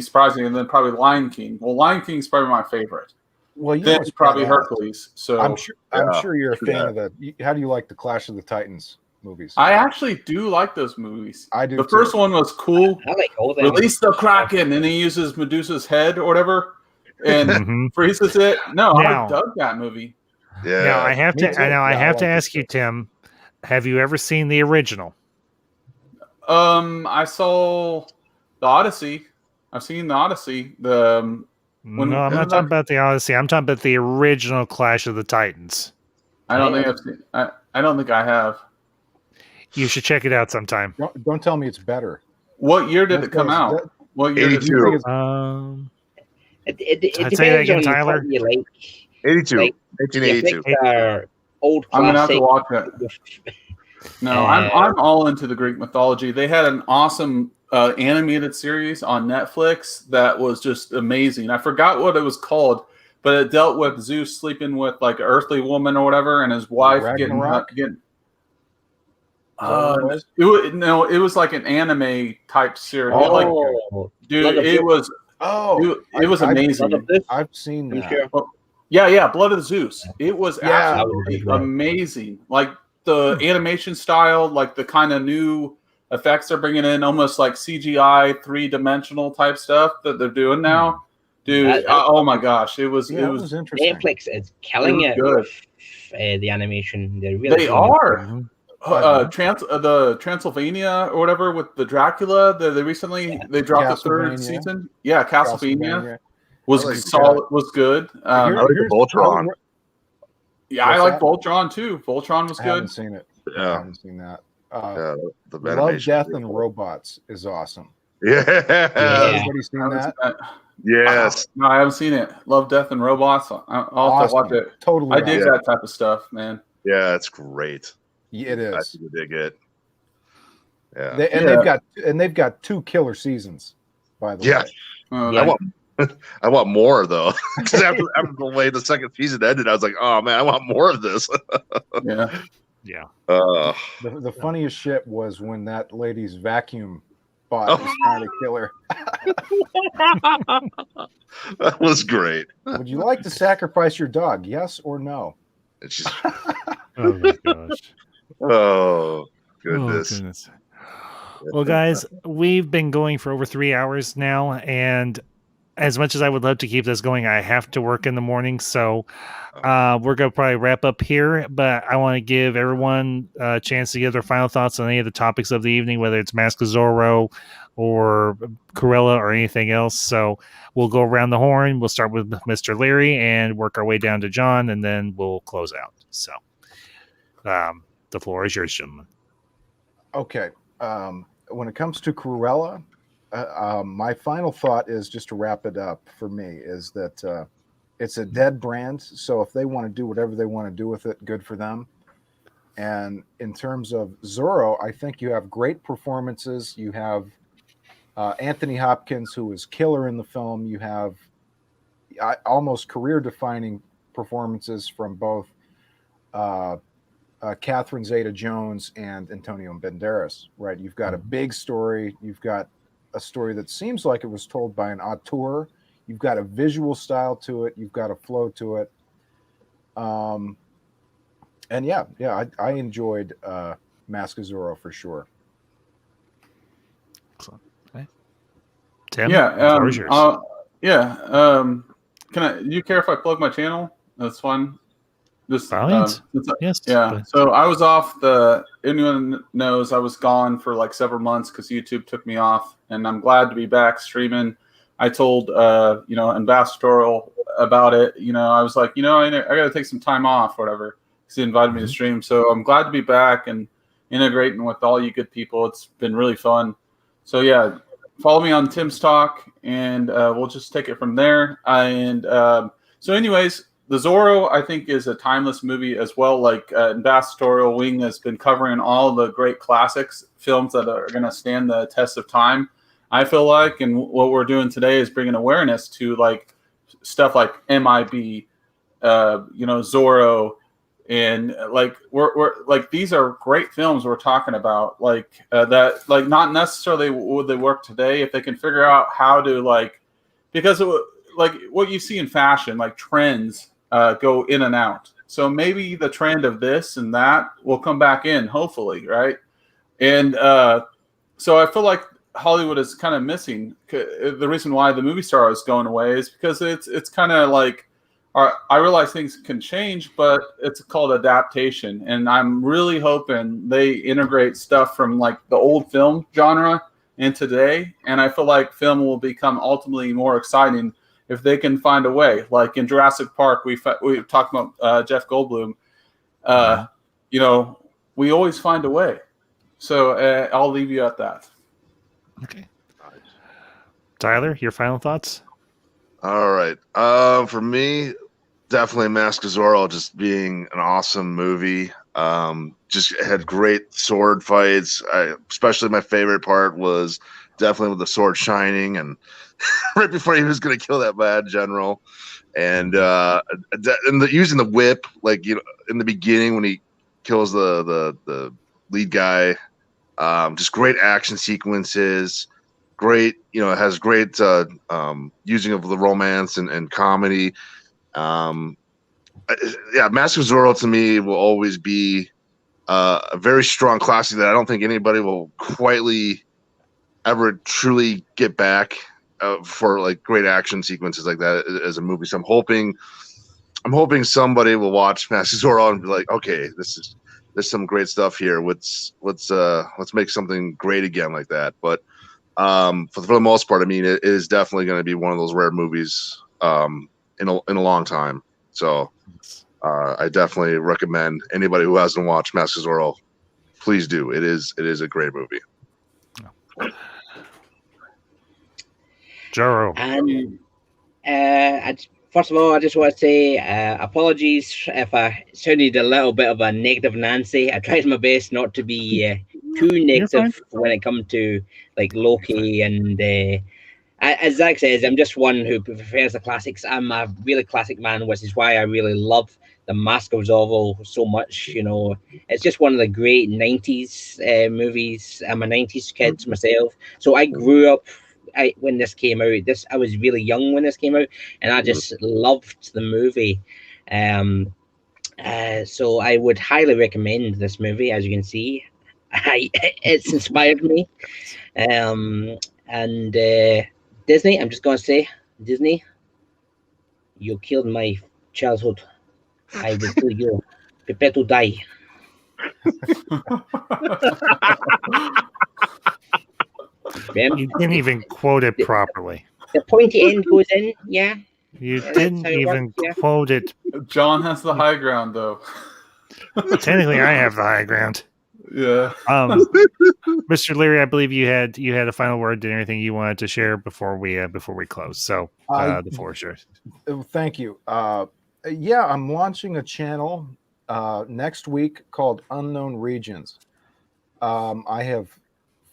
surprising, and then probably Lion King. Well, Lion King is probably my favorite. Well, then it's probably Hercules. So I'm sure you're a fan of the. How do you like the Clash of the Titans movies? I actually do like those movies. I do. The first one was cool. I like all them. Release the Kraken, and he uses Medusa's head or whatever, and freezes it. No, I dug that movie. Yeah. Now I have to ask you, Tim. Have you ever seen the original? I saw the Odyssey. I've seen the Odyssey. I'm not talking about the Odyssey. I'm talking about the original Clash of the Titans. I don't think I've seen. I don't think I have. You should check it out sometime. Don't tell me it's better. What year did it come out? What year? 82. It depends say that again, on Tyler? what you like. 82. Like, 1982. Old I'm gonna have to classic. watch it. No, I'm all into the Greek mythology. They had an awesome animated series on Netflix that was just amazing. I forgot what it was called, but it dealt with Zeus sleeping with like an earthly woman or whatever, and his wife getting. It was like an anime type series. It was amazing. I've seen that. Yeah, Blood of Zeus. It was absolutely amazing. Like the animation style, like the kind of new effects they're bringing in, almost like CGI 3-dimensional type stuff that they're doing now. Dude, oh my gosh, it was interesting. Netflix is killing it with the animation. They are. The Transylvania or whatever with the Dracula. They recently they dropped the third season. Yeah, Castlevania was solid. Was good. I like the Voltron. Yeah, I like Voltron too. Voltron was good. I haven't seen it. Yeah, I haven't seen that. The Love, Death, and Robots is awesome. Yeah. Everybody seen that? Yes. No, I haven't seen it. Love, Death, and Robots. I'll have to watch it. Totally. I dig that type of stuff, man. Yeah, it's great. Yeah, it is. I think you dig it. Yeah. They've got 2 killer seasons, by the way. I want more though. Because after the way the second season ended, I was like, oh man, I want more of this. Yeah. The funniest shit was when that lady's vacuum bot was trying to kill her. That was great. Would you like to sacrifice your dog? Yes or no? It's just Oh my gosh. Oh goodness. Well, guys, we've been going for over 3 hours now, and as much as I would love to keep this going, I have to work in the morning, so we're going to probably wrap up here, but I want to give everyone a chance to give their final thoughts on any of the topics of the evening, whether it's Mask of Zorro or Cruella or anything else. So we'll go around the horn. We'll start with Mr. Leary and work our way down to John, and then we'll close out. So the floor is yours, gentlemen. Okay. When it comes to Cruella, my final thought is, just to wrap it up for me, is that it's a dead brand. So if they want to do whatever they want to do with it, good for them. And in terms of Zorro, I think you have great performances. You have Anthony Hopkins, who is killer in the film. You have almost career-defining performances from both Catherine Zeta-Jones and Antonio Banderas. Right, you've got a big story. You've got a story that seems like it was told by an auteur. You've got a visual style to it. You've got a flow to it. And I enjoyed Mask of Zorro for sure. Excellent. Okay. Tim, Yeah. the floor is yours. Do you care if I plug my channel? That's fine. Just By all means. Yes. Yeah. But So I was off anyone knows I was gone for like several months because YouTube took me off, and I'm glad to be back streaming. I told Ambassadorial about it. I was like, I got to take some time off, or whatever. Because he invited me to stream, so I'm glad to be back and integrating with all you good people. It's been really fun. So yeah, follow me on Tim's Talk, and we'll just take it from there. So anyways, the Zorro, I think, is a timeless movie as well. Like Ambassadorial Wing has been covering all the great classics, films that are going to stand the test of time, I feel like. And what we're doing today is bringing awareness to like stuff like MIB, Zorro, and like we're like, these are great films we're talking about. Like that, like not necessarily would they work today if they can figure out how to because like what you see in fashion, like trends go in and out. So maybe the trend of this and that will come back in, hopefully, right? And so I feel like Hollywood is kind of missing. The reason why the movie star is going away is because it's kind of like, I realize things can change, but it's called adaptation. And I'm really hoping they integrate stuff from like the old film genre in today. And I feel like film will become ultimately more exciting if they can find a way. Like in Jurassic Park, we talked about Jeff Goldblum. We always find a way. So I'll leave you at that. Okay. Tyler, your final thoughts? All right. For me, definitely Mask of Zorro just being an awesome movie. Just had great sword fights. Especially my favorite part was definitely with the sword shining and right before he was going to kill that bad general, and using the whip, like in the beginning when he kills the lead guy. Just great action sequences. Great, it has great using of the romance and comedy. Mask of Zorro to me will always be a very strong classic that I don't think anybody will quietly ever truly get back for like great action sequences like that as a movie. So I'm hoping somebody will watch Mask of Zorro and be like, okay, there's some great stuff here. Let's make something great again like that. But for the most part, I mean, it is definitely going to be one of those rare movies in a long time. So I definitely recommend anybody who hasn't watched Mask of Zorro, please do. It is a great movie. Zorro. And first of all, I just want to say apologies if I sounded a little bit of a negative Nancy. I tried my best not to be too negative when it comes to like Loki. And as Zach says, I'm just one who prefers the classics. I'm a really classic man, which is why I really love the Mask of Zorro so much. It's just one of the great 90s movies. I'm a 90s kid myself, so I grew up when this came out. I was really young when this came out, and I just loved the movie. So I would highly recommend this movie. As you can see, it's inspired me. And Disney, I'm just gonna say, Disney, you killed my childhood. I will kill you. Prepare to die. You didn't even quote it properly. The pointy end goes in, yeah. You didn't even quote it. John has the high ground, though. Technically, I have the high ground. Yeah. Mr. Leary, I believe you had a final word and anything you wanted to share before we close. So the floor is yours. Thank you. I'm launching a channel next week called Unknown Regions. I have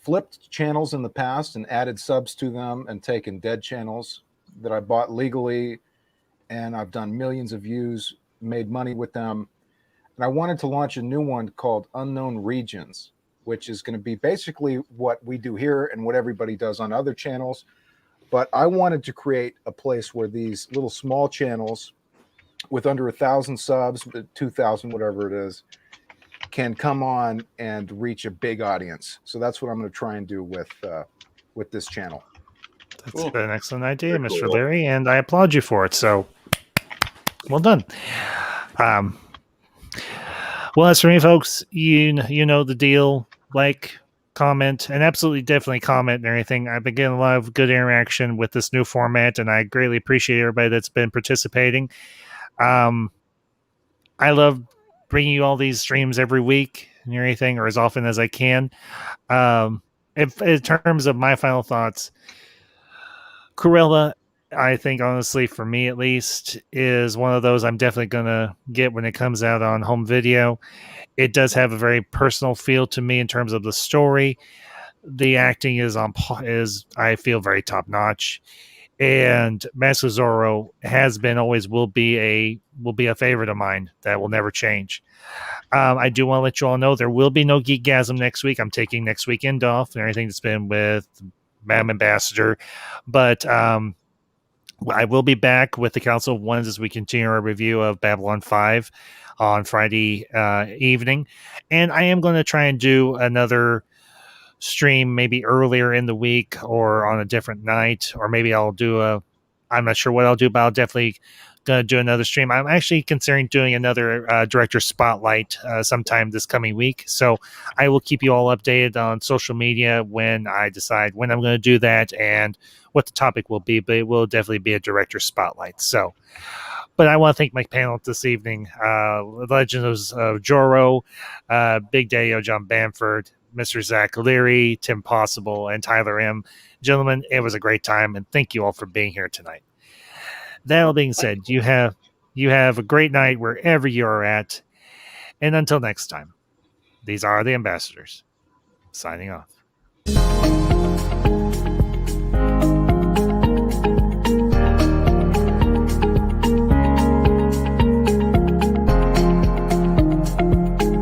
flipped channels in the past and added subs to them and taken dead channels that I bought legally and I've done millions of views, made money with them. And I wanted to launch a new one called Unknown Regions, which is going to be basically what we do here and what everybody does on other channels. But I wanted to create a place where these little small channels with under 1,000 subs, 2,000, whatever it is, can come on and reach a big audience. So that's what I'm going to try and do with this channel. That's an excellent idea, Mr. Larry, and I applaud you for it. So, well done. Well, as for me, folks, you know the deal. Like, comment, and absolutely definitely comment and everything. I've been getting a lot of good interaction with this new format, and I greatly appreciate everybody that's been participating. I love bringing you all these streams every week and everything, or as often as I can. If in terms of my final thoughts, Cruella, I think honestly, for me at least, is one of those I'm definitely gonna get when it comes out on home video. It does have a very personal feel to me in terms of the story. The acting is I feel very top notch, and Mask of Zorro has been, always will be a favorite of mine that will never change. I do want to let you all know there will be no GEEKASM next week. I'm taking next weekend off and everything that's been with Madam Ambassador, but I will be back with the Council of Ones as we continue our review of Babylon 5 on Friday evening. And I am going to try and do another stream maybe earlier in the week or on a different night, or maybe I'm not sure what I'll do, but I'll definitely going to do another stream. I'm actually considering doing another director spotlight sometime this coming week. So I will keep you all updated on social media when I decide when I'm going to do that and what the topic will be, but it will definitely be a director spotlight. So, but I want to thank my panel this evening, Legends of Zorro, Big Daddy John Bamford, Mr. Zach Leary, Tim Possible, and Tyler M. Gentlemen, it was a great time, and thank you all for being here tonight. That all being said, you have a great night wherever you are at, and until next time, these are the Ambassadors, signing off.